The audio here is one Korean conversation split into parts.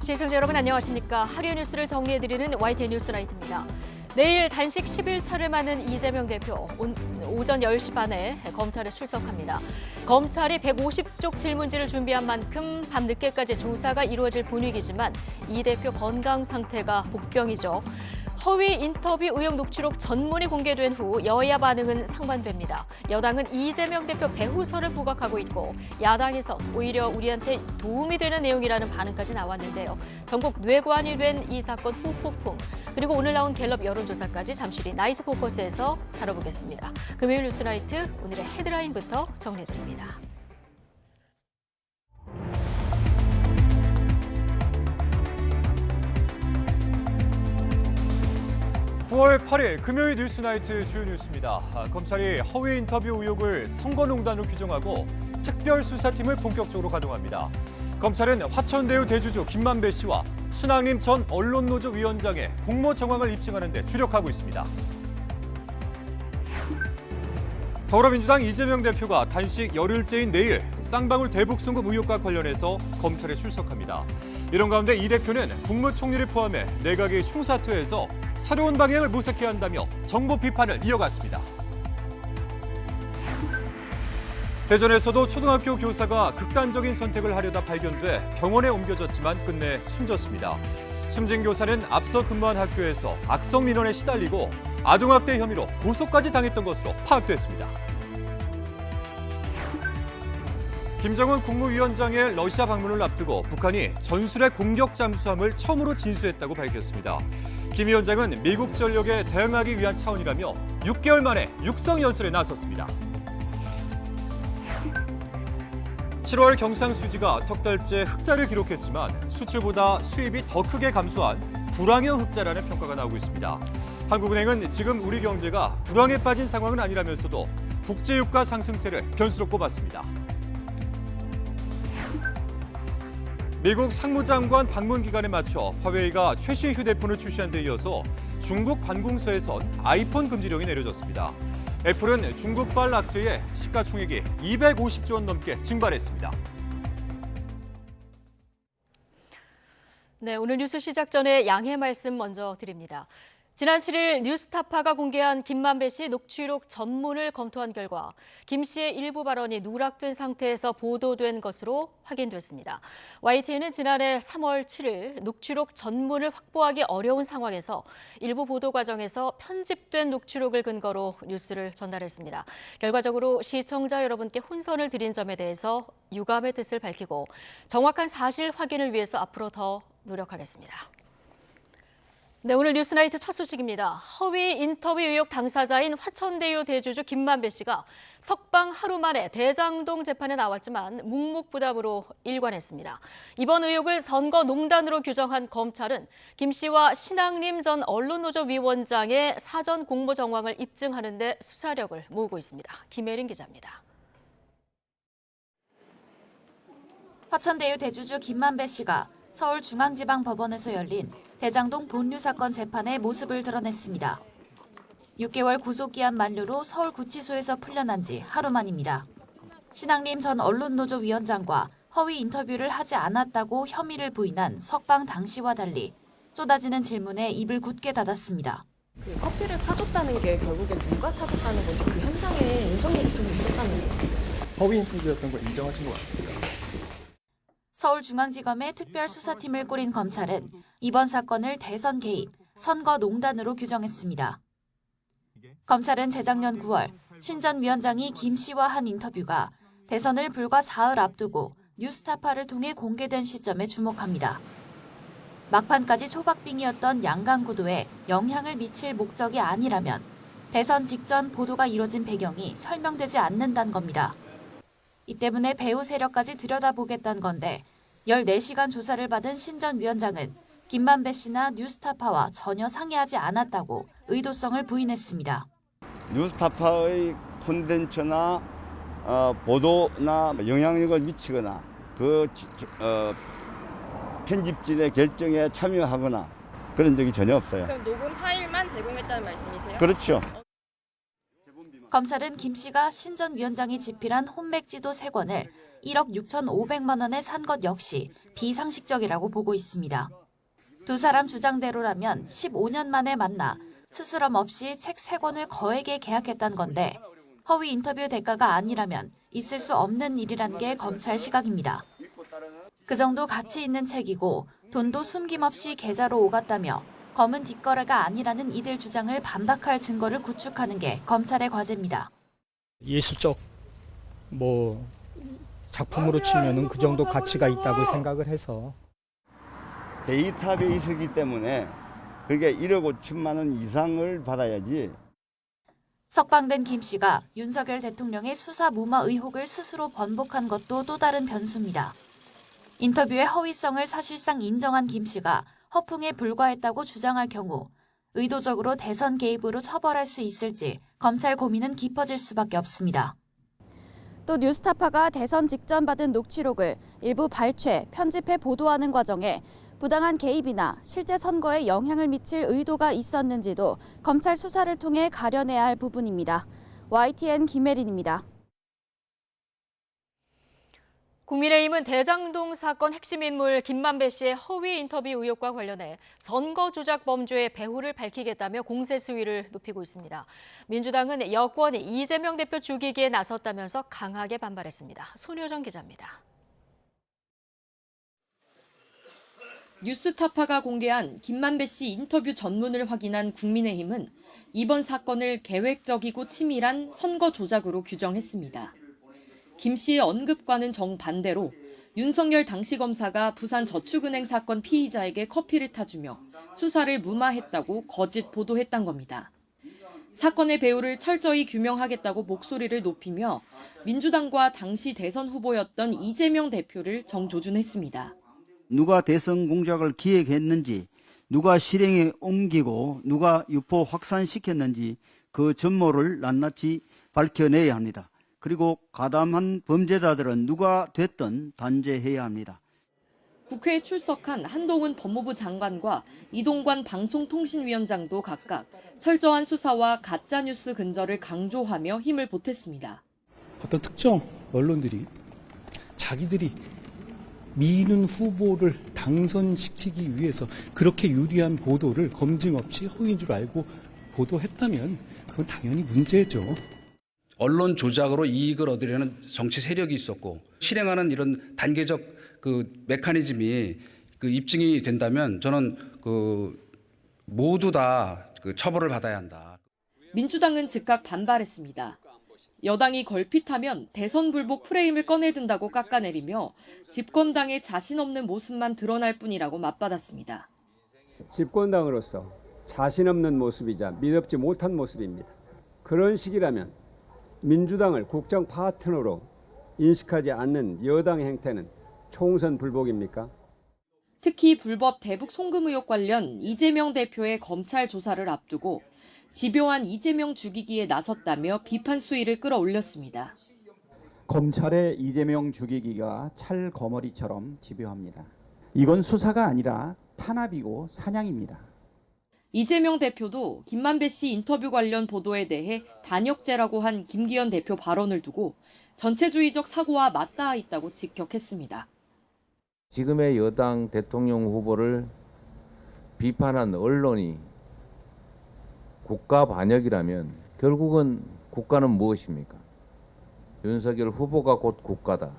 시청자 여러분 안녕하십니까. 하루의 뉴스를 정리해드리는 YTN 뉴스라이트입니다. 내일 단식 10일차를 맞는 이재명 대표 오전 10시 반에 검찰에 출석합니다. 검찰이 150쪽 질문지를 준비한 만큼 밤늦게까지 조사가 이루어질 분위기지만 이 대표 건강 상태가 복병이죠. 허위 인터뷰 의혹 녹취록 전문이 공개된 후 여야 반응은 상반됩니다. 여당은 이재명 대표 배후설을 부각하고 있고 야당에선 오히려 우리한테 도움이 되는 내용이라는 반응까지 나왔는데요. 전국 뇌관이 된 이 사건 후폭풍, 그리고 오늘 나온 갤럽 여론조사까지 잠시 뒤 나이트 포커스에서 다뤄보겠습니다. 금요일 뉴스나이트 오늘의 헤드라인부터 정리해드립니다. 9월 8일 금요일 뉴스나이트 주요 뉴스입니다. 검찰이 허위 인터뷰 의혹을 선거농단으로 규정하고 특별수사팀을 본격적으로 가동합니다. 검찰은 화천대유 대주주 김만배 씨와 신앙림 전 언론노조 위원장의 공모 정황을 입증하는 데 주력하고 있습니다. 더불어민주당 이재명 대표가 단식 열흘째인 내일 쌍방울 대북 송금 의혹과 관련해서 검찰에 출석합니다. 이런 가운데 이 대표는 국무총리를 포함해 내각이 총사퇴해서 새로운 방향을 모색해야 한다며 정부 비판을 이어갔습니다. 대전에서도 초등학교 교사가 극단적인 선택을 하려다 발견돼 병원에 옮겨졌지만 끝내 숨졌습니다. 숨진 교사는 앞서 근무한 학교에서 악성 민원에 시달리고 아동학대 혐의로 고소까지 당했던 것으로 파악됐습니다. 김정은 국무위원장의 러시아 방문을 앞두고 북한이 전술핵 공격 잠수함을 처음으로 진수했다고 밝혔습니다. 김 위원장은 미국 전력에 대응하기 위한 차원이라며 6개월 만에 육성 연설에 나섰습니다. 7월 경상수지가 석 달째 흑자를 기록했지만 수출보다 수입이 더 크게 감소한 불황형 흑자라는 평가가 나오고 있습니다. 한국은행은 지금 우리 경제가 불황에 빠진 상황은 아니라면서도 국제유가 상승세를 변수로 꼽았습니다. 미국 상무장관 방문 기간에 맞춰 화웨이가 최신 휴대폰을 출시한 데 이어서 중국 관공서에선 아이폰 금지령이 내려졌습니다. 애플은 중국발 악재에 시가총액이 250조 원 넘게 증발했습니다. 네, 오늘 뉴스 시작 전에 양해 말씀 먼저 드립니다. 지난 7일 뉴스타파가 공개한 김만배 씨 녹취록 전문을 검토한 결과 김 씨의 일부 발언이 누락된 상태에서 보도된 것으로 확인됐습니다. YTN은 지난해 3월 7일 녹취록 전문을 확보하기 어려운 상황에서 일부 보도 과정에서 편집된 녹취록을 근거로 뉴스를 전달했습니다. 결과적으로 시청자 여러분께 혼선을 드린 점에 대해서 유감의 뜻을 밝히고 정확한 사실 확인을 위해서 앞으로 더 노력하겠습니다. 네, 오늘 뉴스나이트 첫 소식입니다. 허위 인터뷰 의혹 당사자인 화천대유 대주주 김만배 씨가 석방 하루 만에 대장동 재판에 나왔지만 묵묵부답으로 일관했습니다. 이번 의혹을 선거농단으로 규정한 검찰은 김 씨와 신앙림 전 언론노조 위원장의 사전 공모 정황을 입증하는 데 수사력을 모으고 있습니다. 김혜린 기자입니다. 화천대유 대주주 김만배 씨가 서울중앙지방법원에서 열린 대장동 본류 사건 재판의 모습을 드러냈습니다. 6개월 구속기한 만료로 서울구치소에서 풀려난 지 하루 만입니다. 신앙림 전 언론노조 위원장과 허위 인터뷰를 하지 않았다고 혐의를 부인한 석방 당시와 달리 쏟아지는 질문에 입을 굳게 닫았습니다. 커피를 타줬다는 게 결국엔 누가 타줬다는 건지 그 현장에 윤석열 대통령이 있었다는 거예요. 허위 인터뷰였던 걸 인정하신 것 같습니다. 서울중앙지검의 특별수사팀을 꾸린 검찰은 이번 사건을 대선 개입, 선거농단으로 규정했습니다. 검찰은 재작년 9월 신 전 위원장이 김 씨와 한 인터뷰가 대선을 불과 사흘 앞두고 뉴스타파를 통해 공개된 시점에 주목합니다. 막판까지 초박빙이었던 양강 구도에 영향을 미칠 목적이 아니라면 대선 직전 보도가 이뤄진 배경이 설명되지 않는다는 겁니다. 이 때문에 배후 세력까지 들여다보겠다는 건데 14시간 조사를 받은 신 전 위원장은 김만배 씨나 뉴스타파와 전혀 상의하지 않았다고 의도성을 부인했습니다. 뉴스타파의 콘텐츠나 보도나 영향력을 미치거나 그 편집진의 결정에 참여하거나 그런 적이 전혀 없어요. 그럼 녹음 파일만 제공했다는 말씀이세요? 그렇죠. 검찰은 김 씨가 신 전 위원장이 집필한 혼맥지도 3권을 1억 6,500만 원에 산 것 역시 비상식적이라고 보고 있습니다. 두 사람 주장대로라면 15년 만에 만나 스스럼 없이 책 3권을 거액에 계약했다는 건데 허위 인터뷰 대가가 아니라면 있을 수 없는 일이란 게 검찰 시각입니다. 그 정도 가치 있는 책이고 돈도 숨김없이 계좌로 오갔다며 검은 뒷거래가 아니라는 이들 주장을 반박할 증거를 구축하는 게 검찰의 과제입니다. 예술적 작품으로 치면은 그 정도 가치가 있다고 생각을 해서 데이터베이스이기 때문에 그게 1억 5천만 원 이상을 받아야지. 석방된 김 씨가 윤석열 대통령의 수사 무마 의혹을 스스로 번복한 것도 또 다른 변수입니다. 인터뷰의 허위성을 사실상 인정한 김 씨가 허풍에 불과했다고 주장할 경우 의도적으로 대선 개입으로 처벌할 수 있을지 검찰 고민은 깊어질 수밖에 없습니다. 또 뉴스타파가 대선 직전 받은 녹취록을 일부 발췌, 편집해 보도하는 과정에 부당한 개입이나 실제 선거에 영향을 미칠 의도가 있었는지도 검찰 수사를 통해 가려내야 할 부분입니다. YTN 김혜린입니다. 국민의힘은 대장동 사건 핵심 인물 김만배 씨의 허위 인터뷰 의혹과 관련해 선거 조작 범죄의 배후를 밝히겠다며 공세 수위를 높이고 있습니다. 민주당은 여권이 이재명 대표 죽이기에 나섰다면서 강하게 반발했습니다. 손효정 기자입니다. 뉴스타파가 공개한 김만배 씨 인터뷰 전문을 확인한 국민의힘은 이번 사건을 계획적이고 치밀한 선거 조작으로 규정했습니다. 김 씨의 언급과는 정반대로 윤석열 당시 검사가 부산저축은행 사건 피의자에게 커피를 타주며 수사를 무마했다고 거짓 보도했던 겁니다. 사건의 배후를 철저히 규명하겠다고 목소리를 높이며 민주당과 당시 대선 후보였던 이재명 대표를 정조준했습니다. 누가 대선 공작을 기획했는지, 누가 실행에 옮기고 누가 유포 확산시켰는지 그 전모를 낱낱이 밝혀내야 합니다. 그리고 가담한 범죄자들은 누가 됐든 단죄해야 합니다. 국회에 출석한 한동훈 법무부 장관과 이동관 방송통신위원장도 각각 철저한 수사와 가짜뉴스 근절을 강조하며 힘을 보탰습니다. 어떤 특정 언론들이 자기들이 미는 후보를 당선시키기 위해서 그렇게 유리한 보도를 검증 없이 허위인 줄 알고 보도했다면 그건 당연히 문제죠. 언론 조작으로 이익을 얻으려는 정치 세력이 있었고 실행하는 이런 단계적 그 메커니즘이 그 입증이 된다면 저는 모두 다 처벌을 받아야 한다. 민주당은 즉각 반발했습니다. 여당이 걸핏하면 대선 불복 프레임을 꺼내든다고 깎아내리며 집권당의 자신 없는 모습만 드러날 뿐이라고 맞받았습니다. 집권당으로서 자신 없는 모습이자 믿음지 못한 모습입니다. 그런 식이라면 민주당을 국정 파트너로 인식하지 않는 여당의 행태는 총선 불복입니까? 특히 불법 대북 송금 의혹 관련 이재명 대표의 검찰 조사를 앞두고 집요한 이재명 죽이기에 나섰다며 비판 수위를 끌어올렸습니다. 검찰의 이재명 죽이기가 찰거머리처럼 집요합니다. 이건 수사가 아니라 탄압이고 사냥입니다. 이재명 대표도 김만배 씨 인터뷰 관련 보도에 대해 반역죄라고 한 김기현 대표 발언을 두고 전체주의적 사고와 맞닿아 있다고 직격했습니다. 지금의 여당 대통령 후보를 비판한 언론이 국가 반역이라면 결국은 국가는 무엇입니까? 윤석열 후보가 곧 국가다.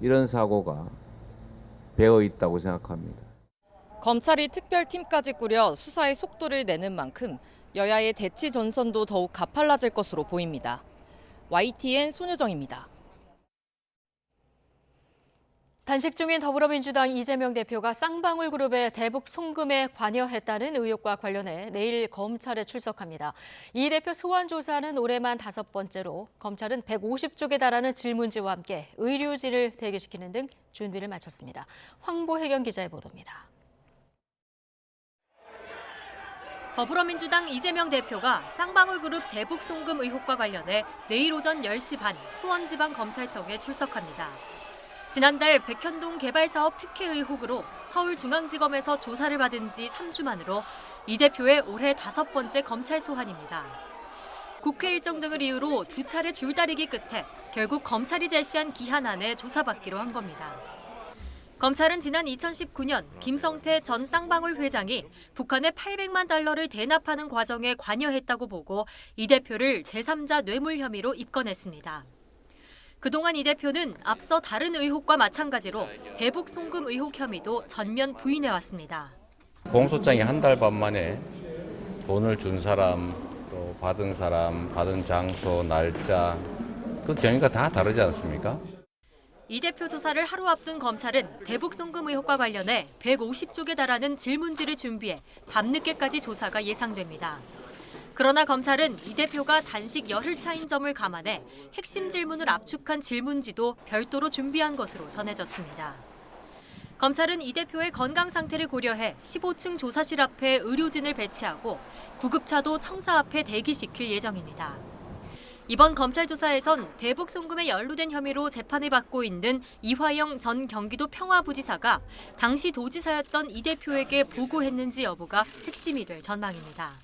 이런 사고가 배어 있다고 생각합니다. 검찰이 특별팀까지 꾸려 수사의 속도를 내는 만큼 여야의 대치 전선도 더욱 가팔라질 것으로 보입니다. YTN 손효정입니다. 단식 중인 더불어민주당 이재명 대표가 쌍방울 그룹의 대북 송금에 관여했다는 의혹과 관련해 내일 검찰에 출석합니다. 이 대표 소환 조사는 올해만 5번째로 검찰은 150쪽에 달하는 질문지와 함께 의료지를 대기시키는 등 준비를 마쳤습니다. 황보혜경 기자의 보도입니다. 더불어민주당 이재명 대표가 쌍방울그룹 대북 송금 의혹과 관련해 내일 오전 10시 반 수원지방검찰청에 출석합니다. 지난달 백현동 개발사업 특혜 의혹으로 서울중앙지검에서 조사를 받은 지 3주 만으로 이 대표의 올해 5번째 검찰 소환입니다. 국회 일정 등을 이유로 2차례 줄다리기 끝에 결국 검찰이 제시한 기한 안에 조사받기로 한 겁니다. 검찰은 지난 2019년 김성태 전 쌍방울 회장이 북한에 800만 달러를 대납하는 과정에 관여했다고 보고 이 대표를 제3자 뇌물 혐의로 입건했습니다. 그동안 이 대표는 앞서 다른 의혹과 마찬가지로 대북 송금 의혹 혐의도 전면 부인해왔습니다. 공소장이 한 달 반 만에 돈을 준 사람, 또 받은 사람, 받은 장소, 날짜, 그 경위가 다 다르지 않습니까? 이 대표 조사를 하루 앞둔 검찰은 대북 송금 의혹과 관련해 150쪽에 달하는 질문지를 준비해 밤늦게까지 조사가 예상됩니다. 그러나 검찰은 이 대표가 단식 열흘 차인 점을 감안해 핵심 질문을 압축한 질문지도 별도로 준비한 것으로 전해졌습니다. 검찰은 이 대표의 건강 상태를 고려해 15층 조사실 앞에 의료진을 배치하고 구급차도 청사 앞에 대기시킬 예정입니다. 이번 검찰 조사에선 대북 송금에 연루된 혐의로 재판을 받고 있는 이화영 전 경기도 평화부지사가 당시 도지사였던 이 대표에게 보고했는지 여부가 핵심이 될 전망입니다.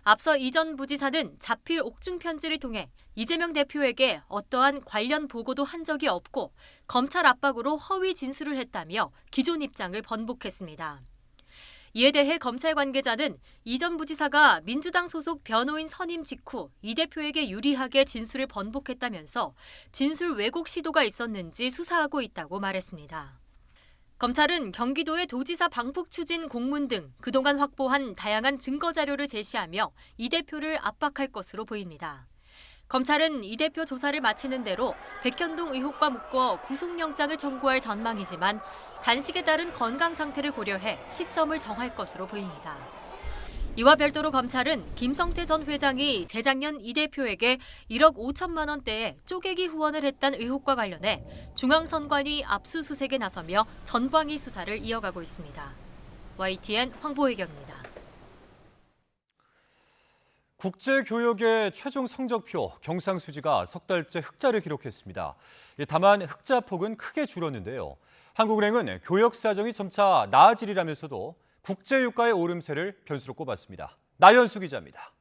앞서 이 전 부지사는 자필 옥중 편지를 통해 이재명 대표에게 어떠한 관련 보고도 한 적이 없고 검찰 압박으로 허위 진술을 했다며 기존 입장을 번복했습니다. 이에 대해 검찰 관계자는 이 전 부지사가 민주당 소속 변호인 선임 직후 이 대표에게 유리하게 진술을 번복했다면서 진술 왜곡 시도가 있었는지 수사하고 있다고 말했습니다. 검찰은 경기도의 도지사 방북 추진 공문 등 그동안 확보한 다양한 증거 자료를 제시하며 이 대표를 압박할 것으로 보입니다. 검찰은 이 대표 조사를 마치는 대로 백현동 의혹과 묶어 구속영장을 청구할 전망이지만 단식에 따른 건강 상태를 고려해 시점을 정할 것으로 보입니다. 이와 별도로 검찰은 김성태 전 회장이 재작년 이 대표에게 1억 5천만 원대의 쪼개기 후원을 했다는 의혹과 관련해 중앙선관위 압수수색에 나서며 전방위 수사를 이어가고 있습니다. YTN 황보혜경입니다. 국제교역의 최종 성적표 경상수지가 석 달째 흑자를 기록했습니다. 다만 흑자 폭은 크게 줄었는데요. 한국은행은 교역 사정이 점차 나아지리라면서도 국제유가의 오름세를 변수로 꼽았습니다. 나연수 기자입니다.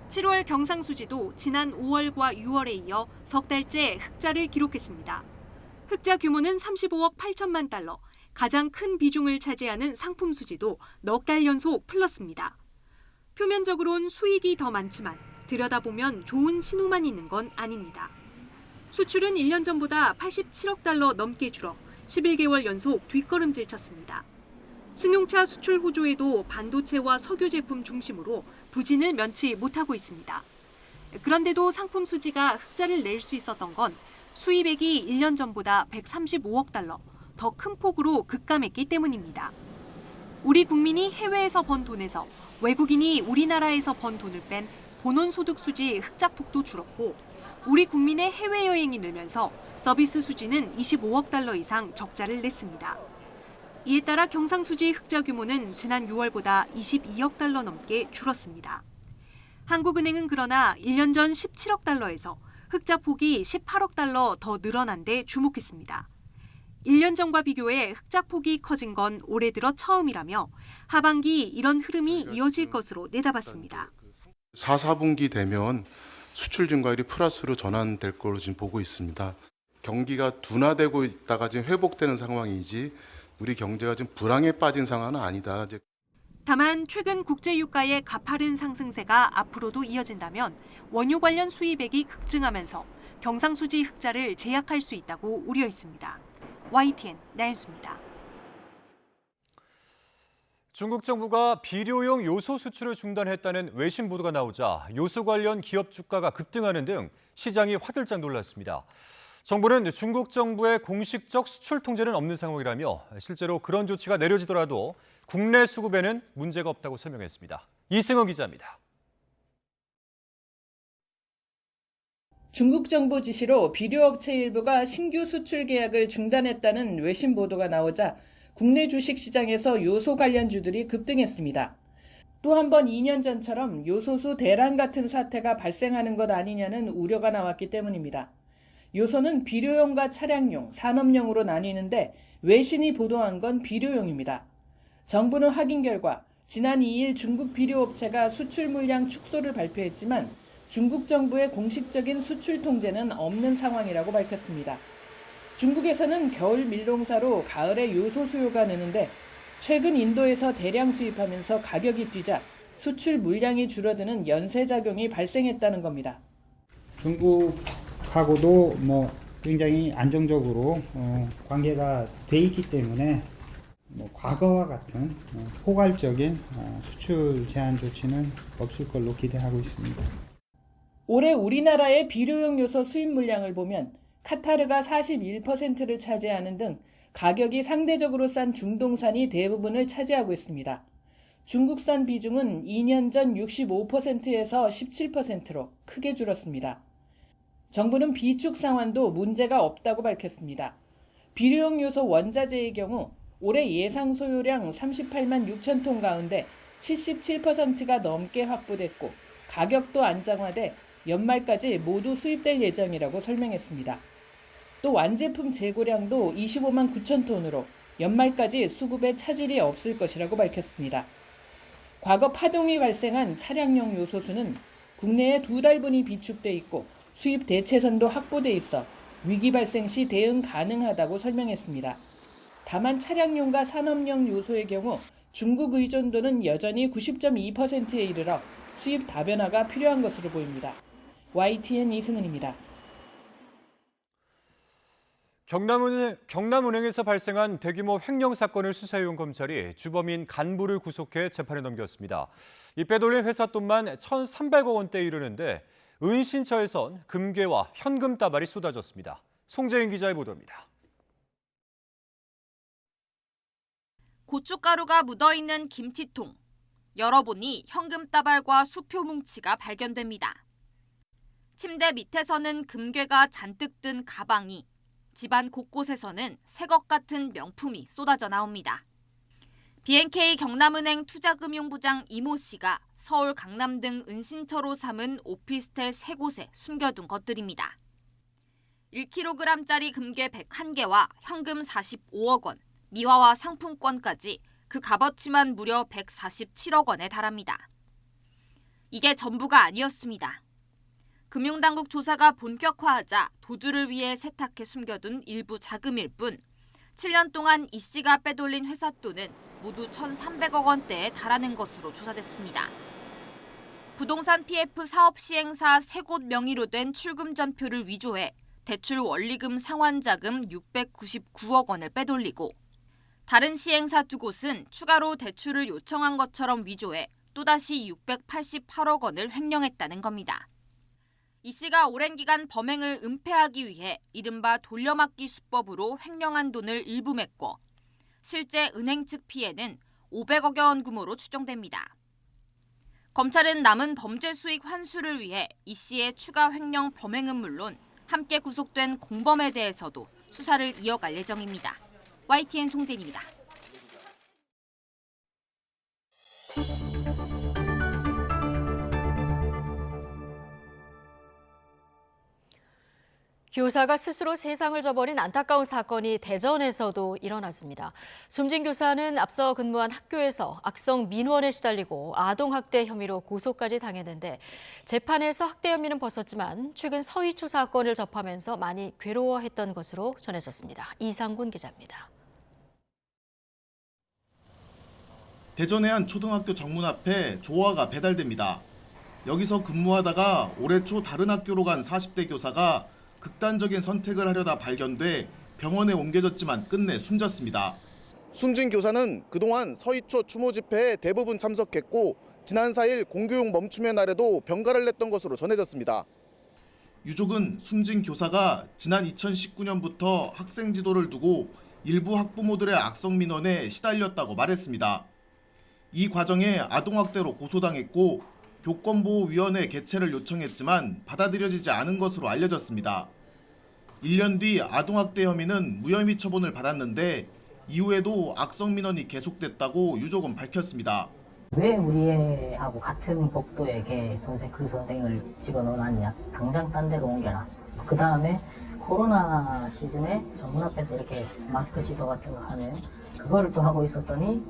7월 경상수지도 지난 5월과 6월에 이어 석 달째 흑자를 기록했습니다. 흑자 규모는 35억 8천만 달러, 가장 큰 비중을 차지하는 상품 수지도 넉 달 연속 플러스입니다. 표면적으론 수익이 더 많지만 들여다보면 좋은 신호만 있는 건 아닙니다. 수출은 1년 전보다 87억 달러 넘게 줄어 11개월 연속 뒷걸음질 쳤습니다. 승용차 수출 호조에도 반도체와 석유 제품 중심으로 부진을 면치 못하고 있습니다. 그런데도 상품 수지가 흑자를 낼 수 있었던 건 수입액이 1년 전보다 135억 달러, 더 큰 폭으로 급감했기 때문입니다. 우리 국민이 해외에서 번 돈에서 외국인이 우리나라에서 번 돈을 뺀 본원 소득 수지 흑자폭도 줄었고 우리 국민의 해외여행이 늘면서 서비스 수지는 25억 달러 이상 적자를 냈습니다. 이에 따라 경상수지 흑자 규모는 지난 6월보다 22억 달러 넘게 줄었습니다. 한국은행은 그러나 1년 전 17억 달러에서 흑자 폭이 18억 달러 더 늘어난 데 주목했습니다. 1년 전과 비교해 흑자 폭이 커진 건 올해 들어 처음이라며 하반기 이런 흐름이 이어질 것으로 내다봤습니다. 4, 4분기 되면 수출 증가율이 플러스로 전환될 걸로 지금 보고 있습니다. 경기가 둔화되고 있다가 지금 회복되는 상황이지 우리 경제가 지금 불황에 빠진 상황은 아니다. 다만 최근 국제유가의 가파른 상승세가 앞으로도 이어진다면 원유 관련 수입액이 급증하면서 경상수지 흑자를 제약할 수 있다고 우려했습니다. YTN 나연수입니다. 중국 정부가 비료용 요소 수출을 중단했다는 외신 보도가 나오자 요소 관련 기업 주가가 급등하는 등 시장이 화들짝 놀랐습니다. 정부는 중국 정부의 공식적 수출 통제는 없는 상황이라며 실제로 그런 조치가 내려지더라도 국내 수급에는 문제가 없다고 설명했습니다. 이승원 기자입니다. 중국 정부 지시로 비료업체 일부가 신규 수출 계약을 중단했다는 외신 보도가 나오자 국내 주식시장에서 요소 관련주들이 급등했습니다. 또 한 번 2년 전처럼 요소수 대란 같은 사태가 발생하는 것 아니냐는 우려가 나왔기 때문입니다. 요소는 비료용과 차량용, 산업용으로 나뉘는데 외신이 보도한 건 비료용입니다. 정부는 확인 결과 지난 2일 중국 비료업체가 수출 물량 축소를 발표했지만 중국 정부의 공식적인 수출 통제는 없는 상황이라고 밝혔습니다. 중국에서는 겨울 밀농사로 가을에 요소 수요가 느는데 최근 인도에서 대량 수입하면서 가격이 뛰자 수출 물량이 줄어드는 연쇄작용이 발생했다는 겁니다. 중국하고도 굉장히 안정적으로 관계가 돼 있기 때문에 과거와 같은 포괄적인 수출 제한 조치는 없을 걸로 기대하고 있습니다. 올해 우리나라의 비료용 요소 수입 물량을 보면 카타르가 41%를 차지하는 등 가격이 상대적으로 싼 중동산이 대부분을 차지하고 있습니다. 중국산 비중은 2년 전 65%에서 17%로 크게 줄었습니다. 정부는 비축 상환도 문제가 없다고 밝혔습니다. 비료용 요소 원자재의 경우 올해 예상 소요량 38만 6천 톤 가운데 77%가 넘게 확보됐고 가격도 안정화돼 연말까지 모두 수입될 예정이라고 설명했습니다. 또 완제품 재고량도 25만 9천 톤으로 연말까지 수급에 차질이 없을 것이라고 밝혔습니다. 과거 파동이 발생한 차량용 요소수는 국내에 2달분이 비축돼 있고 수입 대체선도 확보돼 있어 위기 발생 시 대응 가능하다고 설명했습니다. 다만 차량용과 산업용 요소의 경우 중국 의존도는 여전히 90.2%에 이르러 수입 다변화가 필요한 것으로 보입니다. YTN 이승은입니다. 경남은행에서 발생한 대규모 횡령 사건을 수사해온 검찰이 주범인 간부를 구속해 재판에 넘겼습니다. 이 빼돌린 회사 돈만 1,300억 원대에 이르는데 은신처에선 금괴와 현금 다발이 쏟아졌습니다. 송재인 기자의 보도입니다. 고춧가루가 묻어있는 김치통. 열어보니 현금 다발과 수표 뭉치가 발견됩니다. 침대 밑에서는 금괴가 잔뜩 든 가방이, 집안 곳곳에서는 새것 같은 명품이 쏟아져 나옵니다. BNK 경남은행 투자금융부장 이모 씨가 서울 강남 등 은신처로 삼은 오피스텔 3곳에 숨겨둔 것들입니다. 1kg짜리 금괴 101개와 현금 45억 원, 미화와 상품권까지 그 값어치만 무려 147억 원에 달합니다. 이게 전부가 아니었습니다. 금융당국 조사가 본격화하자 도주를 위해 세탁해 숨겨둔 일부 자금일 뿐 7년 동안 이 씨가 빼돌린 회사 돈은 모두 1,300억 원대에 달하는 것으로 조사됐습니다. 부동산 PF 사업 시행사 3곳 명의로 된 출금 전표를 위조해 대출 원리금 상환자금 699억 원을 빼돌리고 다른 시행사 2곳은 추가로 대출을 요청한 것처럼 위조해 또다시 688억 원을 횡령했다는 겁니다. 이 씨가 오랜 기간 범행을 은폐하기 위해 이른바 돌려막기 수법으로 횡령한 돈을 일부 메꿔 실제 은행 측 피해는 500억여 원 규모로 추정됩니다. 검찰은 남은 범죄 수익 환수를 위해 이 씨의 추가 횡령 범행은 물론 함께 구속된 공범에 대해서도 수사를 이어갈 예정입니다. YTN 송재인입니다. 교사가 스스로 세상을 저버린 안타까운 사건이 대전에서도 일어났습니다. 숨진 교사는 앞서 근무한 학교에서 악성 민원에 시달리고 아동학대 혐의로 고소까지 당했는데 재판에서 학대 혐의는 벗었지만 최근 서희초 사건을 접하면서 많이 괴로워했던 것으로 전해졌습니다. 이상군 기자입니다. 대전의 한 초등학교 정문 앞에 조화가 배달됩니다. 여기서 근무하다가 올해 초 다른 학교로 간 40대 교사가 극단적인 선택을 하려다 발견돼 병원에 옮겨졌지만 끝내 숨졌습니다. 숨진 교사는 그동안 서희초 추모 집회에 대부분 참석했고 지난 4일 공교육 멈춤의 날에도 병가를 냈던 것으로 전해졌습니다. 유족은 숨진 교사가 지난 2019년부터 학생 지도를 두고 일부 학부모들의 악성 민원에 시달렸다고 말했습니다. 이 과정에 아동학대로 고소당했고 교권보호위원회 개최를 요청했지만 받아들여지지 않은 것으로 알려졌습니다. 1년 뒤 아동학대 혐의는 무혐의 처분을 받았는데 이후에도 악성 민원이 계속됐다고 유족은 밝혔습니다. 왜 우리 애하고 같은 복도에 그 선생을 집어넣어놨냐. 당장 딴 데로 옮겨라. 그 다음에 코로나 시즌에 정문 앞에서 이렇게 마스크 시도 같은 거 하는 그거를 또 하고 있었더니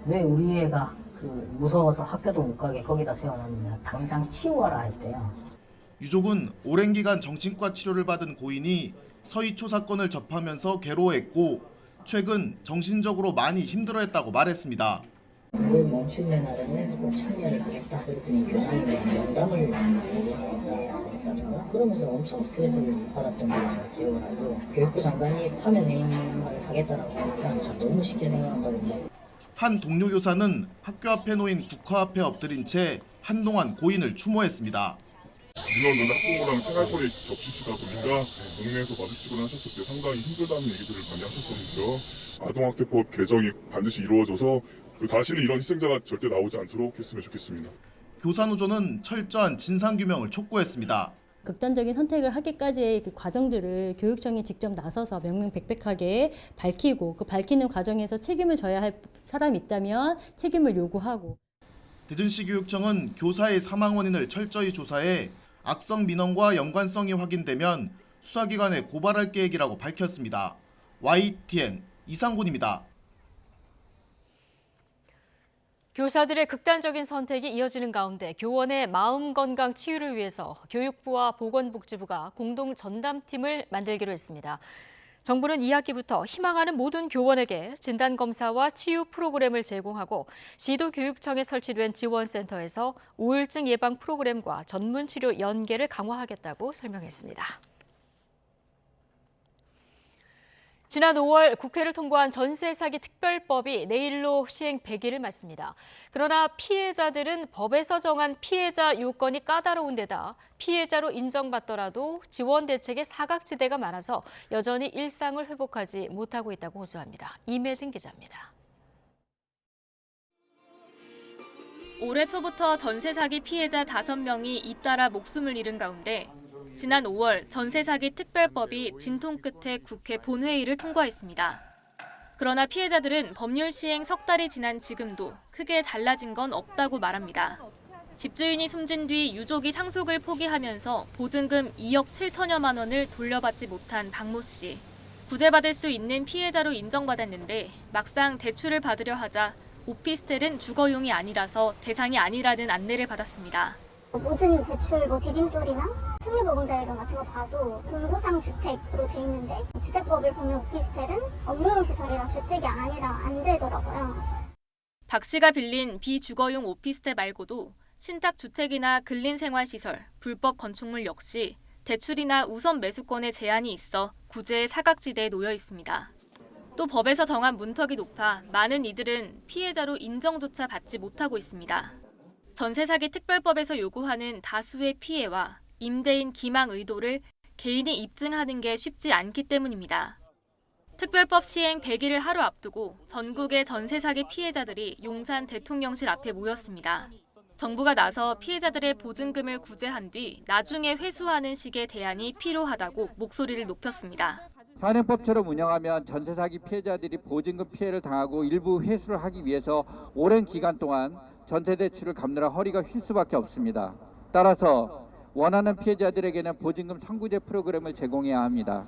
왜 우리 애가 무서워서 학교도 못 가게 거기다 세워놨는데 당장 치워라 했대요. 유족은 오랜 기간 정신과 치료를 받은 고인이 서희초 사건을 접하면서 괴로워했고 최근 정신적으로 많이 힘들어했다고 말했습니다. 뭘 멈춘 날에는 꼭 참여를 하겠다 그랬더니 교수님이 면담을 요구하겠다든가 그러면서 엄청 스트레스를 받았던 걸로 기억을 하고 교육부 장관이 파면 해임을 하겠다라고 하니까 진짜 너무 쉽게 생각한다고. 한 동료 교사는 학교 앞에 놓인 국화 앞에 엎드린 채 한동안 고인을 추모했습니다. 민원은 학부모랑 생활권이 겹치시다 보니까 동네에서 마주치거나 하셨을 때 상당히 힘들다는 얘기들을 많이 하셨었는데요. 아동학대법 개정이 반드시 이루어져서 다시는 이런 희생자가 절대 나오지 않도록 했으면 좋겠습니다. 교사노조는 철저한 진상규명을 촉구했습니다. 극단적인 선택을 하기까지의 그 과정들을 교육청이 직접 나서서 명명백백하게 밝히고 그 밝히는 과정에서 책임을 져야 할 사람이 있다면 책임을 요구하고. 대전시 교육청은 교사의 사망 원인을 철저히 조사해 악성 민원과 연관성이 확인되면 수사기관에 고발할 계획이라고 밝혔습니다. YTN 이상군입니다. 교사들의 극단적인 선택이 이어지는 가운데 교원의 마음 건강 치유를 위해서 교육부와 보건복지부가 공동 전담팀을 만들기로 했습니다. 정부는 2학기부터 희망하는 모든 교원에게 진단검사와 치유 프로그램을 제공하고 시도교육청에 설치된 지원센터에서 우울증 예방 프로그램과 전문 치료 연계를 강화하겠다고 설명했습니다. 지난 5월 국회를 통과한 전세 사기 특별법이 내일로 시행 100일을 맞습니다. 그러나 피해자들은 법에서 정한 피해자 요건이 까다로운 데다 피해자로 인정받더라도 지원 대책에 사각지대가 많아서 여전히 일상을 회복하지 못하고 있다고 호소합니다. 임혜진 기자입니다. 올해 초부터 전세 사기 피해자 5명이 잇따라 목숨을 잃은 가운데 지난 5월 전세 사기 특별법이 진통 끝에 국회 본회의를 통과했습니다. 그러나 피해자들은 법률 시행 석 달이 지난 지금도 크게 달라진 건 없다고 말합니다. 집주인이 숨진 뒤 유족이 상속을 포기하면서 보증금 2억 7천여만 원을 돌려받지 못한 박모 씨. 구제받을 수 있는 피해자로 인정받았는데 막상 대출을 받으려 하자 오피스텔은 주거용이 아니라서 대상이 아니라는 안내를 받았습니다. 모든 대출 디딤돌이나 승리보금자율금 같은 거 봐도 공구상 주택으로 돼 있는데 주택법을 보면 오피스텔은 업무용 시설이라 주택이 아니라 안 되더라고요. 박 씨가 빌린 비주거용 오피스텔 말고도 신탁주택이나 근린생활시설, 불법 건축물 역시 대출이나 우선 매수권에 제한이 있어 구제의 사각지대에 놓여 있습니다. 또 법에서 정한 문턱이 높아 많은 이들은 피해자로 인정조차 받지 못하고 있습니다. 전세 사기 특별법에서 요구하는 다수의 피해와 임대인 기망 의도를 개인이 입증하는 게 쉽지 않기 때문입니다. 특별법 시행 100일을 하루 앞두고 전국의 전세 사기 피해자들이 용산 대통령실 앞에 모였습니다. 정부가 나서 피해자들의 보증금을 구제한 뒤 나중에 회수하는 식의 대안이 필요하다고 목소리를 높였습니다. 현행법처럼 운영하면 전세 사기 피해자들이 보증금 피해를 당하고 일부 회수를 하기 위해서 오랜 기간 동안 전세 대출을 갚느라 허리가 휠 수밖에 없습니다. 따라서 원하는 피해자들에게는 보증금 선구제 프로그램을 제공해야 합니다.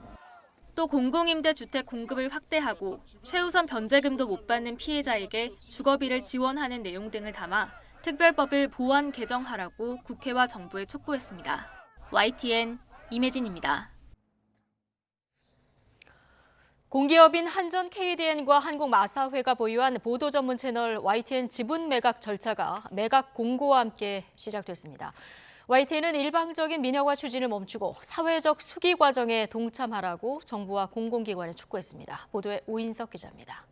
또 공공임대주택 공급을 확대하고 최우선 변제금도 못 받는 피해자에게 주거비를 지원하는 내용 등을 담아 특별법을 보완 개정하라고 국회와 정부에 촉구했습니다. YTN 임혜진입니다. 공기업인 한전 KDN과 한국마사회가 보유한 보도 전문 채널 YTN 지분 매각 절차가 매각 공고와 함께 시작됐습니다. YTN은 일방적인 민영화 추진을 멈추고 사회적 수기 과정에 동참하라고 정부와 공공기관에 촉구했습니다. 보도에 오인석 기자입니다.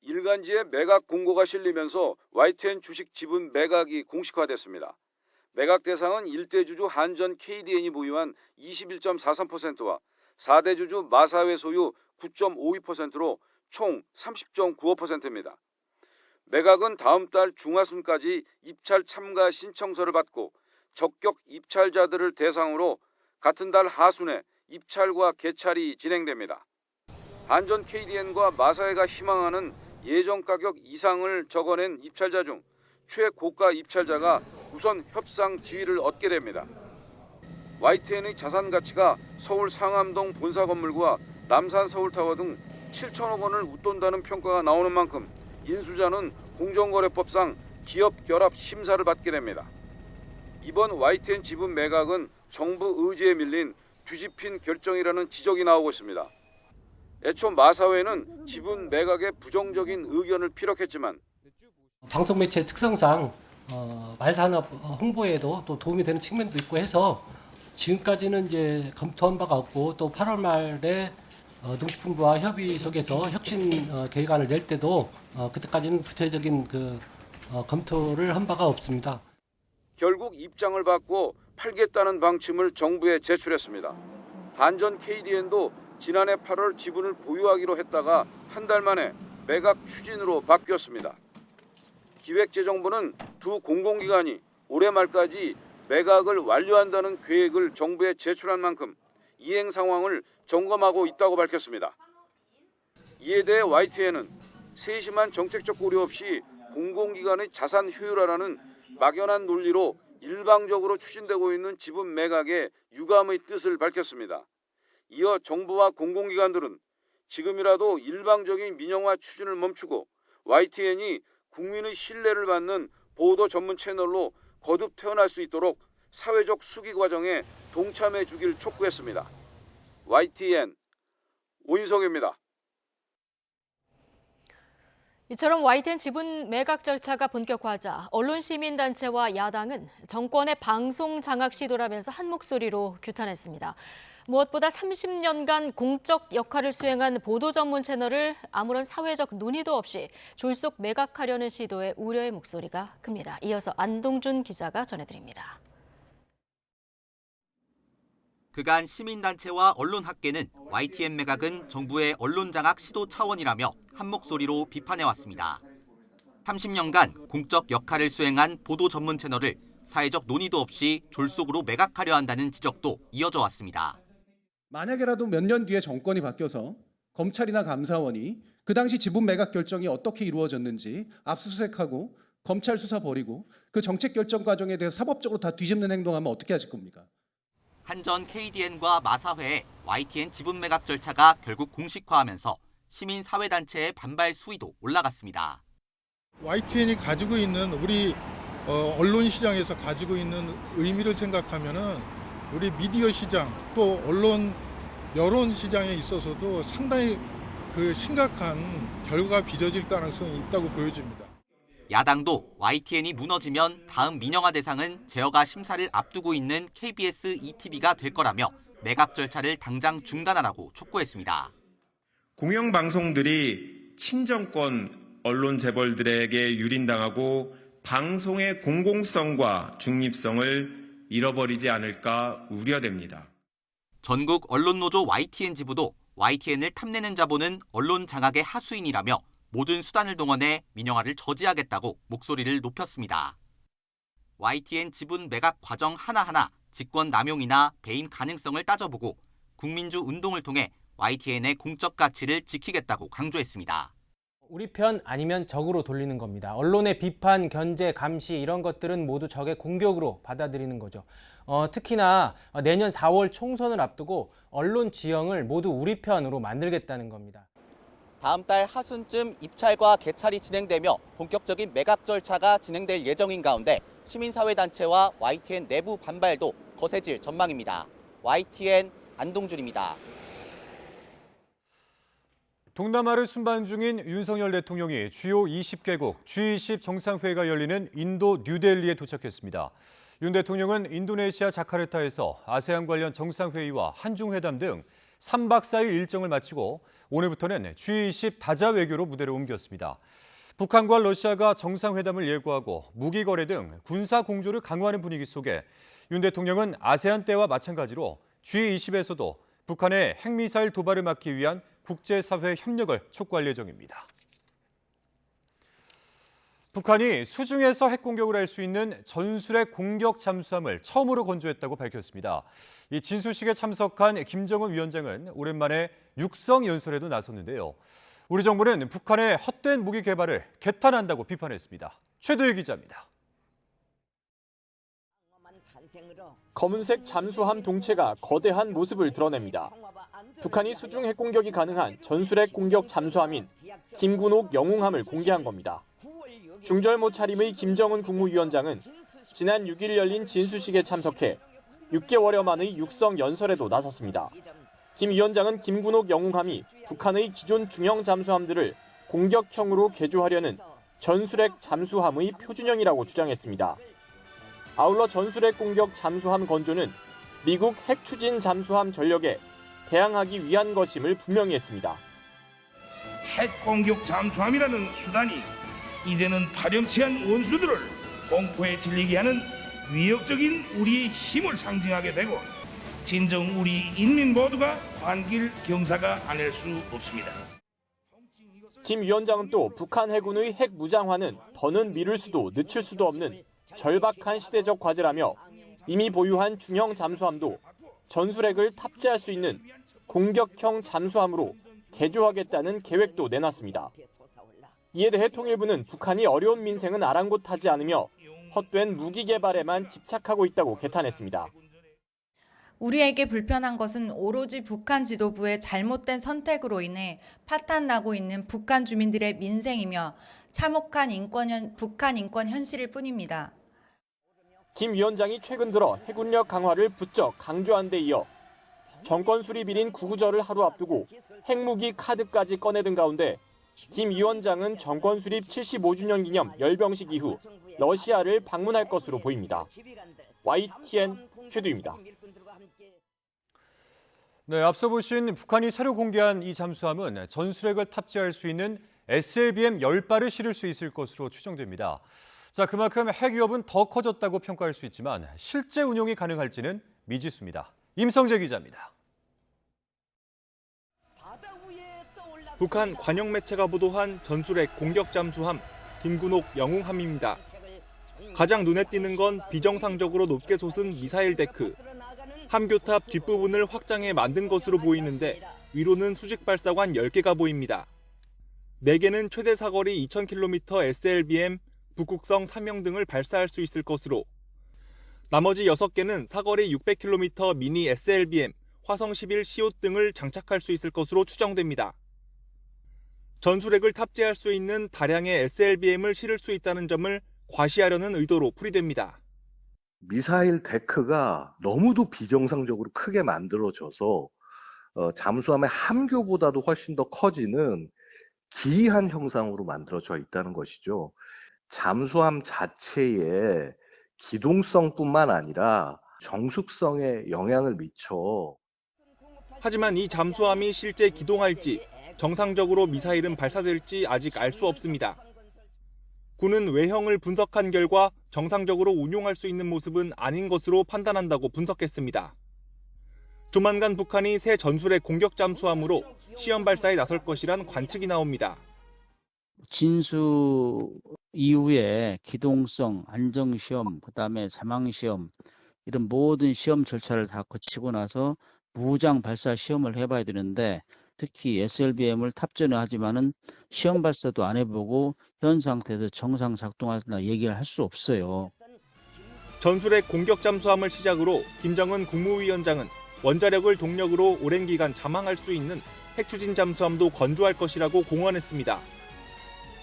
일간지에 매각 공고가 실리면서 YTN 주식 지분 매각이 공식화됐습니다. 매각 대상은 1대 주주 한전 KDN이 보유한 21.43%와 4대 주주 마사회 소유 9.52%로 총 30.95%입니다. 매각은 다음 달 중하순까지 입찰 참가 신청서를 받고 적격 입찰자들을 대상으로 같은 달 하순에 입찰과 개찰이 진행됩니다. 한전 KDN과 마사회가 희망하는 예정 가격 이상을 적어낸 입찰자 중 최고가 입찰자가 우선 협상 지위를 얻게 됩니다. YTN의 자산 가치가 서울 상암동 본사 건물과 남산 서울타워 등 7천억 원을 웃돈다는 평가가 나오는 만큼 인수자는 공정거래법상 기업 결합 심사를 받게 됩니다. 이번 YTN 지분 매각은 정부 의지에 밀린 뒤집힌 결정이라는 지적이 나오고 있습니다. 애초 마사회는 지분 매각에 부정적인 의견을 피력했지만 방송 매체의 특성상 말산업 홍보에도 또 도움이 되는 측면도 있고 해서 지금까지는 이제 검토한 바가 없고 또 8월 말에 농식품부와 협의 속에서 혁신 계획안을 낼 때도 그때까지는 구체적인 검토를 한 바가 없습니다. 결국 입장을 바꿔 팔겠다는 방침을 정부에 제출했습니다. 한전 KDN도 지난해 8월 지분을 보유하기로 했다가 한 달 만에 매각 추진으로 바뀌었습니다. 기획재정부는 두 공공기관이 올해 말까지 매각을 완료한다는 계획을 정부에 제출한 만큼 이행 상황을 점검하고 있다고 밝혔습니다. 이에 대해 YTN은 세심한 정책적 고려 없이 공공기관의 자산 효율화라는 막연한 논리로 일방적으로 추진되고 있는 지분 매각에 유감의 뜻을 밝혔습니다. 이어 정부와 공공기관들은 지금이라도 일방적인 민영화 추진을 멈추고 YTN이 국민의 신뢰를 받는 보도 전문 채널로 거듭 태어날 수 있도록 사회적 수기 과정에 동참해 주길 촉구했습니다. YTN 오인석입니다. 이처럼 YTN 지분 매각 절차가 본격화하자 언론시민단체와 야당은 정권의 방송 장악 시도라면서 한 목소리로 규탄했습니다. 무엇보다 30년간 공적 역할을 수행한 보도 전문 채널을 아무런 사회적 논의도 없이 졸속 매각하려는 시도에 우려의 목소리가 큽니다. 이어서 안동준 기자가 전해드립니다. 그간 시민단체와 언론학계는 YTN 매각은 정부의 언론장악 시도 차원이라며 한 목소리로 비판해왔습니다. 30년간 공적 역할을 수행한 보도 전문 채널을 사회적 논의도 없이 졸속으로 매각하려 한다는 지적도 이어져 왔습니다. 만약에라도 몇 년 뒤에 정권이 바뀌어서 검찰이나 감사원이 그 당시 지분 매각 결정이 어떻게 이루어졌는지 압수수색하고 검찰 수사 벌이고 그 정책 결정 과정에 대해서 사법적으로 다 뒤집는 행동하면 어떻게 하실 겁니까? 한전 KDN과 마사회의 YTN 지분 매각 절차가 결국 공식화하면서 시민사회단체의 반발 수위도 올라갔습니다. YTN이 가지고 있는 우리 언론 시장에서 가지고 있는 의미를 생각하면은 우리 미디어 시장 또 언론 여론 시장에 있어서도 상당히 심각한 결과가 빚어질 가능성이 있다고 보여집니다. 야당도 YTN이 무너지면 다음 민영화 대상은 제어가 심사를 앞두고 있는 KBS ETV가 될 거라며 매각 절차를 당장 중단하라고 촉구했습니다. 공영방송들이 친정권 언론 재벌들에게 유린당하고 방송의 공공성과 중립성을 잃어버리지 않을까 우려됩니다. 전국 언론노조 YTN 지부도 YTN을 탐내는 자본은 언론 장악의 하수인이라며 모든 수단을 동원해 민영화를 저지하겠다고 목소리를 높였습니다. YTN 지분 매각 과정 하나하나 직권 남용이나 배임 가능성을 따져보고 국민주 운동을 통해 YTN의 공적 가치를 지키겠다고 강조했습니다. 우리 편 아니면 적으로 돌리는 겁니다. 언론의 비판, 견제, 감시 이런 것들은 모두 적의 공격으로 받아들이는 거죠. 특히나 내년 4월 총선을 앞두고 언론 지형을 모두 우리 편으로 만들겠다는 겁니다. 다음 달 하순쯤 입찰과 개찰이 진행되며 본격적인 매각 절차가 진행될 예정인 가운데 시민사회단체와 YTN 내부 반발도 거세질 전망입니다. YTN 안동준입니다. 동남아를 순방 중인 윤석열 대통령이 주요 20개국 G20 정상회의가 열리는 인도 뉴델리에 도착했습니다. 윤 대통령은 인도네시아 자카르타에서 아세안 관련 정상회의와 한중회담 등 3박 4일 일정을 마치고 오늘부터는 G20 다자 외교로 무대를 옮겼습니다. 북한과 러시아가 정상회담을 예고하고 무기 거래 등 군사 공조를 강화하는 분위기 속에 윤 대통령은 아세안 때와 마찬가지로 G20에서도 북한의 핵미사일 도발을 막기 위한 국제사회 협력을 촉구할 예정입니다. 북한이 수중에서 핵공격을 할 수 있는 전술핵 공격 잠수함을 처음으로 건조했다고 밝혔습니다. 이 진수식에 참석한 김정은 위원장은 오랜만에 육성 연설에도 나섰는데요. 우리 정부는 북한의 헛된 무기 개발을 개탄한다고 비판했습니다. 최도희 기자입니다. 검은색 잠수함 동체가 거대한 모습을 드러냅니다. 북한이 수중 핵공격이 가능한 전술핵 공격 잠수함인 김군옥 영웅함을 공개한 겁니다. 중절모 차림의 김정은 국무위원장은 지난 6일 열린 진수식에 참석해 6개월여 만의 육성 연설에도 나섰습니다. 김 위원장은 김군옥 영웅함이 북한의 기존 중형 잠수함들을 공격형으로 개조하려는 전술핵 잠수함의 표준형이라고 주장했습니다. 아울러 전술핵 공격 잠수함 건조는 미국 핵 추진 잠수함 전력에 대항하기 위한 것임을 분명히 했습니다. 핵 공격 잠수함이라는 수단이 이제는 파렴치한 원수들을 공포에 질리게 하는 위협적인 우리의 힘을 상징하게 되고 진정 우리 인민 모두가 반길 경사가 아닐 수 없습니다. 김 위원장은 또 북한 해군의 핵 무장화는 더는 미룰 수도 늦출 수도 없는 절박한 시대적 과제라며 이미 보유한 중형 잠수함도 전술핵을 탑재할 수 있는 공격형 잠수함으로 개조하겠다는 계획도 내놨습니다. 이에 대해 통일부는 북한이 어려운 민생은 아랑곳하지 않으며 헛된 무기 개발에만 집착하고 있다고 개탄했습니다. 우리에게 불편한 것은 오로지 북한 지도부의 잘못된 선택으로 인해 파탄나고 있는 북한 주민들의 민생이며 참혹한 북한 인권 현실일 뿐입니다. 김 위원장이 최근 들어 해군력 강화를 부쩍 강조한 데 이어 정권 수립일인 구구절을 하루 앞두고 핵무기 카드까지 꺼내든 가운데 김 위원장은 정권 수립 75주년 기념 열병식 이후 러시아를 방문할 것으로 보입니다. YTN 최두입니다. 네, 앞서 보신 북한이 새로 공개한 이 잠수함은 전술핵을 탑재할 수 있는 SLBM 10발을 실을 수 있을 것으로 추정됩니다. 자, 그만큼 핵 위협은 더 커졌다고 평가할 수 있지만 실제 운용이 가능할지는 미지수입니다. 임성재 기자입니다. 북한 관영 매체가 보도한 전술핵 공격 잠수함 김군옥 영웅함입니다. 가장 눈에 띄는 건 비정상적으로 높게 솟은 미사일 데크. 함교탑 뒷부분을 확장해 만든 것으로 보이는데 위로는 수직 발사관 10개가 보입니다. 4개는 최대 사거리 2000km SLBM, 북극성 3형 등을 발사할 수 있을 것으로 나머지 6개는 사거리 600km 미니 SLBM, 화성 11 시옷 등을 장착할 수 있을 것으로 추정됩니다. 전술핵을 탑재할 수 있는 다량의 SLBM을 실을 수 있다는 점을 과시하려는 의도로 풀이됩니다. 미사일 데크가 너무도 비정상적으로 크게 만들어져서 잠수함의 함교보다도 훨씬 더 커지는 기이한 형상으로 만들어져 있다는 것이죠. 잠수함 자체의 기동성뿐만 아니라 정숙성에 영향을 미쳐. 하지만 이 잠수함이 실제 기동할지, 정상적으로 미사일은 발사될지 아직 알 수 없습니다. 군은 외형을 분석한 결과 정상적으로 운용할 수 있는 모습은 아닌 것으로 판단한다고 분석했습니다. 조만간 북한이 새 전술핵 공격 잠수함으로 시험 발사에 나설 것이란 관측이 나옵니다. 진수 이후에 기동성, 안정시험, 그다음에 사망시험 이런 모든 시험 절차를 다 거치고 나서 무장 발사 시험을 해봐야 되는데 특히 SLBM을 탑재는 하지만은 시험 발사도 안 해보고 현 상태에서 정상 작동한다 얘기를 할 수 없어요. 전술핵 공격 잠수함을 시작으로 김정은 국무위원장은 원자력을 동력으로 오랜 기간 잠항할 수 있는 핵추진 잠수함도 건조할 것이라고 공언했습니다.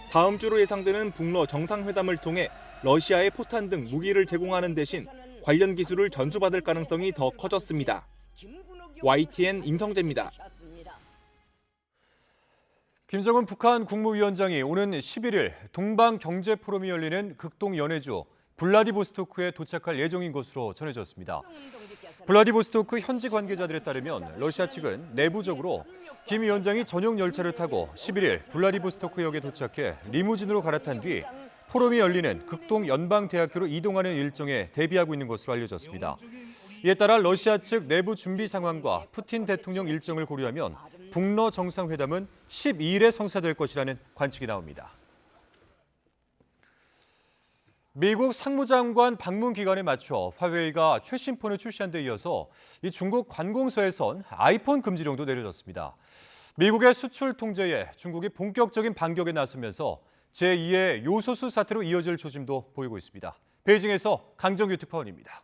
다음 주로 예상되는 북러 정상회담을 통해 러시아에 포탄 등 무기를 제공하는 대신 관련 기술을 전수받을 가능성이 더 커졌습니다. YTN 임성재입니다. 김정은 북한 국무위원장이 오는 11일 동방경제포럼이 열리는 극동 연해주 블라디보스토크에 도착할 예정인 것으로 전해졌습니다. 블라디보스토크 현지 관계자들에 따르면 러시아 측은 내부적으로 김 위원장이 전용 열차를 타고 11일 블라디보스토크역에 도착해 리무진으로 갈아탄 뒤 포럼이 열리는 극동 연방대학교로 이동하는 일정에 대비하고 있는 것으로 알려졌습니다. 이에 따라 러시아 측 내부 준비 상황과 푸틴 대통령 일정을 고려하면 북러 정상회담은 12일에 성사될 것이라는 관측이 나옵니다. 미국 상무장관 방문 기간에 맞춰 화웨이가 최신 폰을 출시한 데 이어서 이 중국 관공서에선 아이폰 금지령도 내려졌습니다. 미국의 수출 통제에 중국이 본격적인 반격에 나서면서 제2의 요소수 사태로 이어질 조짐도 보이고 있습니다. 베이징에서 강정규 특파원입니다.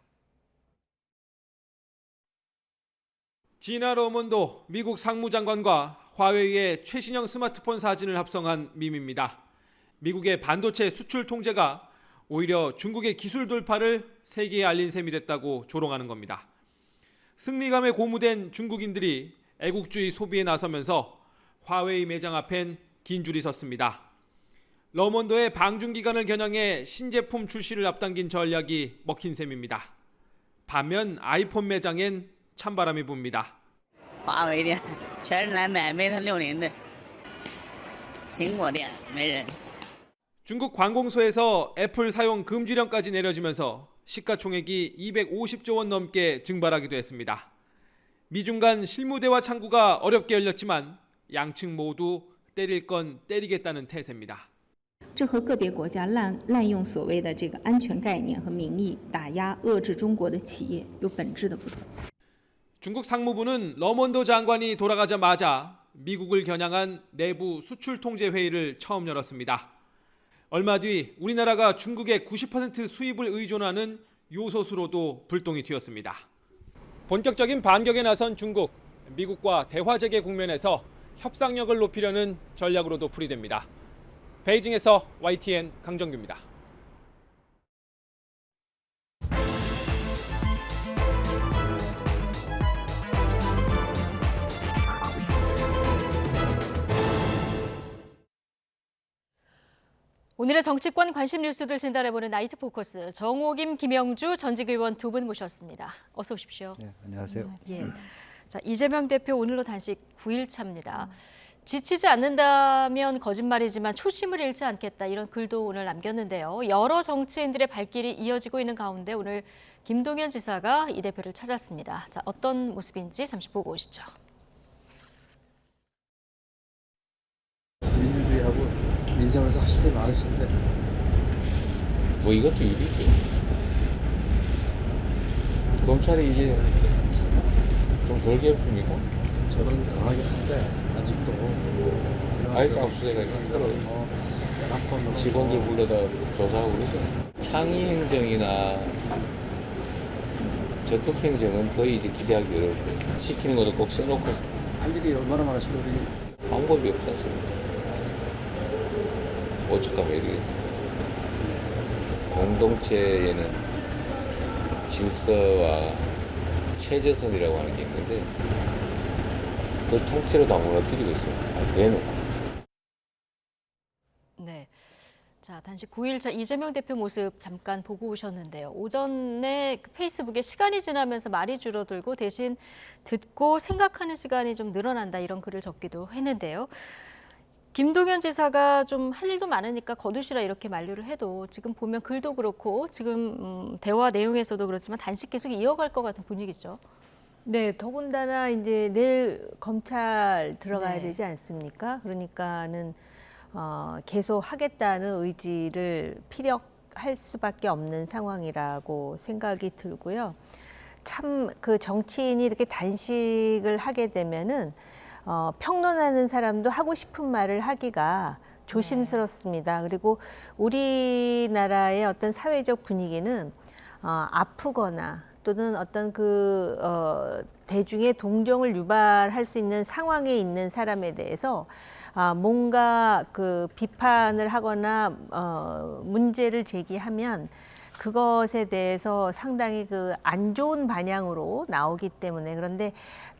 지나 러먼도 미국 상무장관과 화웨이의 최신형 스마트폰 사진을 합성한 밈입니다. 미국의 반도체 수출 통제가 오히려 중국의 기술 돌파를 세계에 알린 셈이 됐다고 조롱하는 겁니다. 승리감에 고무된 중국인들이 애국주의 소비에 나서면서 화웨이 매장 앞엔 긴 줄이 섰습니다. 러먼도의 방중기간을 겨냥해 신제품 출시를 앞당긴 전략이 먹힌 셈입니다. 반면 아이폰 매장엔 찬바람이 붑니다. 华为的全是来买Mate60的，苹果店没人。 중국 관공서에서 애플 사용 금지령까지 내려지면서 시가총액이 250조 원 넘게 증발하기도 했습니다. 미중 간 실무대화 창구가 어렵게 열렸지만 양측 모두 때릴 건 때리겠다는 태세입니다. 这和个别国家滥用所谓的这个安全概念和名义打压遏制中国的企业有本质的不同。 중국 상무부는 러먼도 장관이 돌아가자마자 미국을 겨냥한 내부 수출 통제 회의를 처음 열었습니다. 얼마 뒤 우리나라가 중국의 90% 수입을 의존하는 요소수로도 불똥이 튀었습니다. 본격적인 반격에 나선 중국, 미국과 대화 재개 국면에서 협상력을 높이려는 전략으로도 풀이됩니다. 베이징에서 YTN 강정규입니다. 오늘의 정치권 관심 뉴스들 진단해보는 나이트 포커스, 정호김, 김영주 전직 의원 두 분 모셨습니다. 어서 오십시오. 네, 안녕하세요. 예. 자, 이재명 대표 오늘로 단식 9일 차입니다. 지치지 않는다면 거짓말이지만 초심을 잃지 않겠다, 이런 글도 오늘 남겼는데요. 여러 정치인들의 발길이 이어지고 있는 가운데 오늘 김동연 지사가 이 대표를 찾았습니다. 자, 어떤 모습인지 잠시 보고 오시죠. 민주주의하고 민생에서 하실 게 많으신데 뭐 이것도 일이죠. 검찰이 이제 좀 덜 괴롭힙니까? 저는 강하게 한데 아직도 아이고 압수수색을 힘들어요. 직원들 불러다 조사하고 그러죠. 상위 행정이나 적극 행정은 거의 이제 기대하기 어렵고 시키는 것도 꼭 써놓고 할 일이 얼마나 많으신데 우리 방법이 없지 않습니까? 오죽하면 이러겠습니다. 공동체에는 질서와 최저선이라고 하는 게 있는데 그걸 통째로 다 무너뜨리고 있어요. 대놓고. 네. 자, 단식 9일차 이재명 대표 모습 잠깐 보고 오셨는데요. 오전에 페이스북에 시간이 지나면서 말이 줄어들고 대신 듣고 생각하는 시간이 좀 늘어난다, 이런 글을 적기도 했는데요. 김동연 지사가 좀 할 일도 많으니까 거두시라 이렇게 만류를 해도 지금 보면 글도 그렇고 지금 대화 내용에서도 그렇지만 단식 계속 이어갈 것 같은 분위기죠. 네, 더군다나 이제 내일 검찰 들어가야 네. 되지 않습니까? 그러니까는 계속 하겠다는 의지를 피력할 수밖에 없는 상황이라고 생각이 들고요. 참 그 정치인이 이렇게 단식을 하게 되면은 평론하는 사람도 하고 싶은 말을 하기가 조심스럽습니다. 그리고 우리나라의 어떤 사회적 분위기는 아프거나 또는 어떤 대중의 동정을 유발할 수 있는 상황에 있는 사람에 대해서 뭔가 그 비판을 하거나 문제를 제기하면 그것에 대해서 상당히 그 안 좋은 방향으로 나오기 때문에, 그런데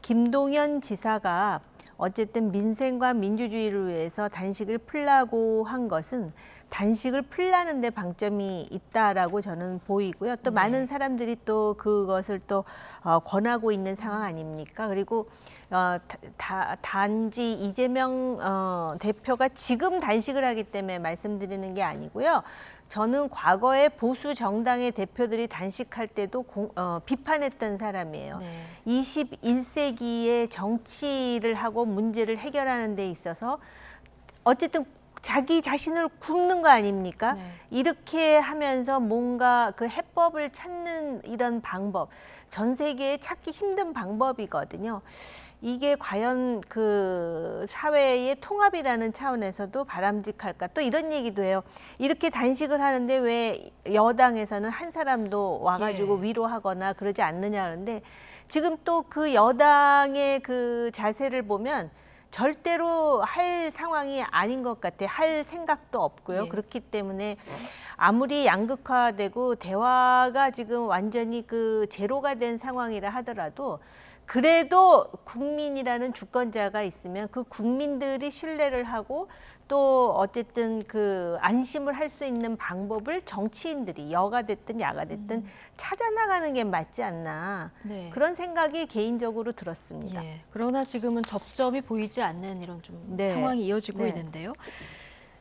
김동연 지사가 어쨌든 민생과 민주주의를 위해서 단식을 풀라고 한 것은 단식을 풀라는 데 방점이 있다라고 저는 보이고요. 또 많은 사람들이 또 그것을 또 권하고 있는 상황 아닙니까? 그리고 단지 이재명 대표가 지금 단식을 하기 때문에 말씀드리는 게 아니고요. 저는 과거에 보수 정당의 대표들이 단식할 때도 비판했던 사람이에요. 네. 21세기의 정치를 하고 문제를 해결하는 데 있어서 어쨌든 자기 자신을 굽는 거 아닙니까? 네. 이렇게 하면서 뭔가 그 해법을 찾는 이런 방법, 전 세계에 찾기 힘든 방법이거든요. 이게 과연 그 사회의 통합이라는 차원에서도 바람직할까? 또 이런 얘기도 해요. 이렇게 단식을 하는데 왜 여당에서는 한 사람도 와가지고 위로하거나 그러지 않느냐 하는데 지금 또 그 여당의 그 자세를 보면 절대로 할 상황이 아닌 것 같아요. 할 생각도 없고요. 그렇기 때문에 아무리 양극화되고 대화가 지금 완전히 그 제로가 된 상황이라 하더라도 그래도 국민이라는 주권자가 있으면 그 국민들이 신뢰를 하고 또 어쨌든 그 안심을 할 수 있는 방법을 정치인들이 여가 됐든 야가 됐든 찾아나가는 게 맞지 않나 네. 그런 생각이 개인적으로 들었습니다. 그러나 지금은 접점이 보이지 않는 이런 좀 상황이 이어지고 네. 있는데요.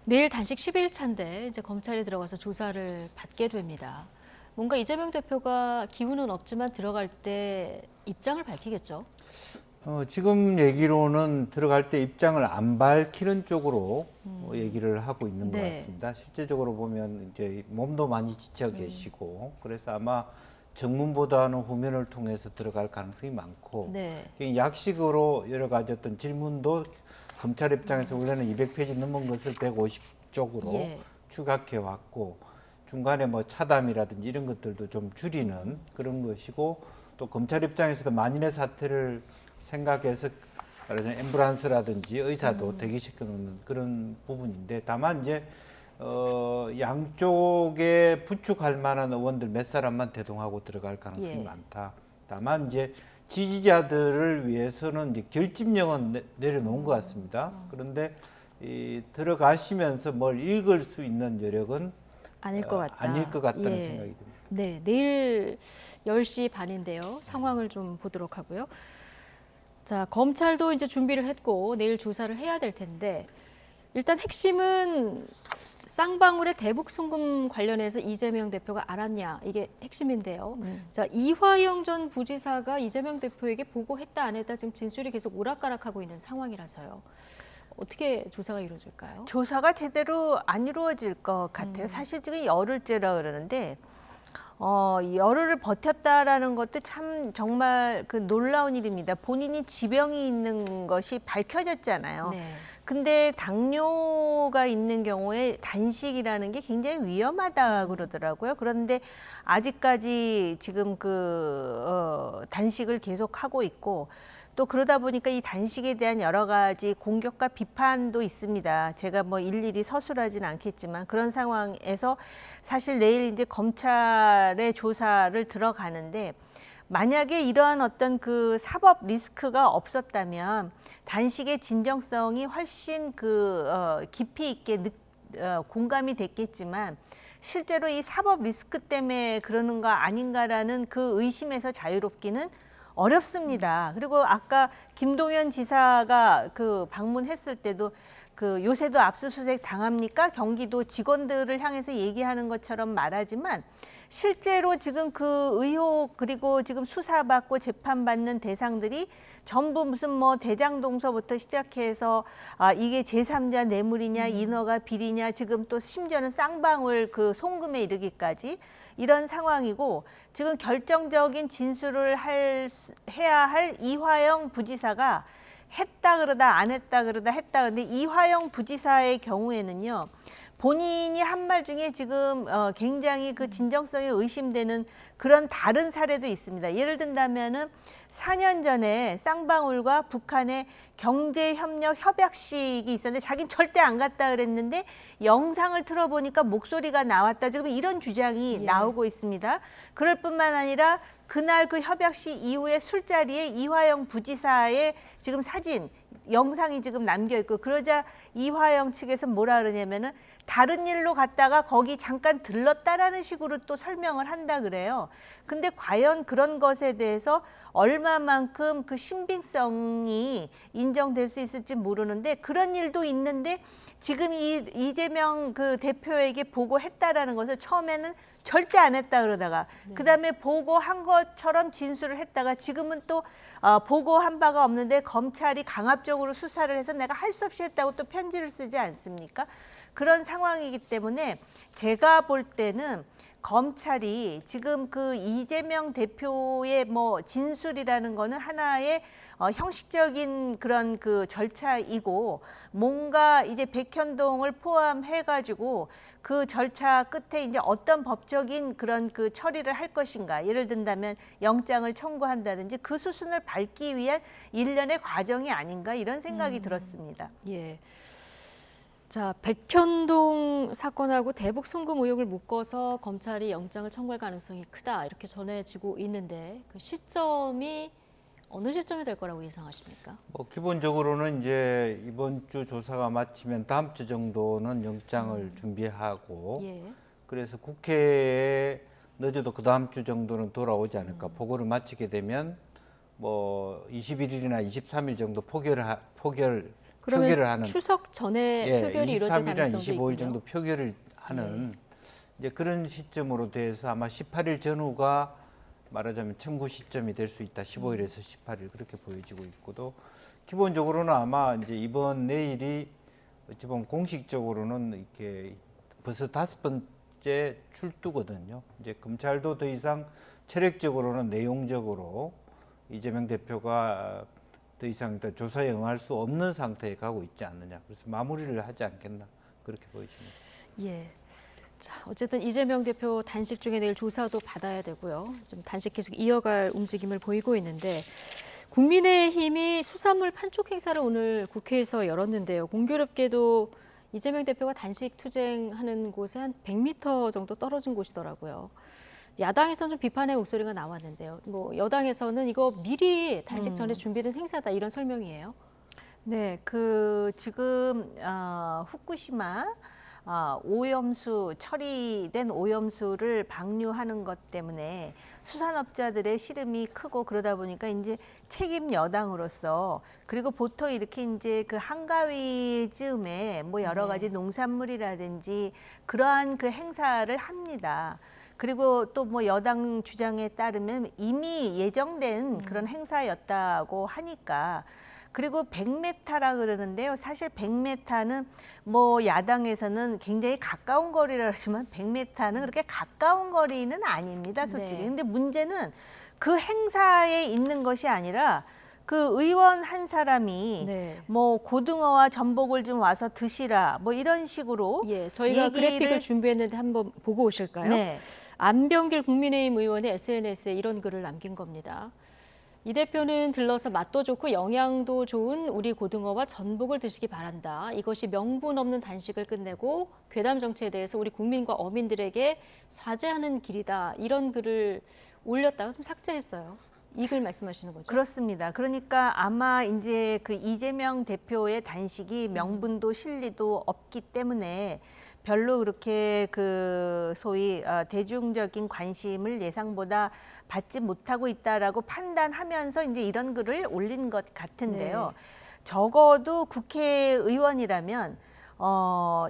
내일 단식 10일차인데 이제 검찰에 들어가서 조사를 받게 됩니다. 뭔가 이재명 대표가 기운은 없지만 들어갈 때 입장을 밝히겠죠? 지금 얘기로는 들어갈 때 입장을 안 밝히는 쪽으로 얘기를 하고 있는 것 같습니다. 실제적으로 보면 이제 몸도 많이 지쳐 계시고 그래서 아마 정문보다는 후면을 통해서 들어갈 가능성이 많고 약식으로 여러 가지 어떤 질문도 검찰 입장에서 원래는 200페이지 넘은 것을 150쪽으로 추각해 왔고 중간에 뭐 차담이라든지 이런 것들도 좀 줄이는 그런 것이고 또 검찰 입장에서도 만인의 사태를 생각해서 앰뷸런스라든지 의사도 대기시켜 놓는 그런 부분인데 다만 이제 양쪽에 부축할 만한 의원들 몇 사람만 대동하고 들어갈 가능성이 많다. 다만 이제 지지자들을 위해서는 이제 결집령은 내려놓은 것 같습니다. 그런데 들어가시면서 뭘 읽을 수 있는 여력은 아닐 것 같다는 생각이 듭니다. 네, 내일 10시 반인데요. 상황을 좀 보도록 하고요. 자, 검찰도 이제 준비를 했고 내일 조사를 해야 될 텐데 일단 핵심은 쌍방울의 대북 송금 관련해서 이재명 대표가 알았냐 이게 핵심인데요. 자, 이화영 전 부지사가 이재명 대표에게 보고했다 안 했다 지금 진술이 계속 오락가락하고 있는 상황이라서요. 어떻게 조사가 이루어질까요? 조사가 제대로 안 이루어질 것 같아요. 사실 지금 열흘째라 그러는데 열흘을 버텼다라는 것도 참 정말 그 놀라운 일입니다. 본인이 지병이 있는 것이 밝혀졌잖아요. 근데 당뇨가 있는 경우에 단식이라는 게 굉장히 위험하다 그러더라고요. 그런데 아직까지 지금 단식을 계속 하고 있고 또 그러다 보니까 이 단식에 대한 여러 가지 공격과 비판도 있습니다. 제가 뭐 일일이 서술하지는 않겠지만 그런 상황에서 사실 내일 이제 검찰의 조사를 들어가는데 만약에 이러한 어떤 그 사법 리스크가 없었다면 단식의 진정성이 훨씬 깊이 있게 공감이 됐겠지만 실제로 이 사법 리스크 때문에 그러는 거 아닌가라는 그 의심에서 자유롭기는 어렵습니다. 그리고 아까 김동연 지사가 방문했을 때도 요새도 압수수색 당합니까? 경기도 직원들을 향해서 얘기하는 것처럼 말하지만 실제로 지금 그 의혹 그리고 지금 수사받고 재판받는 대상들이 전부 무슨 뭐 대장동서부터 시작해서 이게 제3자 뇌물이냐 인허가 비리냐 지금 또 심지어는 쌍방울 송금에 이르기까지 이런 상황이고 지금 결정적인 진술을 해야 할 이화영 부지사가 했다 그러다 안 했다 그러다 했다 그런데 이화영 부지사의 경우에는요. 본인이 한 말 중에 지금 굉장히 그 진정성이 의심되는 그런 다른 사례도 있습니다. 예를 든다면은 4년 전에 쌍방울과 북한의 경제협력 협약식이 있었는데 자기는 절대 안 갔다 그랬는데 영상을 틀어보니까 목소리가 나왔다. 지금 이런 주장이 나오고 있습니다. 그럴 뿐만 아니라 그날 그 협약식 이후에 술자리에 이화영 부지사의 지금 사진, 영상이 지금 남겨 있고 그러자 이화영 측에서 뭐라 그러냐면은 다른 일로 갔다가 거기 잠깐 들렀다라는 식으로 또 설명을 한다 그래요. 근데 과연 그런 것에 대해서 얼마만큼 그 신빙성이 인정될 수 있을지 모르는데 그런 일도 있는데 지금 이재명 대표에게 보고했다라는 것을 처음에는 절대 안 했다 그러다가 그다음에 보고한 것처럼 진술을 했다가 지금은 또 보고한 바가 없는데 검찰이 강압적으로 수사를 해서 내가 할 수 없이 했다고 또 편지를 쓰지 않습니까? 그런 상황이기 때문에 제가 볼 때는 검찰이 지금 그 이재명 대표의 뭐 진술이라는 거는 하나의 형식적인 그런 그 절차이고 뭔가 이제 백현동을 포함해가지고 그 절차 끝에 이제 어떤 법적인 그런 그 처리를 할 것인가, 예를 든다면 영장을 청구한다든지 그 수순을 밟기 위한 일련의 과정이 아닌가 이런 생각이 들었습니다. 예. 자, 백현동 사건하고 대북 송금 의혹을 묶어서 검찰이 영장을 청구할 가능성이 크다 이렇게 전해지고 있는데 그 시점이 어느 시점이 될 거라고 예상하십니까? 뭐 기본적으로는 이제 이번 주 조사가 마치면 다음 주 정도는 영장을 준비하고 예. 그래서 국회에 늦어도 그 다음 주 정도는 돌아오지 않을까. 보고를 마치게 되면 뭐 21일이나 23일 정도 표결을 하는, 추석 전에 표결이 이루어질 23일이나 가능성도 25일 있군요. 정도 표결을 하는 이제 그런 시점으로 돼서 아마 18일 전후가 말하자면 청구 시점이 될 수 있다. 15일에서 18일 그렇게 보여지고 있고도 기본적으로는 아마 이제 이번 내일이 어찌 보면 공식적으로는 이렇게 벌써 5번째 출두거든요. 이제 검찰도 더 이상 체력적으로는 내용적으로 이재명 대표가 더 이상 조사에 응할 수 없는 상태에 가고 있지 않느냐. 그래서 마무리를 하지 않겠나 그렇게 보여집니다. 예. 자, 어쨌든 이재명 대표 단식 중에 내일 조사도 받아야 되고요. 좀 단식 계속 이어갈 움직임을 보이고 있는데 국민의힘이 수산물 판촉 행사를 오늘 국회에서 열었는데요. 공교롭게도 이재명 대표가 단식 투쟁하는 곳에 한 100m 정도 떨어진 곳이더라고요. 야당에서는 좀 비판의 목소리가 나왔는데요. 뭐 여당에서는 이거 미리 단식 전에 준비된 행사다 이런 설명이에요. 네, 그 지금 후쿠시마 오염수 처리된 오염수를 방류하는 것 때문에 수산업자들의 시름이 크고 그러다 보니까 이제 책임 여당으로서 그리고 보통 이렇게 이제 그 한가위 즈음에 뭐 여러 가지 농산물이라든지 그러한 그 행사를 합니다. 그리고 또 뭐 여당 주장에 따르면 이미 예정된 그런 행사였다고 하니까 그리고 100m라 그러는데요. 사실 100m는 뭐 야당에서는 굉장히 가까운 거리라 그러지만 100m는 그렇게 가까운 거리는 아닙니다, 솔직히. 네. 근데 문제는 그 행사에 있는 것이 아니라 그 의원 한 사람이 뭐 고등어와 전복을 좀 와서 드시라 뭐 이런 식으로 저희가 그래픽을 준비했는데 한번 보고 오실까요? 네. 안병길 국민의힘 의원이 SNS에 이런 글을 남긴 겁니다. 이 대표는 들러서 맛도 좋고 영양도 좋은 우리 고등어와 전복을 드시기 바란다. 이것이 명분 없는 단식을 끝내고 괴담 정치에 대해서 우리 국민과 어민들에게 사죄하는 길이다. 이런 글을 올렸다가 좀 삭제했어요. 이 글 말씀하시는 거죠? 그렇습니다. 그러니까 아마 이제 그 이재명 대표의 단식이 명분도 실리도 없기 때문에 별로 그렇게 그 소위 대중적인 관심을 예상보다 받지 못하고 있다라고 판단하면서 이제 이런 글을 올린 것 같은데요. 적어도 국회의원이라면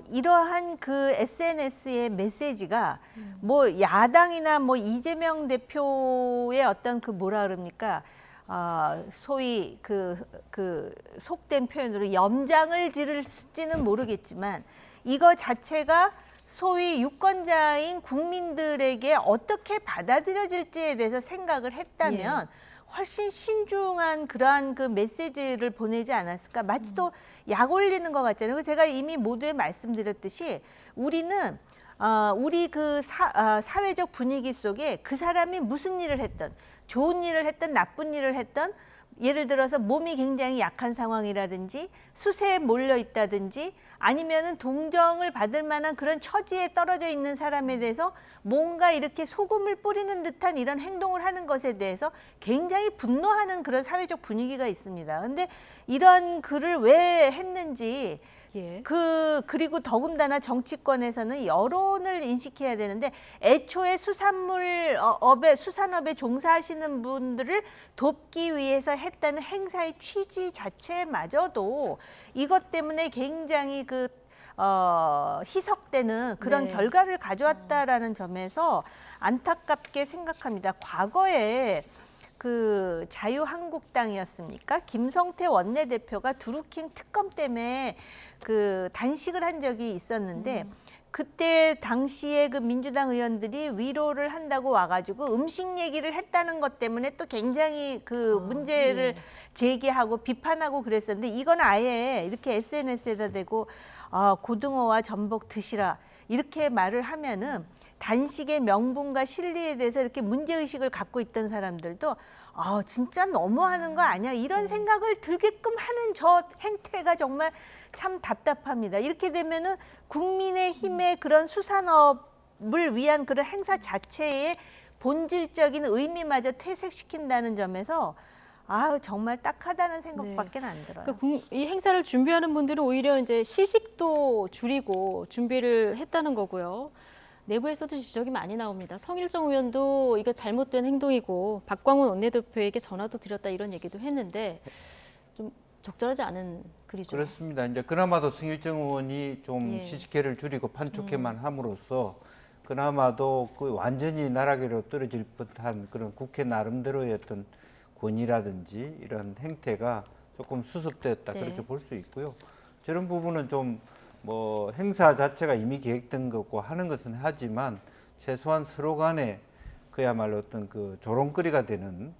이러한 그 SNS의 메시지가 뭐 야당이나 뭐 이재명 대표의 어떤 그 뭐라 그럽니까? 소위 그 속된 표현으로 염장을 지를지는 모르겠지만 이거 자체가 소위 유권자인 국민들에게 어떻게 받아들여질지에 대해서 생각을 했다면 훨씬 신중한 그러한 그 메시지를 보내지 않았을까. 마치 또 약 올리는 것 같잖아요. 제가 이미 모두에 말씀드렸듯이 우리는 우리 그 사회적 분위기 속에 그 사람이 무슨 일을 했든 좋은 일을 했든 나쁜 일을 했든 예를 들어서 몸이 굉장히 약한 상황이라든지 수세에 몰려 있다든지 아니면은 동정을 받을 만한 그런 처지에 떨어져 있는 사람에 대해서 뭔가 이렇게 소금을 뿌리는 듯한 이런 행동을 하는 것에 대해서 굉장히 분노하는 그런 사회적 분위기가 있습니다. 근데 이런 글을 왜 했는지 그리고 더군다나 정치권에서는 여론을 인식해야 되는데 애초에 수산업에 종사하시는 분들을 돕기 위해서 했다는 행사의 취지 자체마저도 이것 때문에 굉장히 희석되는 그런 결과를 가져왔다라는 점에서 안타깝게 생각합니다. 과거에 그 자유한국당이었습니까? 김성태 원내대표가 두루킹 특검 때문에 그 단식을 한 적이 있었는데 그때 당시에 그 민주당 의원들이 위로를 한다고 와가지고 음식 얘기를 했다는 것 때문에 또 굉장히 그 문제를 제기하고 비판하고 그랬었는데 이건 아예 이렇게 SNS에다 대고 고등어와 전복 드시라 이렇게 말을 하면은 단식의 명분과 실리에 대해서 이렇게 문제의식을 갖고 있던 사람들도 진짜 너무하는 거 아니야 이런 생각을 들게끔 하는 저 행태가 정말 참 답답합니다. 이렇게 되면은 국민의힘의 그런 수산업을 위한 그런 행사 자체의 본질적인 의미마저 퇴색시킨다는 점에서 정말 딱하다는 생각밖에 안 들어요. 그러니까 이 행사를 준비하는 분들은 오히려 이제 시식도 줄이고 준비를 했다는 거고요. 내부에서도 지적이 많이 나옵니다. 성일정 의원도 이거 잘못된 행동이고 박광훈 원내대표에게 전화도 드렸다 이런 얘기도 했는데 좀 적절하지 않은 글이죠. 그렇습니다. 이제 그나마도 성일정 의원이 좀 시식회를 줄이고 판촉회만 함으로써 그나마도 그 완전히 나락으로 떨어질 듯한 그런 국회 나름대로의 어떤 권위라든지 이런 행태가 조금 수습되었다 그렇게 볼 수 있고요. 저런 부분은 좀 뭐 행사 자체가 이미 계획된 거고 하는 것은 하지만 최소한 서로 간에 그야말로 어떤 그 조롱거리가 되는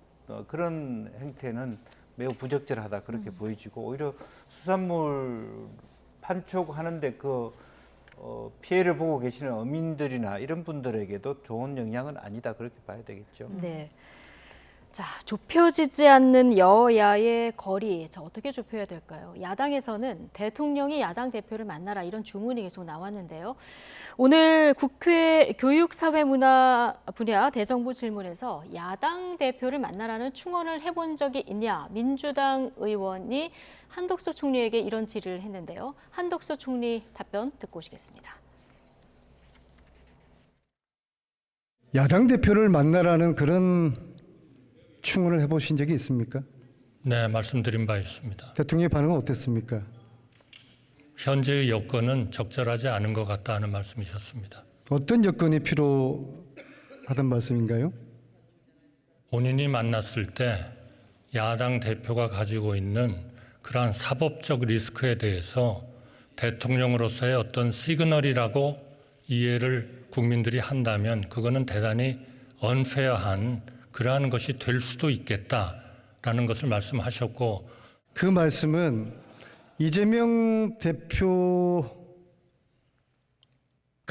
그런 행태는 매우 부적절하다 그렇게 보여지고 오히려 수산물 판촉하는데 그 피해를 보고 계시는 어민들이나 이런 분들에게도 좋은 영향은 아니다 그렇게 봐야 되겠죠. 네. 자, 좁혀지지 않는 여야의 거리, 어떻게 좁혀야 될까요? 야당에서는 대통령이 야당 대표를 만나라 이런 주문이 계속 나왔는데요. 오늘 국회 교육사회문화 분야 대정부 질문에서 야당 대표를 만나라는 충언을 해본 적이 있냐? 민주당 의원이 한덕수 총리에게 이런 질의를 했는데요. 한덕수 총리 답변 듣고 오시겠습니다. 야당 대표를 만나라는 그런 충언을 해보신 적이 있습니까? 네, 말씀드린 바 있습니다. 대통령의 반응은 어땠습니까? 현재의 여건은 적절하지 않은 것 같다는 말씀이셨습니다. 어떤 여건이 필요하단 말씀인가요? 본인이 만났을 때 야당 대표가 가지고 있는 그러한 사법적 리스크에 대해서 대통령으로서의 어떤 시그널이라고 이해를 국민들이 한다면 그거는 대단히 언페어한 그러한 것이 될 수도 있겠다라는 것을 말씀하셨고 그 말씀은 이재명 대표가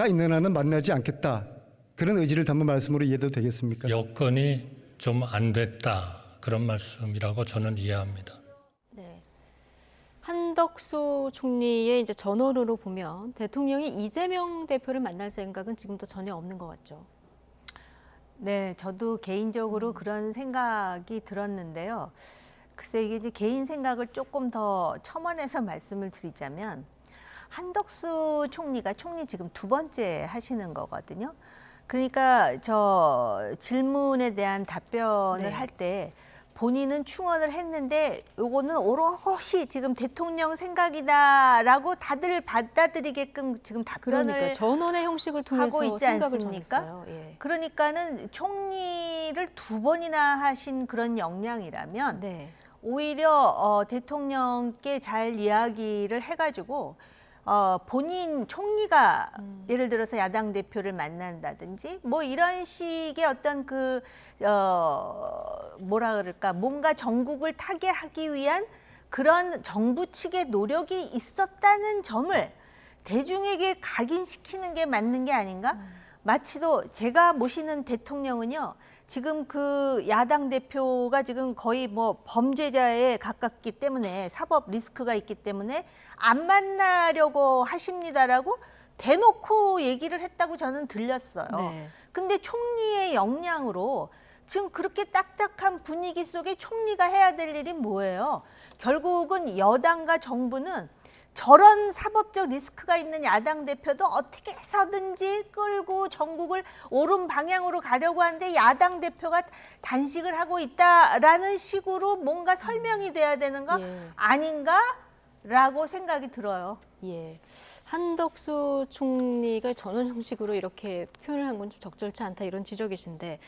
있는 한은 만나지 않겠다 그런 의지를 담은 말씀으로 이해도 되겠습니까? 여건이 좀 안 됐다 그런 말씀이라고 저는 이해합니다. 네. 한덕수 총리의 이제 전언으로 보면 대통령이 이재명 대표를 만날 생각은 지금도 전혀 없는 것 같죠. 네, 저도 개인적으로 그런 생각이 들었는데요. 글쎄 이게 이제 개인 생각을 조금 더 첨언해서 말씀을 드리자면 한덕수 총리가 총리 지금 2번째 하시는 거거든요. 그러니까 저 질문에 대한 답변을 할 때 본인은 충언을 했는데 요거는 오롯이 지금 대통령 생각이다라고 다들 받아들이게끔 지금 답변을 전원의 형식을 통해서 하고 있지 생각을 않습니까? 전했어요. 예. 그러니까는 총리를 2번이나 하신 그런 역량이라면 오히려 대통령께 잘 이야기를 해가지고 본인 총리가 예를 들어서 야당 대표를 만난다든지 뭐 이런 식의 어떤 그 뭐라 그럴까 뭔가 전국을 타개하기 위한 그런 정부 측의 노력이 있었다는 점을 대중에게 각인시키는 게 맞는 게 아닌가? 마치도 제가 모시는 대통령은요. 지금 그 야당 대표가 지금 거의 뭐 범죄자에 가깝기 때문에 사법 리스크가 있기 때문에 안 만나려고 하십니다라고 대놓고 얘기를 했다고 저는 들렸어요. 근데 총리의 역량으로 지금 그렇게 딱딱한 분위기 속에 총리가 해야 될 일이 뭐예요? 결국은 여당과 정부는 저런 사법적 리스크가 있는 야당 대표도 어떻게 해서든지 끌고 전국을 옳은 방향으로 가려고 하는데 야당 대표가 단식을 하고 있다라는 식으로 뭔가 설명이 돼야 되는 거 아닌가라고 생각이 들어요. 예. 한덕수 총리가 전원 형식으로 이렇게 표현을 한 건 좀 적절치 않다 이런 지적이신데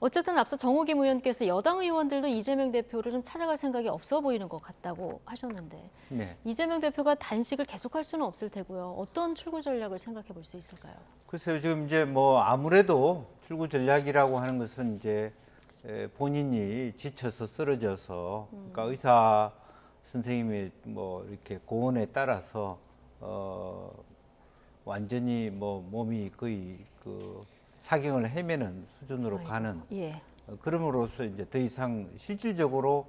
어쨌든 앞서 정호김 의원께서 여당 의원들도 이재명 대표를 좀 찾아갈 생각이 없어 보이는 것 같다고 하셨는데 네. 이재명 대표가 단식을 계속할 수는 없을 테고요. 어떤 출구 전략을 생각해 볼 수 있을까요? 글쎄요, 지금 이제 뭐 아무래도 출구 전략이라고 하는 것은 이제 본인이 지쳐서 쓰러져서, 그러니까 의사 선생님의 뭐 이렇게 고언에 따라서 완전히 뭐 몸이 거의 그 사경을 헤매는 수준으로 가는 그럼으로써 이제 더 이상 실질적으로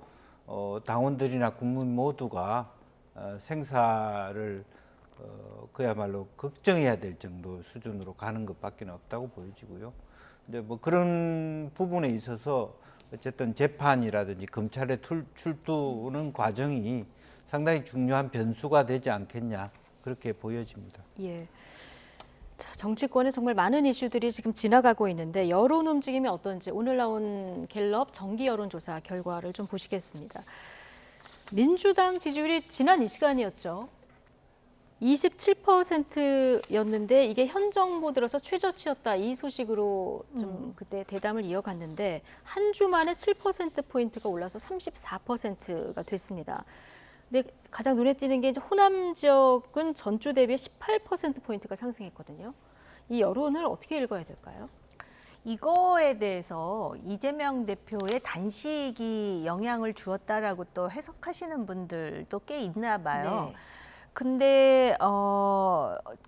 당원들이나 국민 모두가 생사를 그야말로 걱정해야 될 정도 수준으로 가는 것밖에 없다고 보여지고요. 이제 뭐 그런 부분에 있어서 어쨌든 재판이라든지 검찰의 출두는 과정이 상당히 중요한 변수가 되지 않겠냐 그렇게 보여집니다. 예. 자, 정치권에 정말 많은 이슈들이 지금 지나가고 있는데 여론 움직임이 어떤지 오늘 나온 갤럽 정기 여론조사 결과를 좀 보시겠습니다. 민주당 지지율이 지난 이 시간이었죠. 27%였는데 이게 현 정부 들어서 최저치였다 이 소식으로 좀 그때 대담을 이어갔는데 한 주 만에 7%포인트가 올라서 34%가 됐습니다. 근데 가장 눈에 띄는 게 이제 호남 지역은 전주 대비해 18%포인트가 상승했거든요. 이 여론을 어떻게 읽어야 될까요? 이거에 대해서 이재명 대표의 단식이 영향을 주었다라고 또 해석하시는 분들도 꽤 있나 봐요. 네. 근데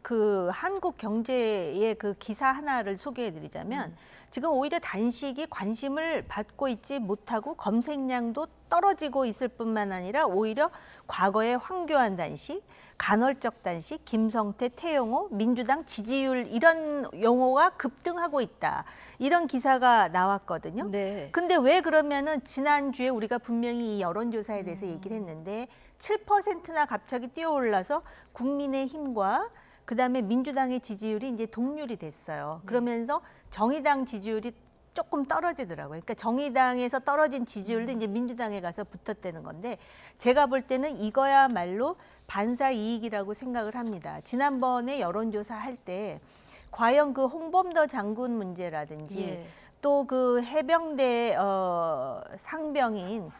그 한국 경제의 그 기사 하나를 소개해 드리자면 지금 오히려 단식이 관심을 받고 있지 못하고 검색량도 떨어지고 있을 뿐만 아니라 오히려 과거의 황교안 단식, 간헐적 단식, 김성태, 태영호, 민주당 지지율 이런 용어가 급등하고 있다. 이런 기사가 나왔거든요. 네. 근데 왜 그러면은 지난주에 우리가 분명히 이 여론조사에 대해서 얘기를 했는데 7%나 갑자기 뛰어올라서 국민의힘과 그다음에 민주당의 지지율이 이제 동률이 됐어요. 그러면서 정의당 지지율이 조금 떨어지더라고요. 그러니까 정의당에서 떨어진 지지율도 이제 민주당에 가서 붙었다는 건데 제가 볼 때는 이거야말로 반사 이익이라고 생각을 합니다. 지난번에 여론조사 할 때 과연 그 홍범도 장군 문제라든지 또 그 해병대 상병인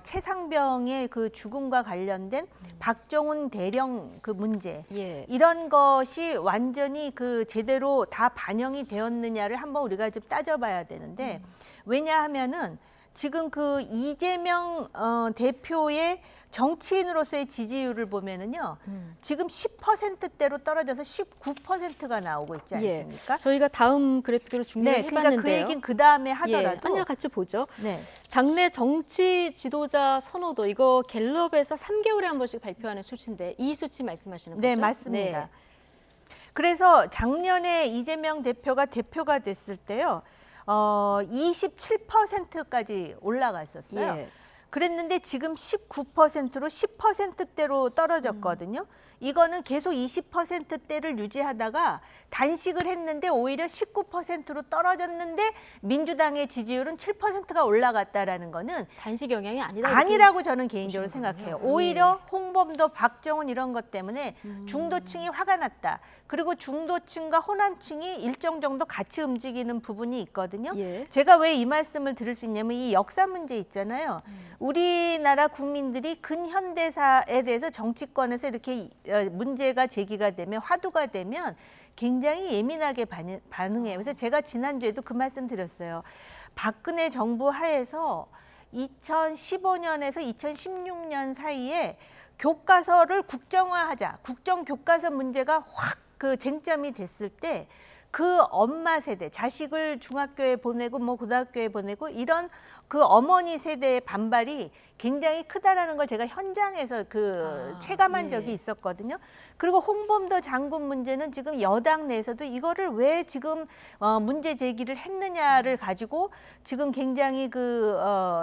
최상병의 그 죽음과 관련된 박정훈 대령 그 문제 이런 것이 완전히 그 제대로 다 반영이 되었느냐를 한번 우리가 좀 따져봐야 되는데 왜냐하면은 지금 그 이재명 대표의 정치인으로서의 지지율을 보면은요 지금 10%대로 떨어져서 19%가 나오고 있지 않습니까? 저희가 다음 그래프로 준비를 해봤는데요. 그러니까 그 얘기는 그 다음에 하더라도 아니요, 같이 보죠. 네. 장내 정치 지도자 선호도 이거 갤럽에서 3개월에 한 번씩 발표하는 수치인데 이 수치 말씀하시는 거죠? 네, 맞습니다. 그래서 작년에 이재명 대표가 됐을 때요. 27%까지 올라갔었어요. 그랬는데 지금 19%로 10%대로 떨어졌거든요. 이거는 계속 20%대를 유지하다가 단식을 했는데 오히려 19%로 떨어졌는데 민주당의 지지율은 7%가 올라갔다라는 거는 단식 영향이 아니라고 저는 개인적으로 생각해요. 오히려 홍범도, 박정훈 이런 것 때문에 중도층이 화가 났다. 그리고 중도층과 호남층이 일정 정도 같이 움직이는 부분이 있거든요. 제가 왜 이 말씀을 드릴 수 있냐면 이 역사 문제 있잖아요. 우리나라 국민들이 근현대사에 대해서 정치권에서 이렇게 문제가 제기가 되면 화두가 되면 굉장히 예민하게 반응해요. 그래서 제가 지난주에도 그 말씀 드렸어요. 박근혜 정부 하에서 2015년에서 2016년 사이에 교과서를 국정화하자. 국정교과서 문제가 확 그 쟁점이 됐을 때 그 엄마 세대, 자식을 중학교에 보내고 뭐 고등학교에 보내고 이런 그 어머니 세대의 반발이 굉장히 크다라는 걸 제가 현장에서 체감한 적이 있었거든요. 그리고 홍범도 장군 문제는 지금 여당 내에서도 이거를 왜 지금 문제 제기를 했느냐를 가지고 지금 굉장히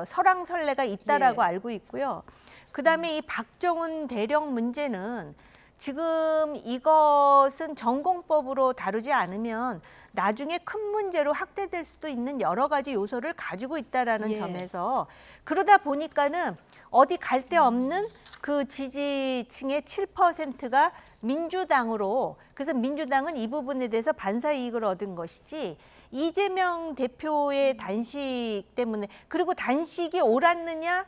설왕설래가 있다라고 알고 있고요. 그다음에 이 박정훈 대령 문제는 지금 이것은 전공법으로 다루지 않으면 나중에 큰 문제로 확대될 수도 있는 여러 가지 요소를 가지고 있다라는 점에서 그러다 보니까는 어디 갈 데 없는 그 지지층의 7%가 민주당으로, 그래서 민주당은 이 부분에 대해서 반사 이익을 얻은 것이지 이재명 대표의 단식 때문에, 그리고 단식이 옳았느냐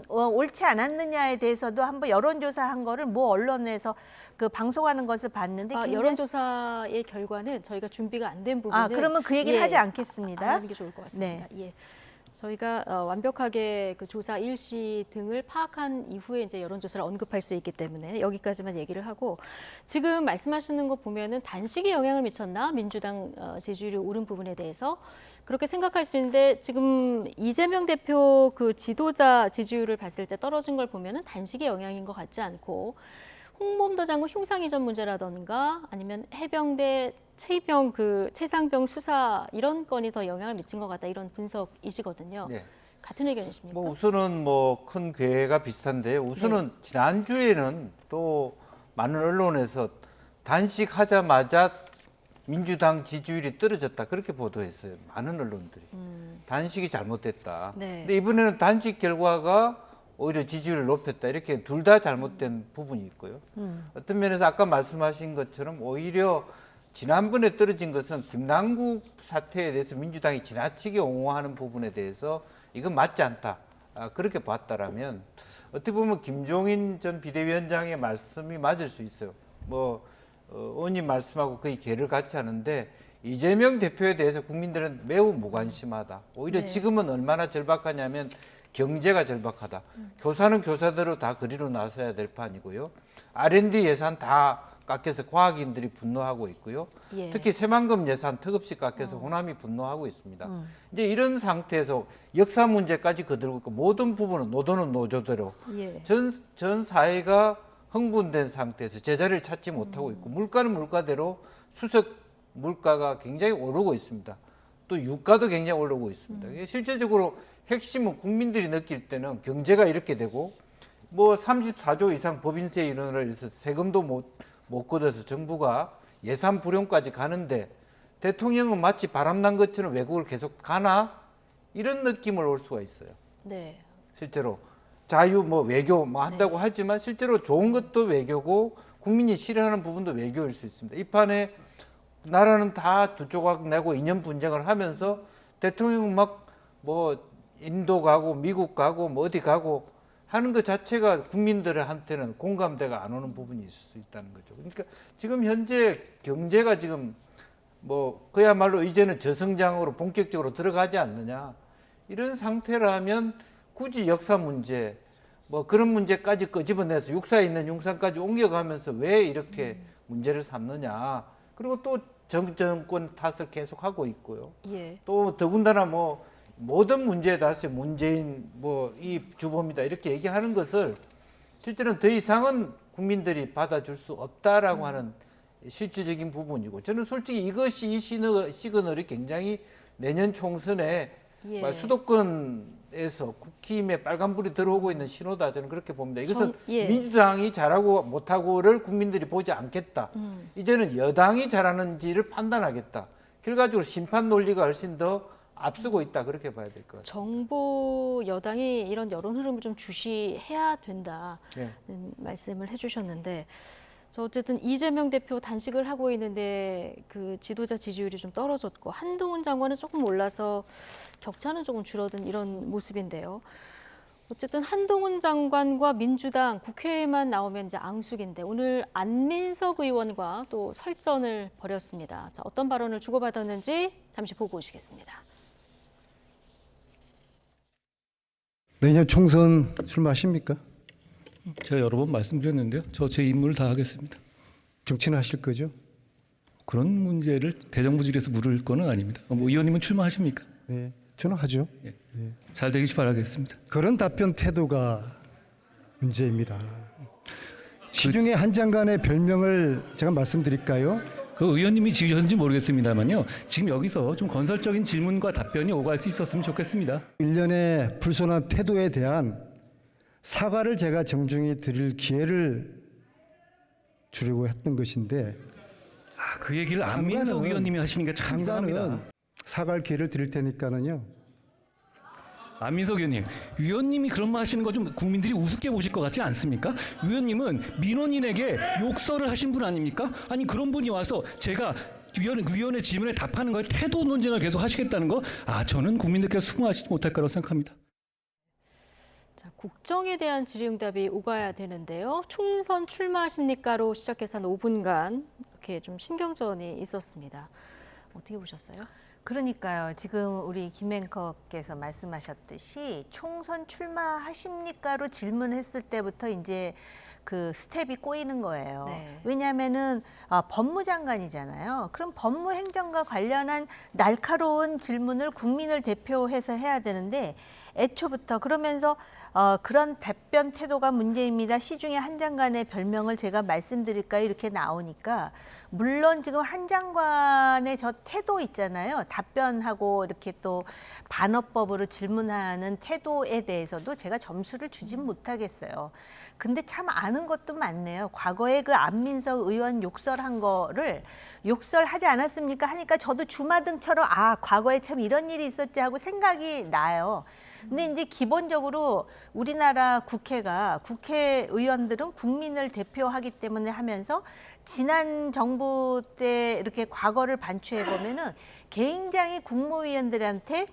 옳지 않았느냐에 대해서도 한번 여론조사한 거를 모 언론에서 그 방송하는 것을 봤는데 여론조사의 결과는 저희가 준비가 안 된 부분은 그러면 그 얘기를 하지 않겠습니다. 안 하는 게 좋을 것 같습니다. 예. 저희가 완벽하게 그 조사 일시 등을 파악한 이후에 이제 여론조사를 언급할 수 있기 때문에 여기까지만 얘기를 하고, 지금 말씀하시는 거 보면은 단식이 영향을 미쳤나 민주당 지지율이 오른 부분에 대해서 그렇게 생각할 수 있는데, 지금 이재명 대표 그 지도자 지지율을 봤을 때 떨어진 걸 보면은 단식의 영향인 것 같지 않고, 홍범도 장관 흉상 이전 문제라던가 아니면 해병대 최상병 수사 이런 건이 더 영향을 미친 것 같다, 이런 분석이시거든요. 네. 같은 의견이십니까? 우선은 큰 궤가 비슷한데요. 우선은 지난주에는 또 많은 언론에서 단식하자마자 민주당 지지율이 떨어졌다, 그렇게 보도했어요. 많은 언론들이. 단식이 잘못됐다. 근데 이번에는 단식 결과가 오히려 지지율을 높였다, 이렇게 둘 다 잘못된 부분이 있고요. 어떤 면에서 아까 말씀하신 것처럼 오히려 지난번에 떨어진 것은 김남국 사태에 대해서 민주당이 지나치게 옹호하는 부분에 대해서 이건 맞지 않다, 그렇게 봤다라면 어떻게 보면 김종인 전 비대위원장의 말씀이 맞을 수 있어요. 의원님 말씀하고 거의 궤를 같이 하는데, 이재명 대표에 대해서 국민들은 매우 무관심하다. 오히려 지금은 얼마나 절박하냐면 경제가 절박하다. 교사는 교사대로 다 그리로 나서야 될 판이고요. R&D 예산 다 깎여서 과학인들이 분노하고 있고요. 특히 새만금 예산 턱없이 깎여서 호남이 분노하고 있습니다. 이제 이런 상태에서 역사 문제까지 거들고 있고, 모든 부분은 노조는 노조대로 전 사회가 흥분된 상태에서 제자리를 찾지 못하고 있고, 물가는 물가대로 수석 물가가 굉장히 오르고 있습니다. 또 유가도 굉장히 오르고 있습니다. 실제적으로 핵심은 국민들이 느낄 때는 경제가 이렇게 되고 34조 이상 법인세 인원을 해서 세금도 못 걷어서 정부가 예산 불용까지 가는데 대통령은 마치 바람난 것처럼 외국을 계속 가나, 이런 느낌을 올 수가 있어요. 실제로 자유 외교 한다고 하지만 실제로 좋은 것도 외교고 국민이 싫어하는 부분도 외교일 수 있습니다. 이 판에 나라는 다 두 조각 내고 이념 분쟁을 하면서 대통령은 인도 가고 미국 가고 어디 가고 하는 것 자체가 국민들한테는 공감대가 안 오는 부분이 있을 수 있다는 거죠. 그러니까 지금 현재 경제가 지금 그야말로 이제는 저성장으로 본격적으로 들어가지 않느냐, 이런 상태라면 굳이 역사 문제 그런 문제까지 끄집어내서 육사에 있는 융상까지 옮겨가면서 왜 이렇게 문제를 삼느냐. 그리고 또 정권 탓을 계속하고 있고요. 또 더군다나 모든 문제에 다시 문재인 이 주범이다, 이렇게 얘기하는 것을 실제는 더 이상은 국민들이 받아줄 수 없다라고 하는 실질적인 부분이고, 저는 솔직히 이것이 이 시그널이 굉장히 내년 총선에 수도권에서 국힘에 빨간불이 들어오고 있는 신호다, 저는 그렇게 봅니다. 이것은 민주당이 잘하고 못하고를 국민들이 보지 않겠다. 이제는 여당이 잘하는지를 판단하겠다. 결과적으로 심판 논리가 훨씬 더 앞서고 있다, 그렇게 봐야 될 것 같아요. 정부 여당이 이런 여론 흐름을 좀 주시해야 된다는 말씀을 해주셨는데, 어쨌든 이재명 대표 단식을 하고 있는데 그 지도자 지지율이 좀 떨어졌고, 한동훈 장관은 조금 올라서 격차는 조금 줄어든 이런 모습인데요. 어쨌든 한동훈 장관과 민주당 국회에만 나오면 이제 앙숙인데, 오늘 안민석 의원과 또 설전을 벌였습니다. 자, 어떤 발언을 주고받았는지 잠시 보고 오시겠습니다. 내년 총선 술 마십니까? 제가 여러 번 말씀드렸는데요. 제 임무를 다 하겠습니다. 정치는 하실 거죠? 그런 문제를 대정부질에서 물을 거는 아닙니다. 의원님은 출마하십니까? 네, 저는 하죠. 잘 되길 바라겠습니다. 그런 답변 태도가 문제입니다. 시중에 한 장관의 별명을 제가 말씀드릴까요? 그 의원님이 지으셨는지 모르겠습니다만요. 지금 여기서 좀 건설적인 질문과 답변이 오갈 수 있었으면 좋겠습니다. 일련의 불손한 태도에 대한 사과를 제가 정중히 드릴 기회를 주려고 했던 것인데, 그 얘기를 안민석 의원님이 하시는 게 참 이상합니다. 사과할 기회를 드릴 테니까는요. 안민석 의원님, 위원님이 그런 말 하시는 거 좀 국민들이 우습게 보실 것 같지 않습니까? 위원님은 민원인에게 욕설을 하신 분 아닙니까? 아니 그런 분이 와서 제가 위원의 질문에 답하는 거에 태도 논쟁을 계속 하시겠다는 거, 저는 국민들께서 수긍하시지 못할 거라고 생각합니다. 자, 국정에 대한 질의응답이 오가야 되는데요. 총선 출마하십니까로 시작해서 한 5분간 이렇게 좀 신경전이 있었습니다. 어떻게 보셨어요? 그러니까요. 지금 우리 김 앵커께서 말씀하셨듯이 총선 출마하십니까로 질문했을 때부터 이제 그 스텝이 꼬이는 거예요. 네. 왜냐하면은 법무장관이잖아요. 그럼 법무행정과 관련한 날카로운 질문을 국민을 대표해서 해야 되는데 애초부터 그러면서 그런 답변 태도가 문제입니다. 시중에 한 장관의 별명을 제가 말씀드릴까요? 이렇게 나오니까 물론 지금 한 장관의 저 태도 있잖아요. 답변하고 이렇게 또 반어법으로 질문하는 태도에 대해서도 제가 점수를 주진 못하겠어요. 근데 참 아는 것도 많네요. 과거에 그 안민석 의원 욕설한 거를 욕설하지 않았습니까? 하니까 저도 주마등처럼 과거에 참 이런 일이 있었지 하고 생각이 나요. 근데 이제 기본적으로 우리나라 국회의원들은 국민을 대표하기 때문에 하면서 지난 정부 때 이렇게 과거를 반추해 보면은 굉장히 국무위원들한테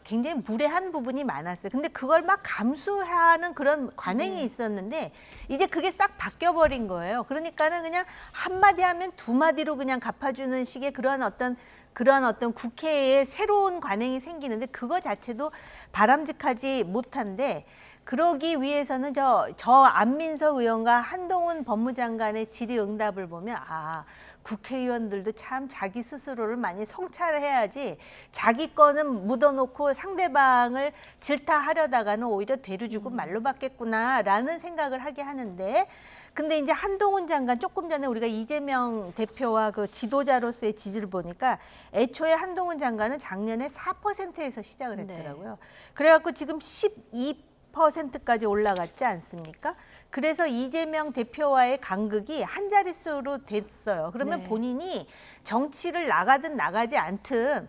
굉장히 무례한 부분이 많았어요. 근데 그걸 막 감수하는 그런 관행이 있었는데 이제 그게 싹 바뀌어버린 거예요. 그러니까는 그냥 한마디 하면 두 마디로 그냥 갚아주는 식의 그런 어떤 국회에 새로운 관행이 생기는데 그거 자체도 바람직하지 못한데 그러기 위해서는 저 안민석 의원과 한동훈 법무장관의 질의응답을 보면 국회의원들도 참 자기 스스로를 많이 성찰해야지 자기 거는 묻어놓고 상대방을 질타하려다가는 오히려 되려주고 말로 받겠구나라는 생각을 하게 하는데 근데 이제 한동훈 장관 조금 전에 우리가 이재명 대표와 그 지도자로서의 지지를 보니까 애초에 한동훈 장관은 작년에 4%에서 시작을 했더라고요. 네. 그래갖고 지금 12%까지 올라갔지 않습니까? 그래서 이재명 대표와의 간극이 한 자릿수로 됐어요. 그러면 네. 본인이 정치를 나가든 나가지 않든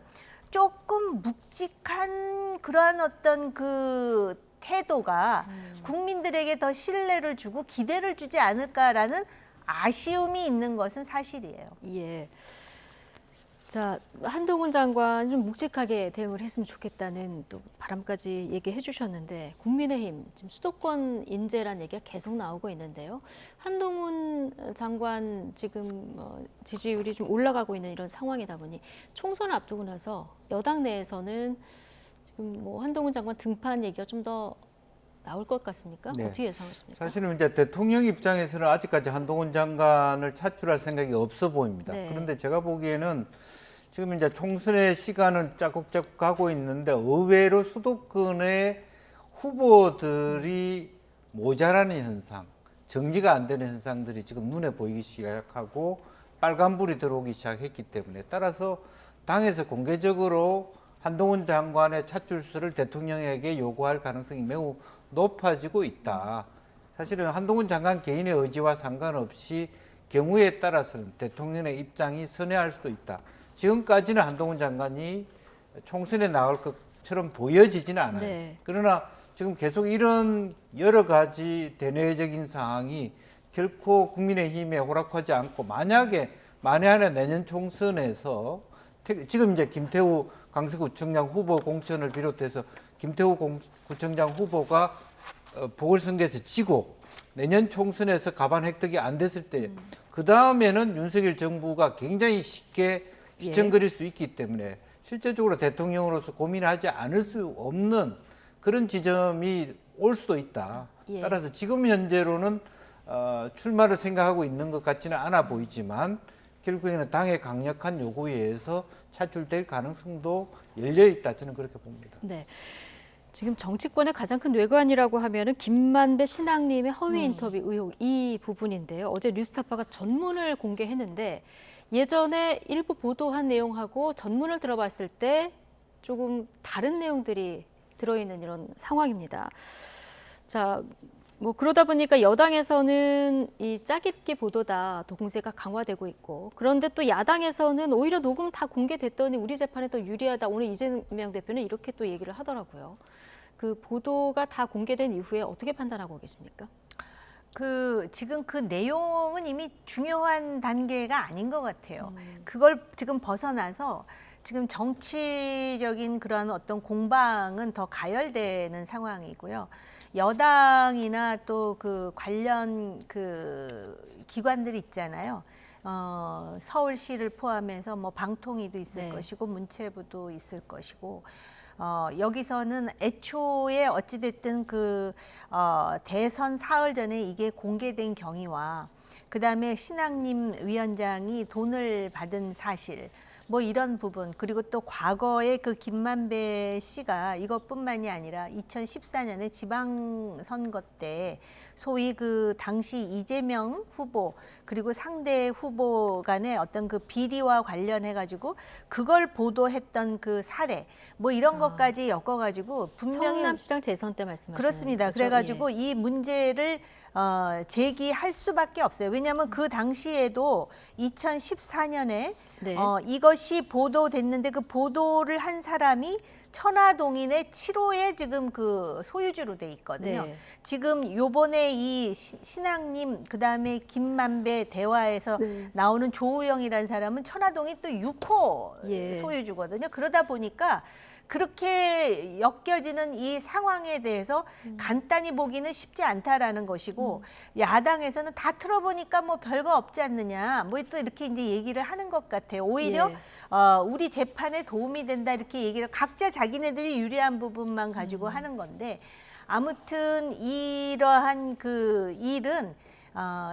조금 묵직한 그러한 어떤 그 태도가 국민들에게 더 신뢰를 주고 기대를 주지 않을까라는 아쉬움이 있는 것은 사실이에요. 예. 자, 한동훈 장관 좀 묵직하게 대응을 했으면 좋겠다는 또 바람까지 얘기해 주셨는데 국민의힘 지금 수도권 인재란 얘기가 계속 나오고 있는데요. 한동훈 장관 지금 지지율이 좀 올라가고 있는 이런 상황이다 보니 총선을 앞두고 나서 여당 내에서는 지금 한동훈 장관 등판 얘기가 좀 더 나올 것 같습니까? 네. 어떻게 예상하십니까? 사실은 이제 대통령 입장에서는 아직까지 한동훈 장관을 차출할 생각이 없어 보입니다. 네. 그런데 제가 보기에는 지금 이제 총선의 시간은 짜국짜국 가고 있는데 의외로 수도권의 후보들이 모자라는 현상, 정리가 안 되는 현상들이 지금 눈에 보이기 시작하고 빨간불이 들어오기 시작했기 때문에 따라서 당에서 공개적으로 한동훈 장관의 차출서를 대통령에게 요구할 가능성이 매우 높아지고 있다. 사실은 한동훈 장관 개인의 의지와 상관없이 경우에 따라서는 대통령의 입장이 선회할 수도 있다. 지금까지는 한동훈 장관이 총선에 나올 것처럼 보여지지는 않아요. 네. 그러나 지금 계속 이런 여러 가지 대내적인 상황이 결코 국민의힘에 호락하지 않고 만약에 만에 하나 내년 총선에서 지금 이제 김태우 강서구청장 후보 공천을 비롯해서 김태우 구청장 후보가 보궐선거에서 지고 내년 총선에서 가반 획득이 안 됐을 때 그 다음에는 윤석열 정부가 굉장히 쉽게 휘청거릴 수 있기 때문에 실제적으로 대통령으로서 고민하지 않을 수 없는 그런 지점이 올 수도 있다. 예. 따라서 지금 현재로는 출마를 생각하고 있는 것 같지는 않아 보이지만 결국에는 당의 강력한 요구에 의해서 차출될 가능성도 열려 있다. 저는 그렇게 봅니다. 네. 지금 정치권의 가장 큰 뇌관이라고 하면은 김만배 신앙님의 허위 인터뷰 의혹 이 부분인데요. 어제 뉴스타파가 전문을 공개했는데 예전에 일부 보도한 내용하고 전문을 들어봤을 때 조금 다른 내용들이 들어있는 이런 상황입니다. 자, 뭐 그러다 보니까 여당에서는 이 짜깁기 보도다 더 공세가 강화되고 있고, 그런데 또 야당에서는 오히려 녹음 다 공개됐더니 우리 재판에 더 유리하다. 오늘 이재명 대표는 이렇게 또 얘기를 하더라고요. 그 보도가 다 공개된 이후에 어떻게 판단하고 계십니까? 지금 그 내용은 이미 중요한 단계가 아닌 것 같아요. 그걸 지금 벗어나서 지금 정치적인 그런 어떤 공방은 더 가열되는 상황이고요. 여당이나 또 그 관련 그 기관들 있잖아요. 서울시를 포함해서 뭐 방통위도 있을 것이고 문체부도 있을 것이고, 여기서는 애초에 어찌됐든 대선 사흘 전에 이게 공개된 경위와 그다음에 신학님 위원장이 돈을 받은 사실, 뭐 이런 부분, 그리고 또 과거에 그 김만배 씨가 이것뿐만이 아니라 2014년에 지방선거 때 소위 그 당시 이재명 후보 그리고 상대 후보 간의 어떤 그 비리와 관련해 가지고 그걸 보도했던 그 사례, 뭐 이런 것까지 엮어가지고 분명히 성남시장 재선 때 말씀하시는 그렇습니다. 거죠? 그래가지고 예. 이 문제를 제기할 수밖에 없어요. 왜냐하면 그 당시에도 2014년에 이것이 보도됐는데 그 보도를 한 사람이 천화동인의 7호의 지금 그 소유주로 돼 있거든요. 네. 지금 요번에 이 신학님 그다음에 김만배 대화에서 나오는 조우영이라는 사람은 천화동이 또 6호 소유주거든요. 그러다 보니까 그렇게 엮여지는 이 상황에 대해서 간단히 보기는 쉽지 않다라는 것이고, 야당에서는 다 틀어보니까 뭐 별거 없지 않느냐, 뭐 또 이렇게 이제 얘기를 하는 것 같아요. 오히려 우리 재판에 도움이 된다 이렇게 얘기를 각자 자기네들이 유리한 부분만 가지고 하는 건데, 아무튼 이러한 그 일은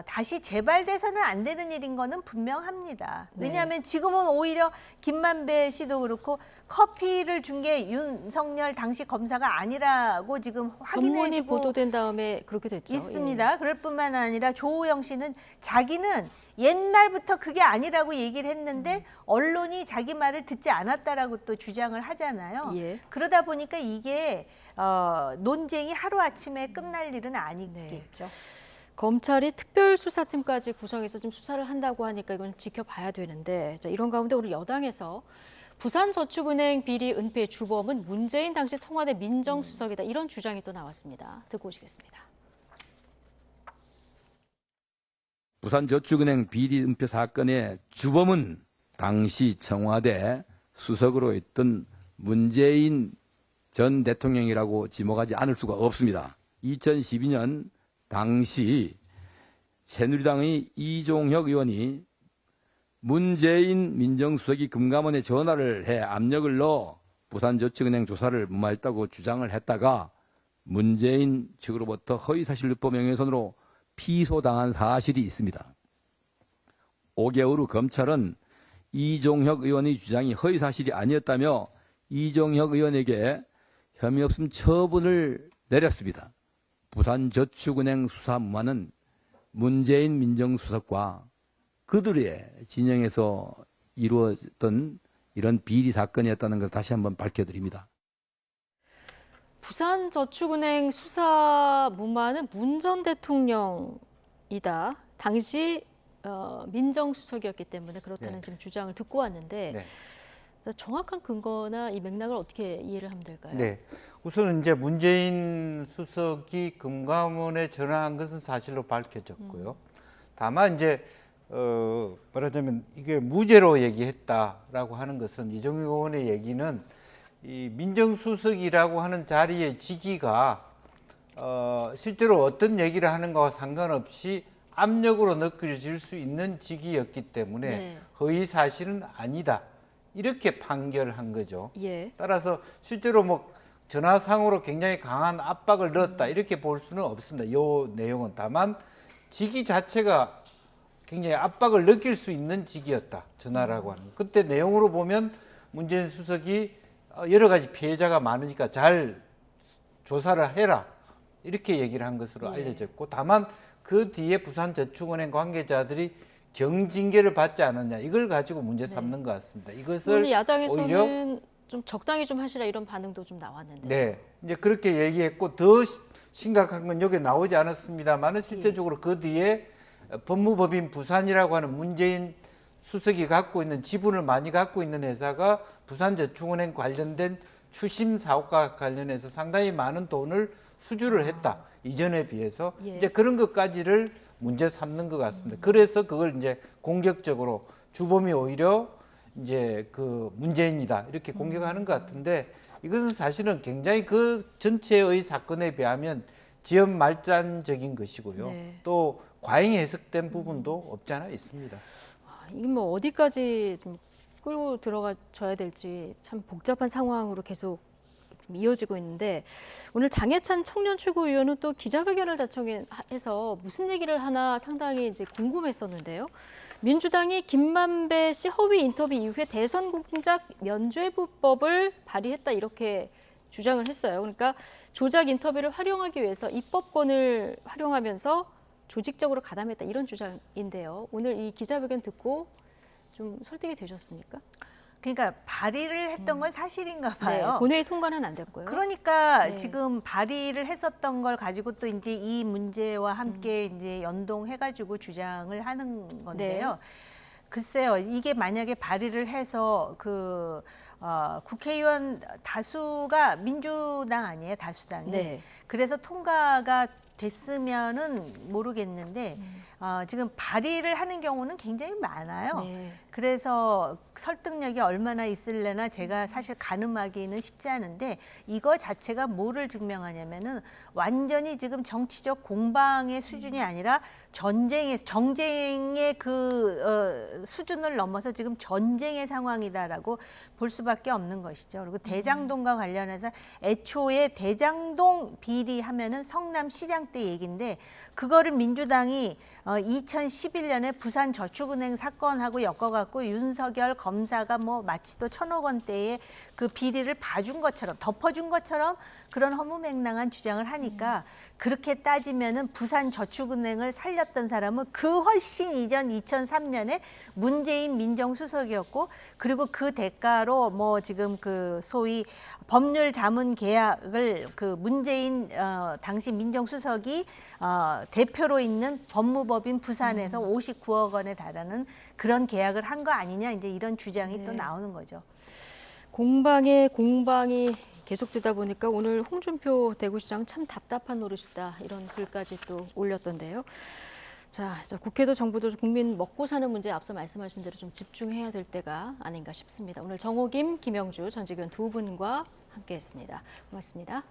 다시 재발돼서는 안 되는 일인 거는 분명합니다. 왜냐하면 지금은 오히려 김만배 씨도 그렇고 커피를 준 게 윤석열 당시 검사가 아니라고 지금 전문이 확인해지고 보도된 다음에 그렇게 됐죠. 있습니다. 그럴 뿐만 아니라 조우영 씨는 자기는 옛날부터 그게 아니라고 얘기를 했는데 언론이 자기 말을 듣지 않았다라고 또 주장을 하잖아요. 그러다 보니까 이게 논쟁이 하루아침에 끝날 일은 아니겠죠. 검찰이 특별수사팀까지 구성해서 지금 수사를 한다고 하니까 이건 지켜봐야 되는데, 자, 이런 가운데 우리 여당에서 부산저축은행 비리 은폐 주범은 문재인 당시 청와대 민정수석이다, 이런 주장이 또 나왔습니다. 듣고 오시겠습니다. 부산저축은행 비리 은폐 사건의 주범은 당시 청와대 수석으로 있던 문재인 전 대통령이라고 지목하지 않을 수가 없습니다. 2012년 당시 새누리당의 이종혁 의원이 문재인 민정수석이 금감원에 전화를 해 압력을 넣어 부산저축은행 조사를 무마했다고 주장을 했다가 문재인 측으로부터 허위사실 유포 명예훼손으로 피소당한 사실이 있습니다. 5개월 후 검찰은 이종혁 의원의 주장이 허위사실이 아니었다며 이종혁 의원에게 혐의 없음 처분을 내렸습니다. 부산저축은행 수사 무마는 문재인 민정수석과 그들의 진영에서 이루어졌던 이런 비리 사건이었다는 걸 다시 한번 밝혀드립니다. 부산저축은행 수사 무마는 문 전 대통령이다. 당시 민정수석이었기 때문에 그렇다는 지금 주장을 듣고 왔는데, 정확한 근거나 이 맥락을 어떻게 이해를 하면 될까요? 네, 우선은 이제 문재인 수석이 금감원에 전화한 것은 사실로 밝혀졌고요. 다만 이제 말하자면 이게 무죄로 얘기했다라고 하는 것은 이종혁 의원의 얘기는 이 민정수석이라고 하는 자리의 직위가 실제로 어떤 얘기를 하는가와 상관없이 압력으로 느껴질 수 있는 직위였기 때문에 허위 사실은 아니다, 이렇게 판결한 거죠. 따라서 실제로 뭐 전화상으로 굉장히 강한 압박을 넣었다 이렇게 볼 수는 없습니다. 이 내용은 다만 직위 자체가 굉장히 압박을 느낄 수 있는 직위였다, 전화라고 하는 거. 그때 내용으로 보면 문재인 수석이 여러 가지 피해자가 많으니까 잘 조사를 해라 이렇게 얘기를 한 것으로 알려졌고, 다만 그 뒤에 부산저축은행 관계자들이 경징계를 받지 않았냐, 이걸 가지고 문제 삼는 것 같습니다. 이것을 야당에서는 오히려 좀 적당히 좀 하시라 이런 반응도 좀 나왔는데. 네, 이제 그렇게 얘기했고 더 심각한 건 여기 나오지 않았습니다만은 실제적으로 그 뒤에 법무법인 부산이라고 하는 문재인 수석이 갖고 있는 지분을 많이 갖고 있는 회사가 부산저축은행 관련된 추심 사업과 관련해서 상당히 많은 돈을 수주를 했다. 이전에 비해서 이제 그런 것까지를 문제 삼는 것 같습니다. 그래서 그걸 이제 공격적으로 주범이 오히려 이제 그 문재인이다 이렇게 공격하는 것 같은데 이것은 사실은 굉장히 그 전체의 사건에 비하면 지연 말단적인 것이고요. 네. 또 과잉 해석된 부분도 없지 않아 있습니다. 이게 뭐 어디까지 좀 끌고 들어가줘야 될지 참 복잡한 상황으로 계속 좀 이어지고 있는데 오늘 장해찬 청년 최고위원은 또 기자회견을 자청해서 무슨 얘기를 하나 상당히 이제 궁금했었는데요. 민주당이 김만배 씨 허위 인터뷰 이후에 대선 공작 면죄부법을 발의했다 이렇게 주장을 했어요. 그러니까 조작 인터뷰를 활용하기 위해서 입법권을 활용하면서 조직적으로 가담했다 이런 주장인데요. 오늘 이 기자회견 듣고 좀 설득이 되셨습니까? 그러니까 발의를 했던 건 사실인가 봐요. 네, 본회의 통과는 안 됐고요. 그러니까 네. 지금 발의를 했었던 걸 가지고 또 이제 이 문제와 함께 이제 연동해가지고 주장을 하는 건데요. 네. 글쎄요, 이게 만약에 발의를 해서 국회의원 다수가 민주당 아니에요, 다수당이. 네. 그래서 통과가 됐으면은 모르겠는데 지금 발의를 하는 경우는 굉장히 많아요. 네. 그래서 설득력이 얼마나 있을래나 제가 사실 가늠하기는 쉽지 않은데 이거 자체가 뭐를 증명하냐면은 완전히 지금 정치적 공방의 수준이 아니라 정쟁의 그 수준을 넘어서 지금 전쟁의 상황이다라고 볼 수밖에 없는 것이죠. 그리고 대장동과 관련해서 애초에 대장동 비리 하면은 성남시장 때 얘기인데 그거를 민주당이 2011년에 부산저축은행 사건하고 엮어갖고 윤석열 검사가 뭐 마치 또 1,000억 원대의 그 비리를 봐준 것처럼 덮어준 것처럼 그런 허무맹랑한 주장을 하니까 그렇게 따지면은 부산저축은행을 살렸던 사람은 그 훨씬 이전 2003년에 문재인 민정수석이었고 그리고 그 대가로 뭐 지금 그 소위 법률 자문 계약을 그 문재인 당시 민정수석이 대표로 있는 법무법인 부산에서 59억 원에 달하는 그런 계약을 한 거 아니냐 이제 이런 주장이 또 나오는 거죠. 공방에 공방이 계속되다 보니까 오늘 홍준표 대구시장 참 답답한 노릇이다 이런 글까지 또 올렸던데요. 자, 국회도 정부도 국민 먹고 사는 문제에 앞서 말씀하신 대로 좀 집중해야 될 때가 아닌가 싶습니다. 오늘 정호김, 김영주 전 직원 두 분과 함께했습니다. 고맙습니다.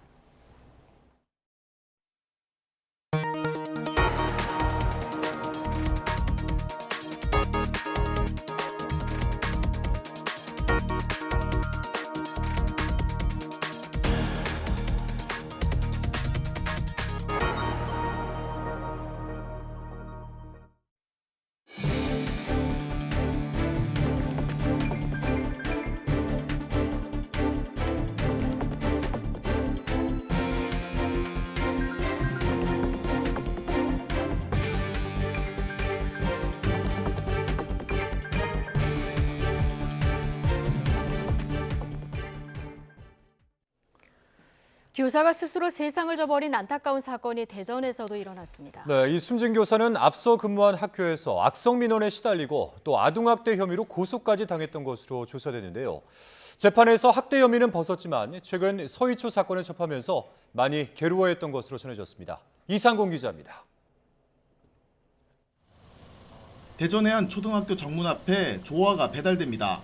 교사가 스스로 세상을 저버린 안타까운 사건이 대전에서도 일어났습니다. 네, 이 숨진 교사는 앞서 근무한 학교에서 악성 민원에 시달리고 또 아동학대 혐의로 고소까지 당했던 것으로 조사되는데요. 재판에서 학대 혐의는 벗었지만 최근 서희초 사건을 접하면서 많이 괴로워했던 것으로 전해졌습니다. 이상공 기자입니다. 대전의 한 초등학교 정문 앞에 조화가 배달됩니다.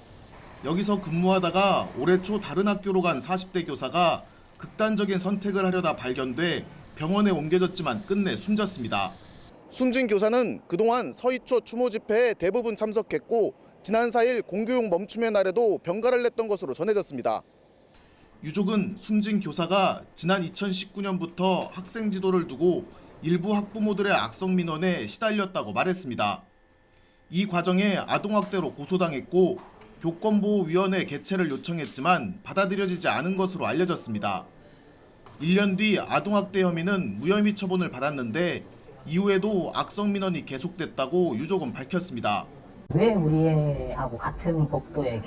여기서 근무하다가 올해 초 다른 학교로 간 40대 교사가 극단적인 선택을 하려다 발견돼 병원에 옮겨졌지만 끝내 숨졌습니다. 숨진 교사는 그동안 서희초 추모 집회에 대부분 참석했고 지난 4일 공교육 멈춤의 날에도 병가를 냈던 것으로 전해졌습니다. 유족은 숨진 교사가 지난 2019년부터 학생 지도를 두고 일부 학부모들의 악성 민원에 시달렸다고 말했습니다. 이 과정에 아동학대로 고소당했고 교권보호위원회 개최를 요청했지만 받아들여지지 않은 것으로 알려졌습니다. 1년 뒤 아동학대 혐의는 무혐의 처분을 받았는데 이후에도 악성 민원이 계속됐다고 유족은 밝혔습니다. 왜 우리 애하고 같은 복도에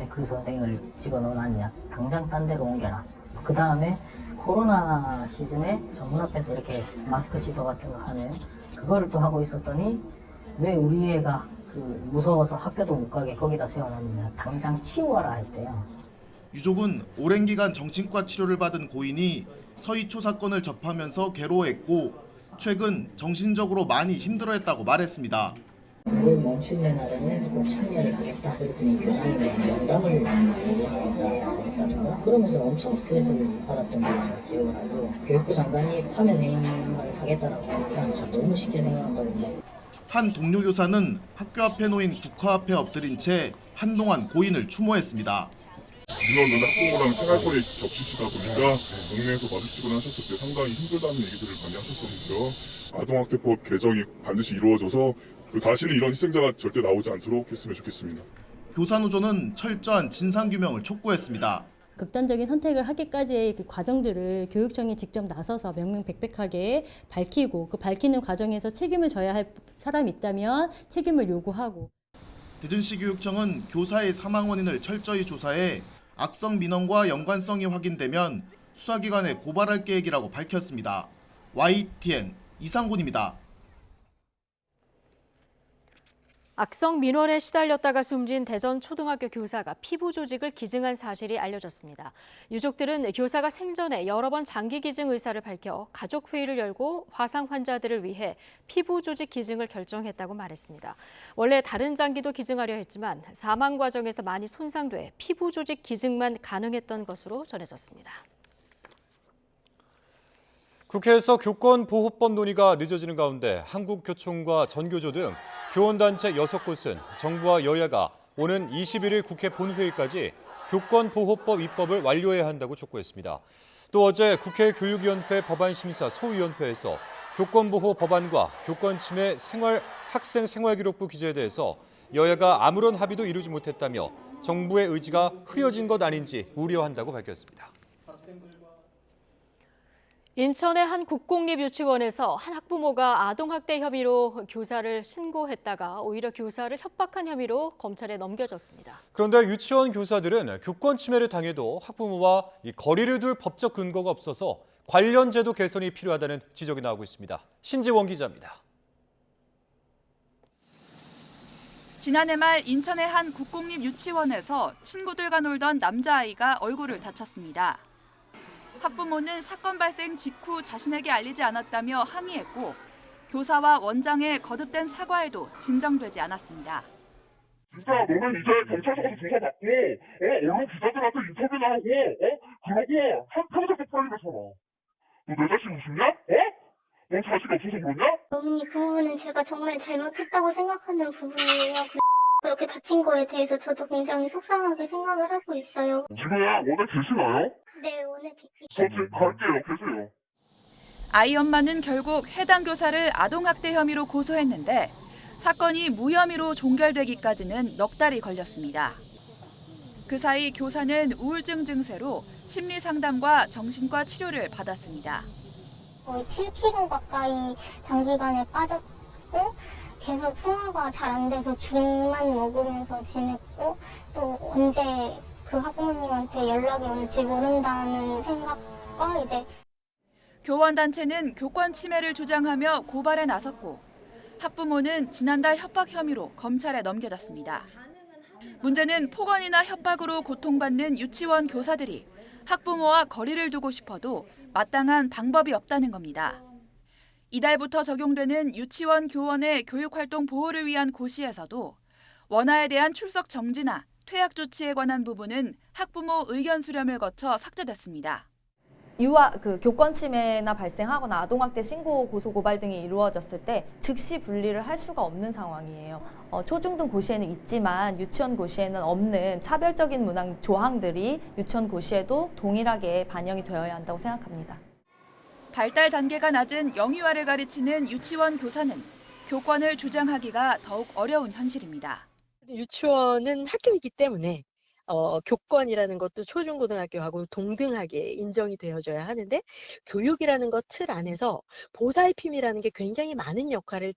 그 선생을 집어넣어놨냐. 당장 딴 데로 옮겨라. 그 다음에 코로나 시즌에 정문 앞에서 이렇게 마스크 지도 같은 거 하는 그거를 또 하고 있었더니 왜 우리 애가 무서워서 학교도 못 가게 거기다 세워놨느냐, 당장 치워라 했대요. 유족은 오랜 기간 정신과 치료를 받은 고인이 서희초 사건을 접하면서 괴로워했고 최근 정신적으로 많이 힘들어했다고 말했습니다. 그걸 멈추는 날에는 꼭 참여를 하겠다 그랬더니 교장님이 영담을 요구하겠다든가 그러면서 엄청 스트레스를 받았던 걸 제가 기억을 하고 교육부 장관이 파면 행위를 하겠다라고 하니까 진짜 너무 쉽게 생각한다고. 한 동료 교사는 학교 앞에 놓인 국화 앞에 엎드린 채 한동안 고인을 추모했습니다. 민원은 학부모랑 생활거리 겹치시다 보니까 동네에서 마주치거나 하셨을 때 상당히 힘들다는 얘기들을 많이 하셨었는데요. 아동학대법 개정이 반드시 이루어져서 다시는 이런 희생자가 절대 나오지 않도록 했으면 좋겠습니다. 교사노조는 철저한 진상규명을 촉구했습니다. 극단적인 선택을 하기까지의 그 과정들을 교육청이 직접 나서서 명명백백하게 밝히고 그 밝히는 과정에서 책임을 져야 할 사람이 있다면 책임을 요구하고. 대전시 교육청은 교사의 사망 원인을 철저히 조사해 악성 민원과 연관성이 확인되면 수사기관에 고발할 계획이라고 밝혔습니다. YTN 이상군입니다. 악성 민원에 시달렸다가 숨진 대전 초등학교 교사가 피부 조직을 기증한 사실이 알려졌습니다. 유족들은 교사가 생전에 여러 번 장기 기증 의사를 밝혀 가족 회의를 열고 화상 환자들을 위해 피부 조직 기증을 결정했다고 말했습니다. 원래 다른 장기도 기증하려 했지만 사망 과정에서 많이 손상돼 피부 조직 기증만 가능했던 것으로 전해졌습니다. 국회에서 교권보호법 논의가 늦어지는 가운데 한국교총과 전교조 등 교원단체 6곳은 정부와 여야가 오는 21일 국회 본회의까지 교권보호법 입법을 완료해야 한다고 촉구했습니다. 또 어제 국회 교육위원회 법안심사 소위원회에서 교권보호 법안과 교권침해 학생 생활기록부 기재에 대해서 여야가 아무런 합의도 이루지 못했다며 정부의 의지가 흐려진 것 아닌지 우려한다고 밝혔습니다. 인천의 한 국공립유치원에서 한 학부모가 아동학대 혐의로 교사를 신고했다가 오히려 교사를 협박한 혐의로 검찰에 넘겨졌습니다. 그런데 유치원 교사들은 교권 침해를 당해도 학부모와 거리를 둘 법적 근거가 없어서 관련 제도 개선이 필요하다는 지적이 나오고 있습니다. 신지원 기자입니다. 지난해 말 인천의 한 국공립유치원에서 친구들과 놀던 남자아이가 얼굴을 다쳤습니다. 학부모는 사건 발생 직후 자신에게 알리지 않았다며 항의했고 교사와 원장의 거듭된 사과에도 진정되지 않았습니다. 진짜 너는 이제 경찰서 가서 조사받고 언론 기자들한테 인터뷰나 하고 그러고 평생 쪽팔리면서 너 내 자식 우습냐? 넌 자식이 없어서 그러냐? 어머니 그 부분은 제가 정말 잘못했다고 생각하는 부분이에요. 그렇게 다친 거에 대해서 저도 굉장히 속상하게 생각을 하고 있어요. 지금 오늘 계시나요? 네, 오늘 저 지금 갈게요. 계세요. 아이 엄마는 결국 해당 교사를 아동학대 혐의로 고소했는데 사건이 무혐의로 종결되기까지는 넉 달이 걸렸습니다. 그 사이 교사는 우울증 증세로 심리 상담과 정신과 치료를 받았습니다. 거의 7kg 가까이 단기간에 빠졌고 계속 소화가 잘 안 돼서 죽만 먹으면서 지냈고 또 언제 그 학부모님한테 연락이 올지 모른다는 생각과 이제 교원단체는 교권 침해를 주장하며 고발에 나섰고 학부모는 지난달 협박 혐의로 검찰에 넘겨졌습니다. 문제는 폭언이나 협박으로 고통받는 유치원 교사들이 학부모와 거리를 두고 싶어도 마땅한 방법이 없다는 겁니다. 이달부터 적용되는 유치원 교원의 교육활동 보호를 위한 고시에서도 원화에 대한 출석 정지나 퇴학 조치에 관한 부분은 학부모 의견 수렴을 거쳐 삭제됐습니다. 교권 침해나 발생하거나 아동학대 신고, 고소, 고발 등이 이루어졌을 때 즉시 분리를 할 수가 없는 상황이에요. 초중등 고시에는 있지만 유치원 고시에는 없는 차별적인 문항 조항들이 유치원 고시에도 동일하게 반영이 되어야 한다고 생각합니다. 발달 단계가 낮은 영유아를 가르치는 유치원 교사는 교권을 주장하기가 더욱 어려운 현실입니다. 유치원은 학교이기 때문에 교권이라는 것도 초중고등학교하고 동등하게 인정이 되어져야 하는데 교육이라는 것 틀 안에서 보살핌이라는 게 굉장히 많은 역할을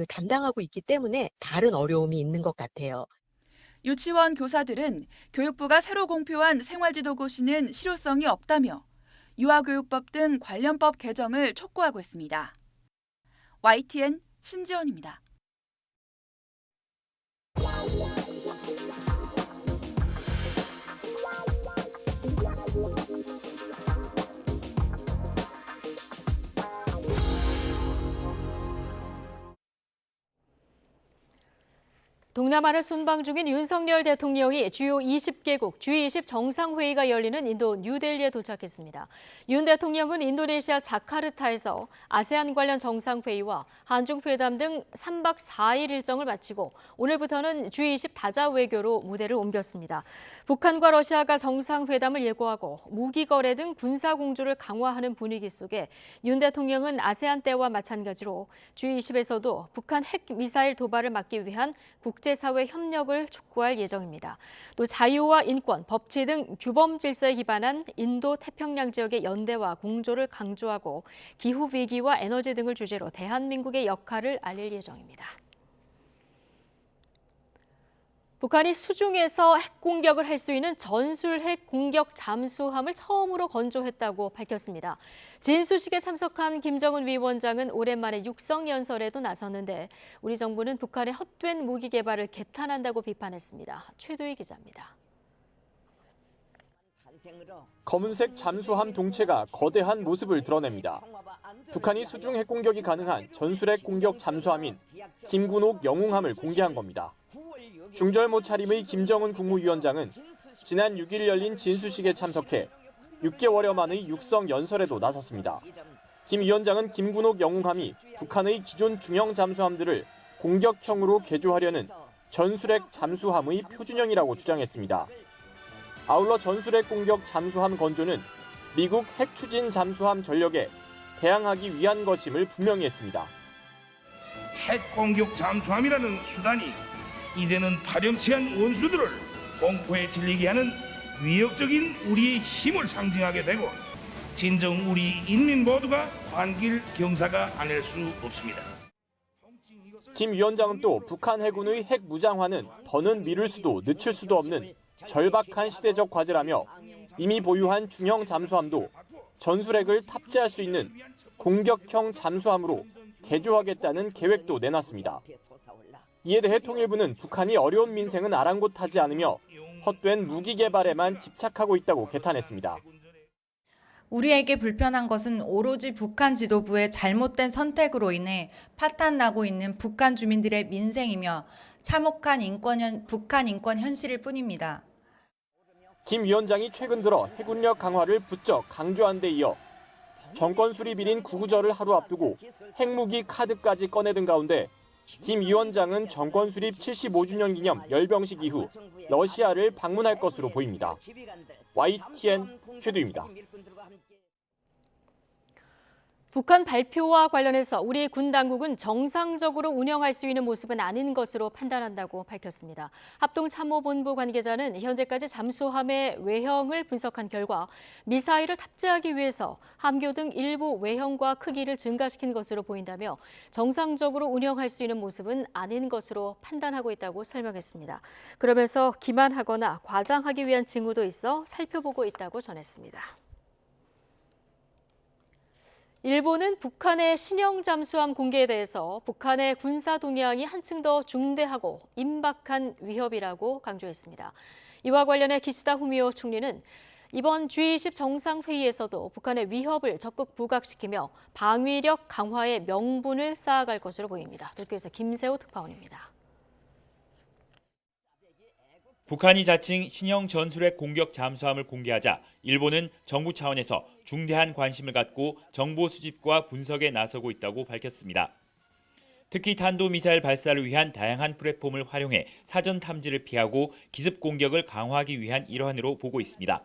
담당하고 있기 때문에 다른 어려움이 있는 것 같아요. 유치원 교사들은 교육부가 새로 공표한 생활지도 고시는 실효성이 없다며 유아교육법 등 관련법 개정을 촉구하고 있습니다. YTN 신지연입니다. 동남아를 순방 중인 윤석열 대통령이 주요 20개국 G20 정상회의가 열리는 인도 뉴델리에 도착했습니다. 윤 대통령은 인도네시아 자카르타에서 아세안 관련 정상회의와 한중회담 등 3박 4일 일정을 마치고 오늘부터는 G20 다자 외교로 무대를 옮겼습니다. 북한과 러시아가 정상회담을 예고하고 무기 거래 등 군사 공조를 강화하는 분위기 속에 윤 대통령은 아세안 때와 마찬가지로 G20에서도 북한 핵 미사일 도발을 막기 위한 국제사회 협력을 촉구할 예정입니다. 또 자유와 인권, 법치 등 규범 질서에 기반한 인도 태평양 지역의 연대와 공조를 강조하고 기후 위기와 에너지 등을 주제로 대한민국의 역할을 알릴 예정입니다. 북한이 수중에서 핵 공격을 할 수 있는 전술핵 공격 잠수함을 처음으로 건조했다고 밝혔습니다. 진수식에 참석한 김정은 위원장은 오랜만에 육성 연설에도 나섰는데 우리 정부는 북한의 헛된 무기 개발을 개탄한다고 비판했습니다. 최도희 기자입니다. 검은색 잠수함 동체가 거대한 모습을 드러냅니다. 북한이 수중 핵 공격이 가능한 전술핵 공격 잠수함인 김군옥 영웅함을 공개한 겁니다. 중절모 차림의 김정은 국무위원장은 지난 6일 열린 진수식에 참석해 6개월여 만의 육성 연설에도 나섰습니다. 김 위원장은 김군옥 영웅함이 북한의 기존 중형 잠수함들을 공격형으로 개조하려는 전술핵 잠수함의 표준형이라고 주장했습니다. 아울러 전술핵 공격 잠수함 건조는 미국 핵 추진 잠수함 전력에 대항하기 위한 것임을 분명히 했습니다. 핵 공격 잠수함이라는 수단이 이제는 파렴치한 원수들을 공포에 질리게 하는 위협적인 우리의 힘을 상징하게 되고 진정 우리 인민 모두가 반길 경사가 아닐 수 없습니다. 김 위원장은 또 북한 해군의 핵 무장화는 더는 미룰 수도 늦출 수도 없는 절박한 시대적 과제라며 이미 보유한 중형 잠수함도 전술핵을 탑재할 수 있는 공격형 잠수함으로 개조하겠다는 계획도 내놨습니다. 이에 대해 통일부는 북한이 어려운 민생은 아랑곳하지 않으며 헛된 무기 개발에만 집착하고 있다고 개탄했습니다. 우리에게 불편한 것은 오로지 북한 지도부의 잘못된 선택으로 인해 파탄나고 있는 북한 주민들의 민생이며 참혹한 북한 인권 현실일 뿐입니다. 김 위원장이 최근 들어 해군력 강화를 부쩍 강조한 데 이어 정권 수립일인 구구절을 하루 앞두고 핵무기 카드까지 꺼내든 가운데 김 위원장은 정권 수립 75주년 기념 열병식 이후 러시아를 방문할 것으로 보입니다. YTN 최두입니다. 북한 발표와 관련해서 우리 군 당국은 정상적으로 운영할 수 있는 모습은 아닌 것으로 판단한다고 밝혔습니다. 합동참모본부 관계자는 현재까지 잠수함의 외형을 분석한 결과 미사일을 탑재하기 위해서 함교 등 일부 외형과 크기를 증가시킨 것으로 보인다며 정상적으로 운영할 수 있는 모습은 아닌 것으로 판단하고 있다고 설명했습니다. 그러면서 기만하거나 과장하기 위한 징후도 있어 살펴보고 있다고 전했습니다. 일본은 북한의 신형 잠수함 공개에 대해서 북한의 군사 동향이 한층 더 중대하고 임박한 위협이라고 강조했습니다. 이와 관련해 기시다 후미오 총리는 이번 G20 정상회의에서도 북한의 위협을 적극 부각시키며 방위력 강화의 명분을 쌓아갈 것으로 보입니다. 도쿄에서 김세호 특파원입니다. 북한이 자칭 신형 전술핵 공격 잠수함을 공개하자 일본은 정부 차원에서 중대한 관심을 갖고 정보 수집과 분석에 나서고 있다고 밝혔습니다. 특히 탄도미사일 발사를 위한 다양한 플랫폼을 활용해 사전 탐지를 피하고 기습 공격을 강화하기 위한 일환으로 보고 있습니다.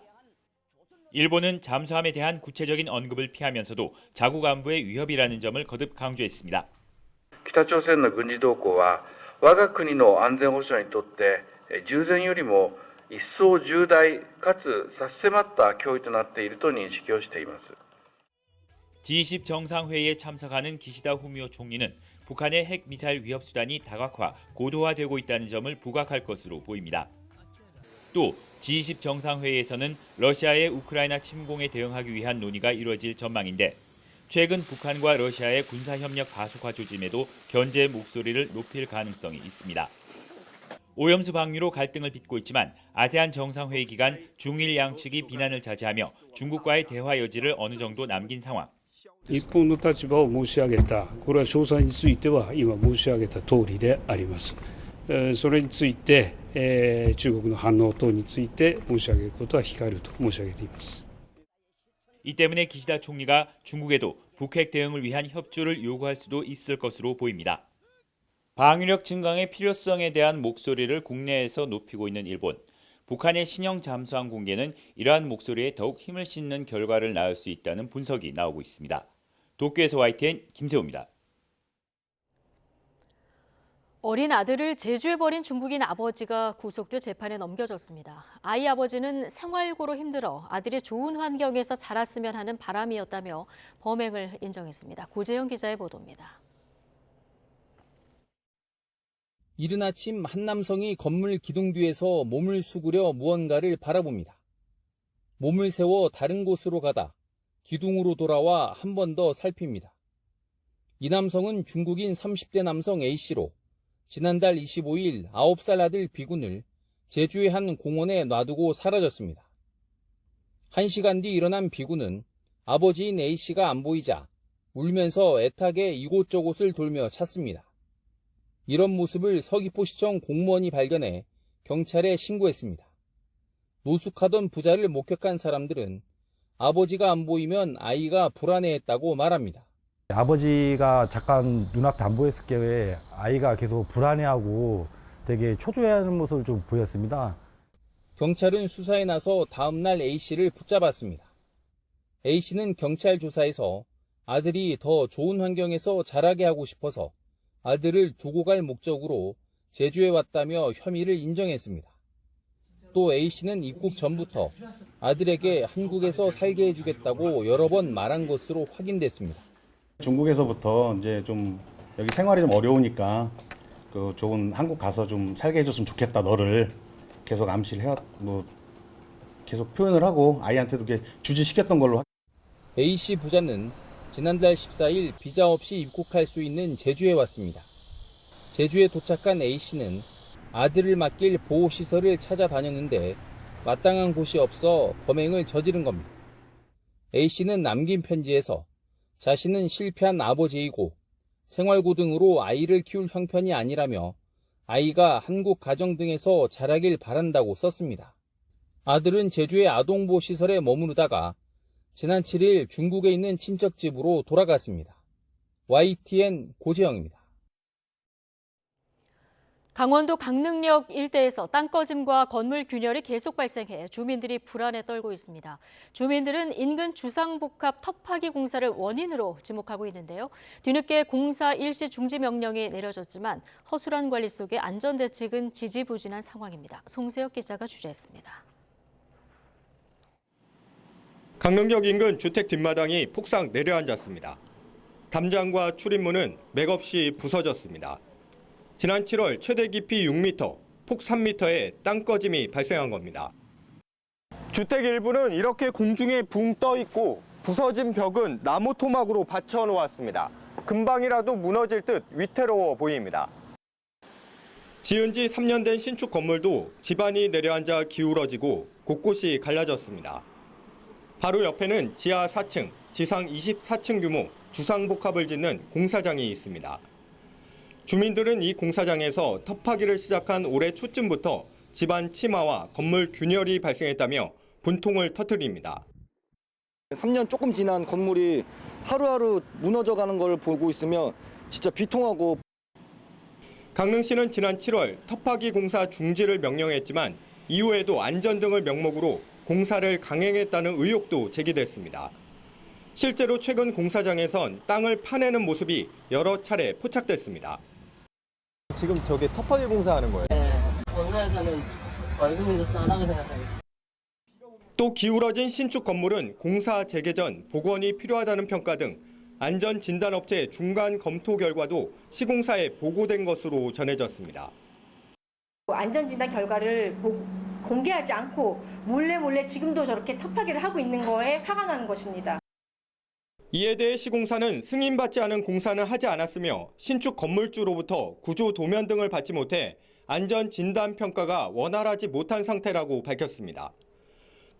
일본은 잠수함에 대한 구체적인 언급을 피하면서도 자국 안보의 위협이라는 점을 거듭 강조했습니다. 北朝鮮の軍事動向は我が国の安全保障にとって従前よりも一層重大かつ差し迫った脅威となっていると認識をしています。 G20 정상회의에 참석하는 기시다 후미오 총리는 북한의 핵 미사일 위협 수단이 다각화, 고도화되고 있다는 점을 부각할 것으로 보입니다. 또 G20 정상회의에서는 러시아의 우크라이나 침공에 대응하기 위한 논의가 이루어질 전망인데 최근 북한과 러시아의 군사협력 가속화 조짐에도 견제의 목소리를 높일 가능성이 있습니다. 오염수 방류로 갈등을 빚고 있지만 아세안 정상회의 기간 중일 양측이 비난을 자제하며 중국과의 대화 여지를 어느 정도 남긴 상황. 日本の立場を申し上げた、これは詳細については今申し上げた通りであります。それについて、中国の反応等について申し上げることは控えると申し上げています。 이 때문에 기시다 총리가 중국에도 북핵 대응을 위한 협조를 요구할 수도 있을 것으로 보입니다. 방위력 증강의 필요성에 대한 목소리를 국내에서 높이고 있는 일본. 북한의 신형 잠수함 공개는 이러한 목소리에 더욱 힘을 싣는 결과를 낳을 수 있다는 분석이 나오고 있습니다. 도쿄에서 YTN 김세호입니다. 어린 아들을 제주에 버린 중국인 아버지가 구속돼 재판에 넘겨졌습니다. 아이 아버지는 생활고로 힘들어 아들이 좋은 환경에서 자랐으면 하는 바람이었다며 범행을 인정했습니다. 고재영 기자의 보도입니다. 이른 아침 한 남성이 건물 기둥 뒤에서 몸을 수그려 무언가를 바라봅니다. 몸을 세워 다른 곳으로 가다 기둥으로 돌아와 한 번 더 살핍니다. 이 남성은 중국인 30대 남성 A씨로 지난달 25일 9살 아들 B군을 제주의 한 공원에 놔두고 사라졌습니다. 1시간 뒤 일어난 B군은 아버지인 A씨가 안 보이자 울면서 애타게 이곳저곳을 돌며 찾습니다. 이런 모습을 서귀포시청 공무원이 발견해 경찰에 신고했습니다. 노숙하던 부자를 목격한 사람들은 아버지가 안 보이면 아이가 불안해했다고 말합니다. 아버지가 잠깐 눈앞에 안 보였을 경우에 아이가 계속 불안해하고 되게 초조해하는 모습을 좀 보였습니다. 경찰은 수사에 나서 다음 날 A씨를 붙잡았습니다. A씨는 경찰 조사에서 아들이 더 좋은 환경에서 자라게 하고 싶어서 아들을 두고 갈 목적으로 제주에 왔다며 혐의를 인정했습니다. 또 A씨는 입국 전부터 아들에게 한국에서 살게 해주겠다고 여러 번 말한 것으로 확인됐습니다. 중국에서부터 이제 좀 여기 생활이 좀 어려우니까 그 좋은 한국 가서 좀 살게 해줬으면 좋겠다 너를 계속 암시를 계속 표현을 하고 아이한테도 주지시켰던 걸로. A씨 부자는 지난달 14일 비자 없이 입국할 수 있는 제주에 왔습니다. 제주에 도착한 A씨는 아들을 맡길 보호시설을 찾아다녔는데 마땅한 곳이 없어 범행을 저지른 겁니다. A씨는 남긴 편지에서 자신은 실패한 아버지이고 생활고 등으로 아이를 키울 형편이 아니라며 아이가 한국 가정 등에서 자라길 바란다고 썼습니다. 아들은 제주의 아동보호시설에 머무르다가 지난 7일 중국에 있는 친척집으로 돌아갔습니다. YTN 고재영입니다. 강원도 강릉역 일대에서 땅꺼짐과 건물 균열이 계속 발생해 주민들이 불안에 떨고 있습니다. 주민들은 인근 주상복합 터파기 공사를 원인으로 지목하고 있는데요. 뒤늦게 공사 일시 중지 명령이 내려졌지만 허술한 관리 속에 안전대책은 지지부진한 상황입니다. 송세혁 기자가 취재했습니다. 강릉역 인근 주택 뒷마당이 폭삭 내려앉았습니다. 담장과 출입문은 맥없이 부서졌습니다. 지난 7월 최대 깊이 6m, 폭 3m의 땅꺼짐이 발생한 겁니다. 주택 일부는 이렇게 공중에 붕 떠 있고 부서진 벽은 나무 토막으로 받쳐 놓았습니다. 금방이라도 무너질 듯 위태로워 보입니다. 지은 지 3년 된 신축 건물도 집안이 내려앉아 기울어지고 곳곳이 갈라졌습니다. 바로 옆에는 지하 4층, 지상 24층 규모 주상복합을 짓는 공사장이 있습니다. 주민들은 이 공사장에서 터파기를 시작한 올해 초쯤부터 집안 침하와 건물 균열이 발생했다며 분통을 터뜨립니다. 3년 조금 지난 건물이 하루하루 무너져가는 걸 보고 있으면 진짜 비통하고. 강릉시는 지난 7월 터파기 공사 중지를 명령했지만 이후에도 안전 등을 명목으로 공사를 강행했다는 의혹도 제기됐습니다. 실제로 최근 공사장에선 땅을 파내는 모습이 여러 차례 포착됐습니다. 지금 저게 터파기 공사하는 거예요? 네, 공사에서는 월급이 더 싸다고 생각합니다. 또 기울어진 신축 건물은 공사 재개 전 복원이 필요하다는 평가 등 안전진단업체 중간 검토 결과도 시공사에 보고된 것으로 전해졌습니다. 안전진단 결과를 공개하지 않고 몰래 지금도 저렇게 텃파기를 하고 있는 거에 화가 나는 것입니다. 이에 대해 시공사는 승인받지 않은 공사는 하지 않았으며 신축 건물주로부터 구조 도면 등을 받지 못해 안전 진단 평가가 원활하지 못한 상태라고 밝혔습니다.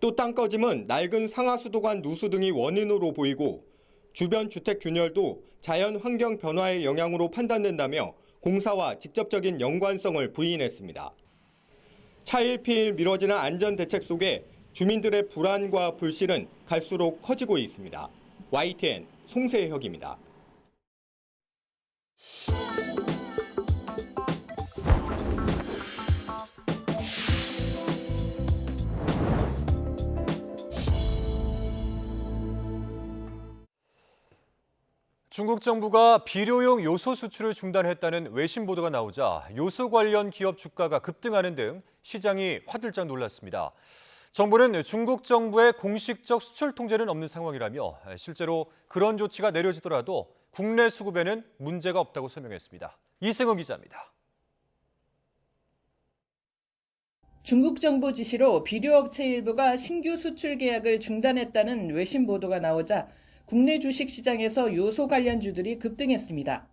또 땅꺼짐은 낡은 상하수도관 누수 등이 원인으로 보이고 주변 주택 균열도 자연 환경 변화의 영향으로 판단된다며 공사와 직접적인 연관성을 부인했습니다. 차일피일 미뤄지는 안전 대책 속에 주민들의 불안과 불신은 갈수록 커지고 있습니다. YTN 송세혁입니다. 중국 정부가 비료용 요소 수출을 중단했다는 외신 보도가 나오자 요소 관련 기업 주가가 급등하는 등 시장이 화들짝 놀랐습니다. 정부는 중국 정부의 공식적 수출 통제는 없는 상황이라며 실제로 그런 조치가 내려지더라도 국내 수급에는 문제가 없다고 설명했습니다. 이승은 기자입니다. 중국 정부 지시로 비료업체 일부가 신규 수출 계약을 중단했다는 외신 보도가 나오자 국내 주식시장에서 요소 관련주들이 급등했습니다.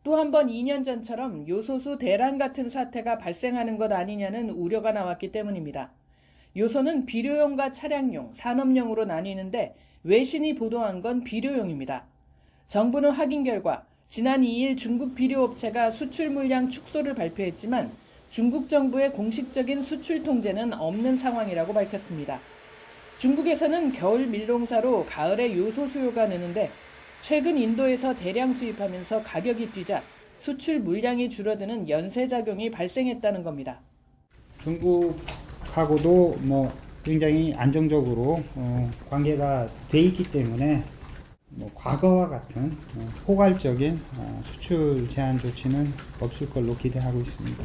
또 한 번 2년 전처럼 요소수 대란 같은 사태가 발생하는 것 아니냐는 우려가 나왔기 때문입니다. 요소는 비료용과 차량용, 산업용으로 나뉘는데 외신이 보도한 건 비료용입니다. 정부는 확인 결과 지난 2일 중국 비료업체가 수출 물량 축소를 발표했지만 중국 정부의 공식적인 수출 통제는 없는 상황이라고 밝혔습니다. 중국에서는 겨울 밀농사로 가을에 요소 수요가 느는데 최근 인도에서 대량 수입하면서 가격이 뛰자 수출 물량이 줄어드는 연쇄작용이 발생했다는 겁니다. 중국하고도 굉장히 안정적으로 관계가 돼 있기 때문에 과거와 같은 포괄적인 수출 제한 조치는 없을 걸로 기대하고 있습니다.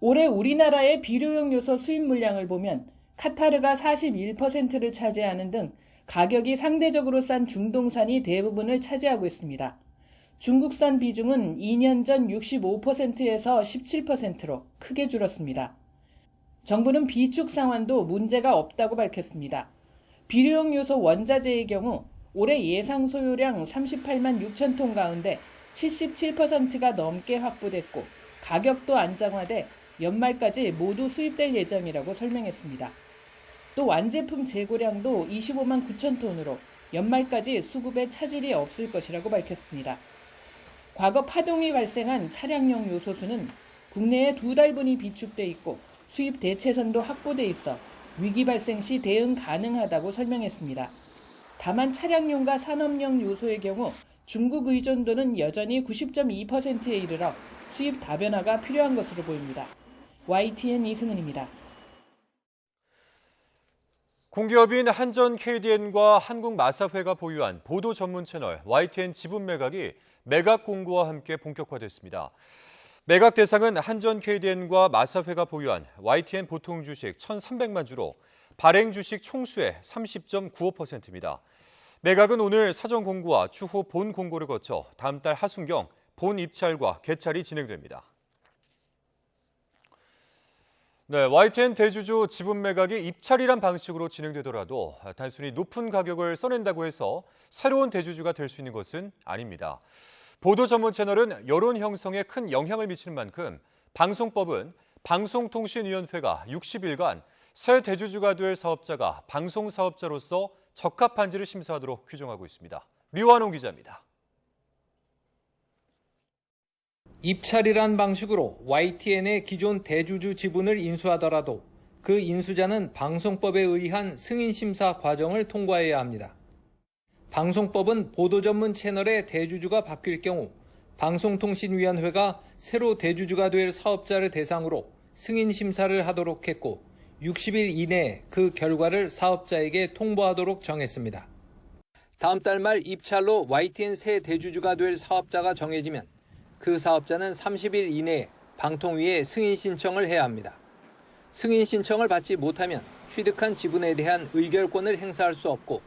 올해 우리나라의 비료용 요소 수입 물량을 보면 카타르가 41%를 차지하는 등 가격이 상대적으로 싼 중동산이 대부분을 차지하고 있습니다. 중국산 비중은 2년 전 65%에서 17%로 크게 줄었습니다. 정부는 비축 상환도 문제가 없다고 밝혔습니다. 비료용 요소 원자재의 경우 올해 예상 소요량 38만 6천 톤 가운데 77%가 넘게 확보됐고 가격도 안정화돼 연말까지 모두 수입될 예정이라고 설명했습니다. 또 완제품 재고량도 25만 9천 톤으로 연말까지 수급에 차질이 없을 것이라고 밝혔습니다. 과거 파동이 발생한 차량용 요소수는 국내에 2달분이 비축돼 있고 수입 대체선도 확보돼 있어 위기 발생 시 대응 가능하다고 설명했습니다. 다만 차량용과 산업용 요소의 경우 중국 의존도는 여전히 90.2%에 이르러 수입 다변화가 필요한 것으로 보입니다. YTN 이승은입니다. 공기업인 한전 KDN과 한국마사회가 보유한 보도 전문 채널 YTN 지분 매각이 매각 공고와 함께 본격화됐습니다. 매각 대상은 한전 KDN과 마사회가 보유한 YTN 보통 주식 1,300만 주로 발행 주식 총수의 30.95%입니다. 매각은 오늘 사전 공고와 추후 본 공고를 거쳐 다음 달 하순경 본 입찰과 개찰이 진행됩니다. 네, YTN 대주주 지분 매각이 입찰이란 방식으로 진행되더라도 단순히 높은 가격을 써낸다고 해서 새로운 대주주가 될 수 있는 것은 아닙니다. 보도 전문 채널은 여론 형성에 큰 영향을 미치는 만큼 방송법은 방송통신위원회가 60일간 새 대주주가 될 사업자가 방송사업자로서 적합한지를 심사하도록 규정하고 있습니다. 류완홍 기자입니다. 입찰이란 방식으로 YTN의 기존 대주주 지분을 인수하더라도 그 인수자는 방송법에 의한 승인심사 과정을 통과해야 합니다. 방송법은 보도 전문 채널의 대주주가 바뀔 경우 방송통신위원회가 새로 대주주가 될 사업자를 대상으로 승인심사를 하도록 했고 60일 이내에 그 결과를 사업자에게 통보하도록 정했습니다. 다음 달 말 입찰로 YTN 새 대주주가 될 사업자가 정해지면 그 사업자는 30일 이내에 방통위에 승인 신청을 해야 합니다. 승인 신청을 받지 못하면 취득한 지분에 대한 의결권을 행사할 수 없고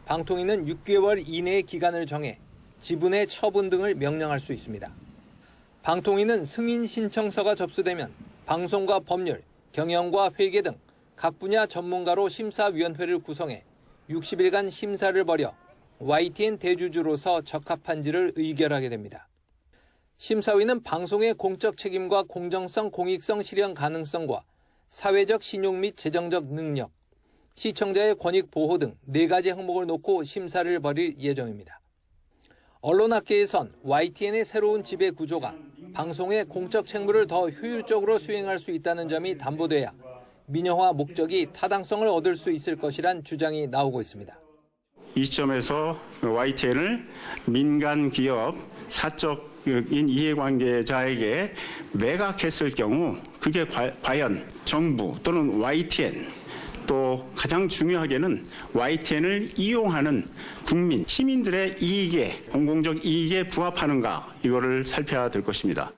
방통위는 6개월 이내의 기간을 정해 지분의 처분 등을 명령할 수 있습니다. 방통위는 승인 신청서가 접수되면 방송과 법률, 경영과 회계 등 각 분야 전문가로 심사위원회를 구성해 60일간 심사를 벌여 YTN 대주주로서 적합한지를 의결하게 됩니다. 심사위는 방송의 공적 책임과 공정성, 공익성, 실현 가능성과 사회적 신용 및 재정적 능력, 시청자의 권익 보호 등 4가지 항목을 놓고 심사를 벌일 예정입니다. 언론학계에선 YTN의 새로운 지배 구조가 방송의 공적 책무를 더 효율적으로 수행할 수 있다는 점이 담보돼야 민영화 목적이 타당성을 얻을 수 있을 것이란 주장이 나오고 있습니다. 이 시점에서 YTN을 민간 기업 사적인 이해관계자에게 매각했을 경우 그게 과연 정부 또는 YTN 또 가장 중요하게는 YTN을 이용하는 국민, 시민들의 이익에 공공적 이익에 부합하는가 이거를 살펴야 될 것입니다.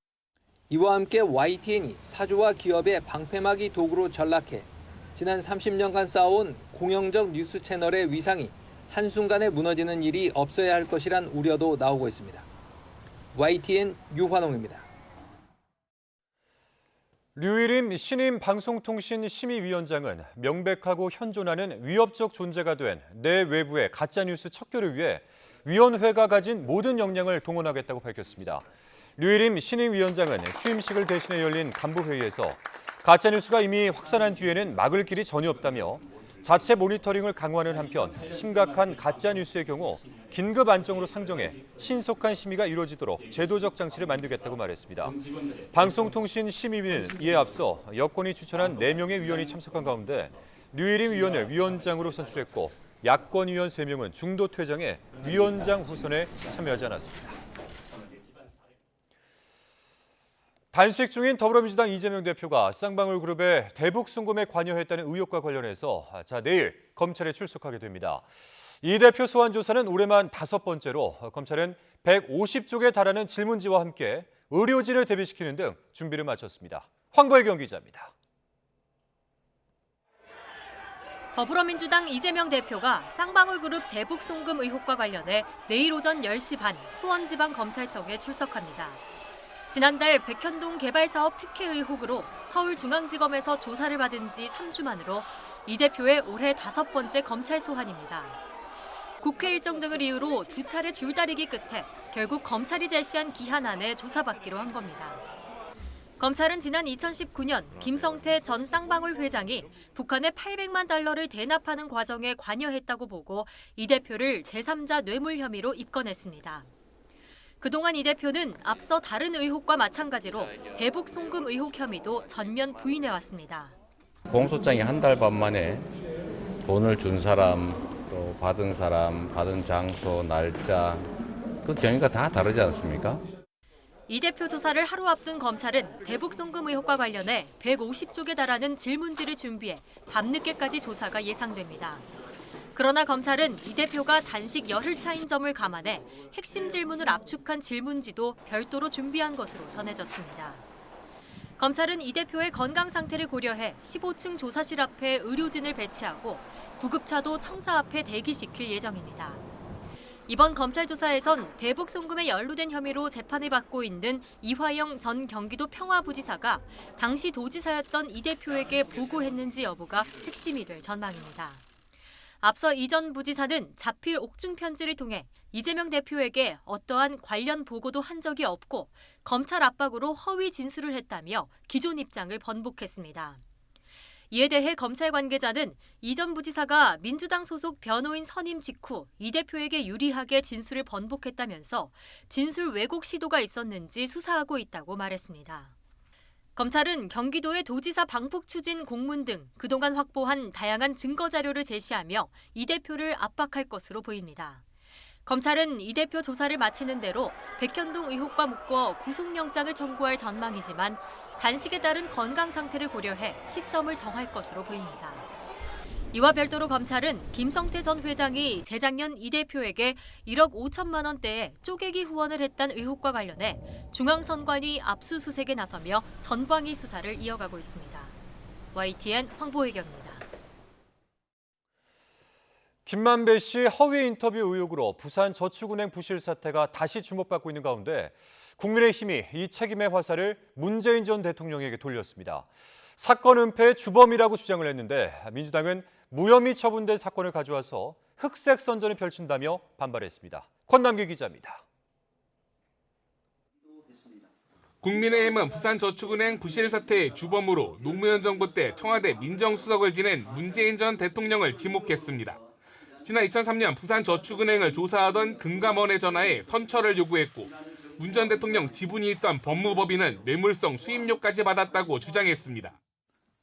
이와 함께 YTN이 사주와 기업의 방패막이 도구로 전락해 지난 30년간 쌓아온 공영적 뉴스 채널의 위상이 한순간에 무너지는 일이 없어야 할 것이란 우려도 나오고 있습니다. YTN 유환홍입니다. 류일임 신임 방송통신심의위원장은 명백하고 현존하는 위협적 존재가 된 내외부의 가짜뉴스 척결을 위해 위원회가 가진 모든 역량을 동원하겠다고 밝혔습니다. 류일임 신임위원장은 취임식을 대신해 열린 간부회의에서 가짜뉴스가 이미 확산한 뒤에는 막을 길이 전혀 없다며 자체 모니터링을 강화하는 한편 심각한 가짜뉴스의 경우 긴급 안정으로 상정해 신속한 심의가 이루어지도록 제도적 장치를 만들겠다고 말했습니다. 방송통신심의위는 이에 앞서 여권이 추천한 4명의 위원이 참석한 가운데 류일임 위원을 위원장으로 선출했고 야권 위원 3명은 중도 퇴장해 위원장 후선에 참여하지 않았습니다. 단식 중인 더불어민주당 이재명 대표가 쌍방울그룹의 대북 송금에 관여했다는 의혹과 관련해서 내일 검찰에 출석하게 됩니다. 이 대표 소환 조사는 올해만 5번째로 검찰은 150쪽에 달하는 질문지와 함께 의료진을 대비시키는 등 준비를 마쳤습니다. 황보혜경 기자입니다. 더불어민주당 이재명 대표가 쌍방울그룹 대북 송금 의혹과 관련해 내일 오전 10시 반 수원지방검찰청에 출석합니다. 지난달 백현동 개발사업 특혜 의혹으로 서울중앙지검에서 조사를 받은 지 3주 만으로 이 대표의 올해 5번째 검찰 소환입니다. 국회 일정 등을 이유로 2차례 줄다리기 끝에 결국 검찰이 제시한 기한 안에 조사받기로 한 겁니다. 검찰은 지난 2019년 김성태 전 쌍방울 회장이 북한에 $800만 대납하는 과정에 관여했다고 보고 이 대표를 제3자 뇌물 혐의로 입건했습니다. 그동안 이 대표는 앞서 다른 의혹과 마찬가지로 대북 송금 의혹 혐의도 전면 부인해왔습니다. 공소장이 한 달 반 만에 돈을 준 사람, 또 받은 사람, 받은 장소, 날짜, 그 경위가 다 다르지 않습니까? 이 대표 조사를 하루 앞둔 검찰은 대북 송금 의혹과 관련해 150쪽에 달하는 질문지를 준비해 밤늦게까지 조사가 예상됩니다. 그러나 검찰은 이 대표가 단식 열흘 차인 점을 감안해 핵심 질문을 압축한 질문지도 별도로 준비한 것으로 전해졌습니다. 검찰은 이 대표의 건강 상태를 고려해 15층 조사실 앞에 의료진을 배치하고 구급차도 청사 앞에 대기시킬 예정입니다. 이번 검찰 조사에선 대북 송금에 연루된 혐의로 재판을 받고 있는 이화영 전 경기도 평화부지사가 당시 도지사였던 이 대표에게 보고했는지 여부가 핵심이 될 전망입니다. 앞서 이 전 부지사는 자필 옥중 편지를 통해 이재명 대표에게 어떠한 관련 보고도 한 적이 없고 검찰 압박으로 허위 진술을 했다며 기존 입장을 번복했습니다. 이에 대해 검찰 관계자는 이 전 부지사가 민주당 소속 변호인 선임 직후 이 대표에게 유리하게 진술을 번복했다면서 진술 왜곡 시도가 있었는지 수사하고 있다고 말했습니다. 검찰은 경기도의 도지사 방북 추진 공문 등 그동안 확보한 다양한 증거 자료를 제시하며 이 대표를 압박할 것으로 보입니다. 검찰은 이 대표 조사를 마치는 대로 백현동 의혹과 묶어 구속영장을 청구할 전망이지만 단식에 따른 건강 상태를 고려해 시점을 정할 것으로 보입니다. 이와 별도로 검찰은 김성태 전 회장이 재작년 이 대표에게 1억 5천만 원대의 쪼개기 후원을 했다는 의혹과 관련해 중앙선관위 압수수색에 나서며 전방위 수사를 이어가고 있습니다. YTN 황보혜경입니다. 김만배 씨 허위 인터뷰 의혹으로 부산저축은행 부실 사태가 다시 주목받고 있는 가운데 국민의힘이 이 책임의 화살을 문재인 전 대통령에게 돌렸습니다. 사건 은폐의 주범이라고 주장을 했는데 민주당은 무혐의 처분된 사건을 가져와서 흑색 선전을 펼친다며 반발했습니다. 권남기 기자입니다. 국민의힘은 부산저축은행 부실 사태의 주범으로 노무현 정부 때 청와대 민정수석을 지낸 문재인 전 대통령을 지목했습니다. 지난 2003년 부산저축은행을 조사하던 금감원에 전화해 선처를 요구했고 문 전 대통령 지분이 있던 법무법인은 뇌물성 수임료까지 받았다고 주장했습니다.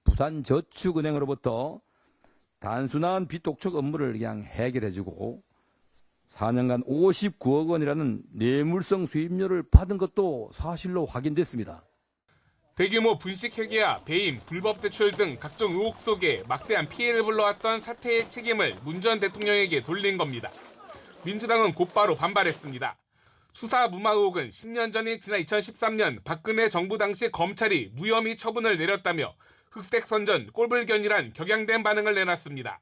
부산저축은행으로부터 단순한 빚독촉 업무를 그냥 해결해주고 4년간 59억 원이라는 뇌물성 수임료를 받은 것도 사실로 확인됐습니다. 대규모 분식회계와 배임, 불법 대출 등 각종 의혹 속에 막대한 피해를 불러왔던 사태의 책임을 문 전 대통령에게 돌린 겁니다. 민주당은 곧바로 반발했습니다. 수사 무마 의혹은 10년 전인 지난 2013년 박근혜 정부 당시 검찰이 무혐의 처분을 내렸다며 흑색 선전, 꼴불견이란 격양된 반응을 내놨습니다.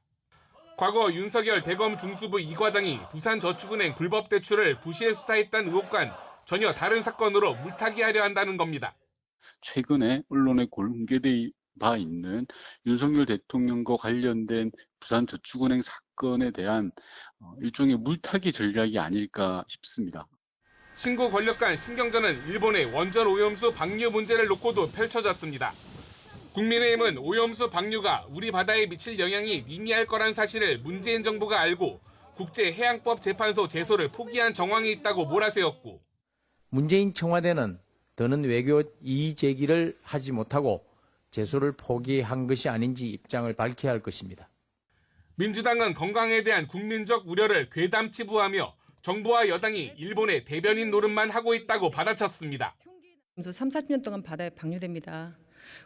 과거 윤석열 대검 중수부 2과장이 부산저축은행 불법 대출을 부실 수사했다는 의혹과는 전혀 다른 사건으로 물타기하려 한다는 겁니다. 최근에 언론에 공개돼 바 있는 윤석열 대통령과 관련된 부산저축은행 사건에 대한 일종의 물타기 전략이 아닐까 싶습니다. 신고 권력 간 신경전은 일본의 원전 오염수 방류 문제를 놓고도 펼쳐졌습니다. 국민의힘은 오염수 방류가 우리 바다에 미칠 영향이 미미할 거란 사실을 문재인 정부가 알고 국제해양법 재판소 제소를 포기한 정황이 있다고 몰아세웠고 문재인 청와대는 더는 외교 이의 제기를 하지 못하고 제소를 포기한 것이 아닌지 입장을 밝혀야 할 것입니다. 민주당은 건강에 대한 국민적 우려를 괴담치부하며 정부와 여당이 일본의 대변인 노릇만 하고 있다고 받아쳤습니다. 3, 40년 동안 바다에 방류됩니다.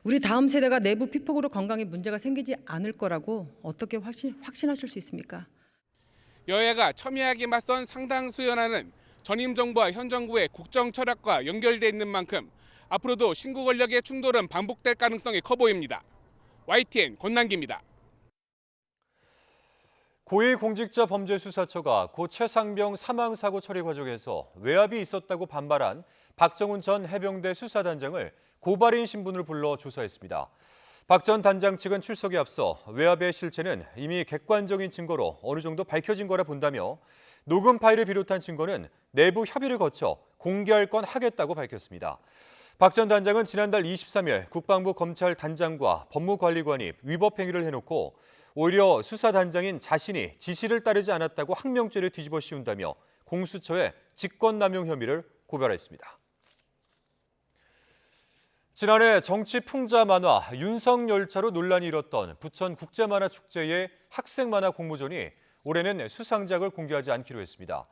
우리 다음 세대가 내부 피폭으로 건강에 문제가 생기지 않을 거라고 어떻게 확신하실 수 있습니까? 여야가 첨예하게 맞선 상당수 현안은 전임 정부와 현 정부의 국정 철학과 연결돼 있는 만큼 앞으로도 신구 권력의 충돌은 반복될 가능성이 커 보입니다. YTN 권남기입니다. 고위공직자범죄수사처가 고 최상병 사망사고 처리 과정에서 외압이 있었다고 반발한 박정훈 전 해병대 수사단장을 고발인 신분으로 불러 조사했습니다. 박 전 단장 측은 출석에 앞서 외압의 실체는 이미 객관적인 증거로 어느 정도 밝혀진 거라 본다며 녹음 파일을 비롯한 증거는 내부 협의를 거쳐 공개할 건 하겠다고 밝혔습니다. 박 전 단장은 지난달 23일 국방부 검찰 단장과 법무관리관이 위법 행위를 해놓고 오히려 수사단장인 자신이 지시를 따르지 않았다고 항명죄를 뒤집어 씌운다며 공수처에 직권남용 혐의를 고발했습니다. 지난해 정치 풍자 만화 윤석열차로 논란이 일었던 부천 국제만화축제의 학생만화 공모전이 올해는 수상작을 공개하지 않기로 했습니다.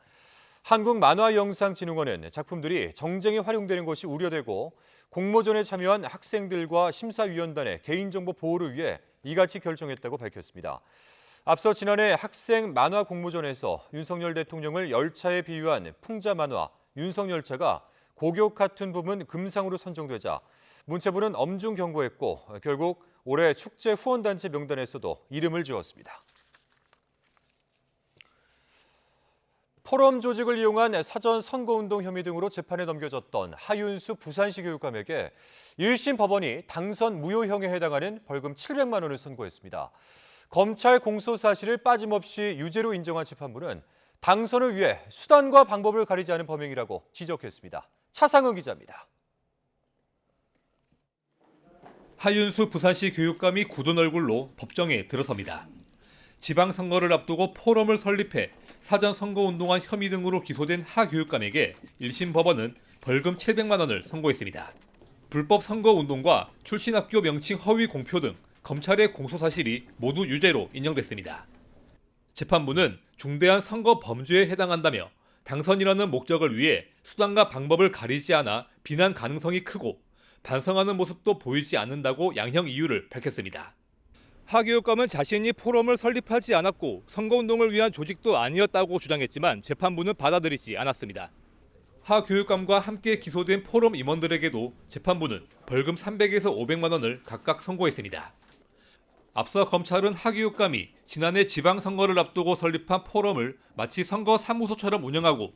한국만화영상진흥원은 작품들이 정쟁에 활용되는 것이 우려되고 공모전에 참여한 학생들과 심사위원단의 개인정보 보호를 위해 이같이 결정했다고 밝혔습니다. 앞서 지난해 학생 만화 공모전에서 윤석열 대통령을 열차에 비유한 풍자 만화 윤석열차가 고교 카툰 부문 금상으로 선정되자 문체부는 엄중 경고했고 결국 올해 축제 후원단체 명단에서도 이름을 지웠습니다. 포럼 조직을 이용한 사전 선거운동 혐의 등으로 재판에 넘겨졌던 하윤수 부산시 교육감에게 1심 법원이 당선 무효형에 해당하는 벌금 700만 원을 선고했습니다. 검찰 공소 사실을 빠짐없이 유죄로 인정한 재판부는 당선을 위해 수단과 방법을 가리지 않은 범행이라고 지적했습니다. 차상은 기자입니다. 하윤수 부산시 교육감이 굳은 얼굴로 법정에 들어섭니다. 지방선거를 앞두고 포럼을 설립해 사전 선거운동한 혐의 등으로 기소된 하 교육감에게 1심 법원은 벌금 700만 원을 선고했습니다. 불법 선거운동과 출신 학교 명칭 허위 공표 등 검찰의 공소사실이 모두 유죄로 인정됐습니다. 재판부는 중대한 선거 범죄에 해당한다며 당선이라는 목적을 위해 수단과 방법을 가리지 않아 비난 가능성이 크고 반성하는 모습도 보이지 않는다고 양형 이유를 밝혔습니다. 하 교육감은 자신이 포럼을 설립하지 않았고 선거운동을 위한 조직도 아니었다고 주장했지만 재판부는 받아들이지 않았습니다. 하 교육감과 함께 기소된 포럼 임원들에게도 재판부는 벌금 300에서 500만 원을 각각 선고했습니다. 앞서 검찰은 하 교육감이 지난해 지방선거를 앞두고 설립한 포럼을 마치 선거 사무소처럼 운영하고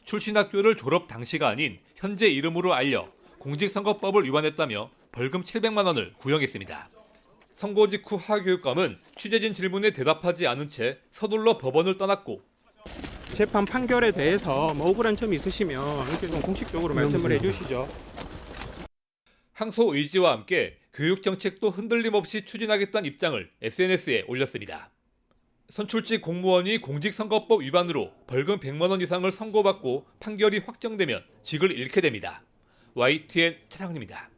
출신 학교를 졸업 당시가 아닌 현재 이름으로 알려 공직선거법을 위반했다며 벌금 700만 원을 구형했습니다. 선고 직후 하 교육감은 취재진 질문에 대답하지 않은 채 서둘러 법원을 떠났고 재판 판결에 대해서 억울한 점이 있으시면 이렇게 좀 공식적으로 말씀을 해주시죠. 항소 의지와 함께 교육 정책도 흔들림 없이 추진하겠다는 입장을 SNS에 올렸습니다. 선출직 공무원이 공직선거법 위반으로 벌금 100만 원 이상을 선고받고 판결이 확정되면 직을 잃게 됩니다. YTN 차상훈입니다.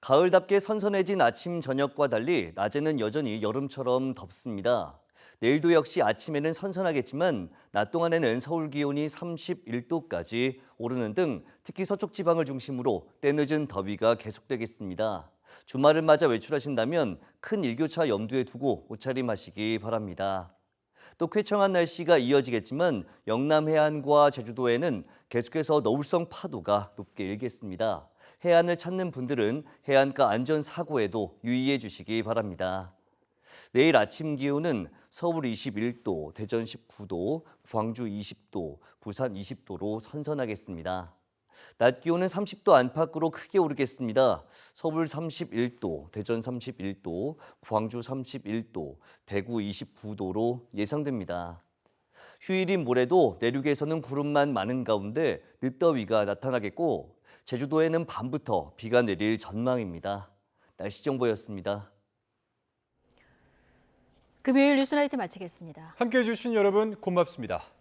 가을답게 선선해진 아침, 저녁과 달리 낮에는 여전히 여름처럼 덥습니다. 내일도 역시 아침에는 선선하겠지만 낮 동안에는 서울 기온이 31도까지 오르는 등 특히 서쪽 지방을 중심으로 때늦은 더위가 계속되겠습니다. 주말을 맞아 외출하신다면 큰 일교차 염두에 두고 옷차림하시기 바랍니다. 또 쾌청한 날씨가 이어지겠지만 영남 해안과 제주도에는 계속해서 너울성 파도가 높게 일겠습니다. 해안을 찾는 분들은 해안가 안전사고에도 유의해 주시기 바랍니다. 내일 아침 기온은 서울 21도, 대전 19도, 광주 20도, 부산 20도로 선선하겠습니다. 낮 기온은 30도 안팎으로 크게 오르겠습니다. 서울 31도, 대전 31도, 광주 31도, 대구 29도로 예상됩니다. 휴일인 모레도 내륙에서는 구름만 많은 가운데 늦더위가 나타나겠고 제주도에는 밤부터 비가 내릴 전망입니다. 날씨 정보였습니다. 금요일 뉴스나이트 마치겠습니다. 함께해 주신 여러분 고맙습니다.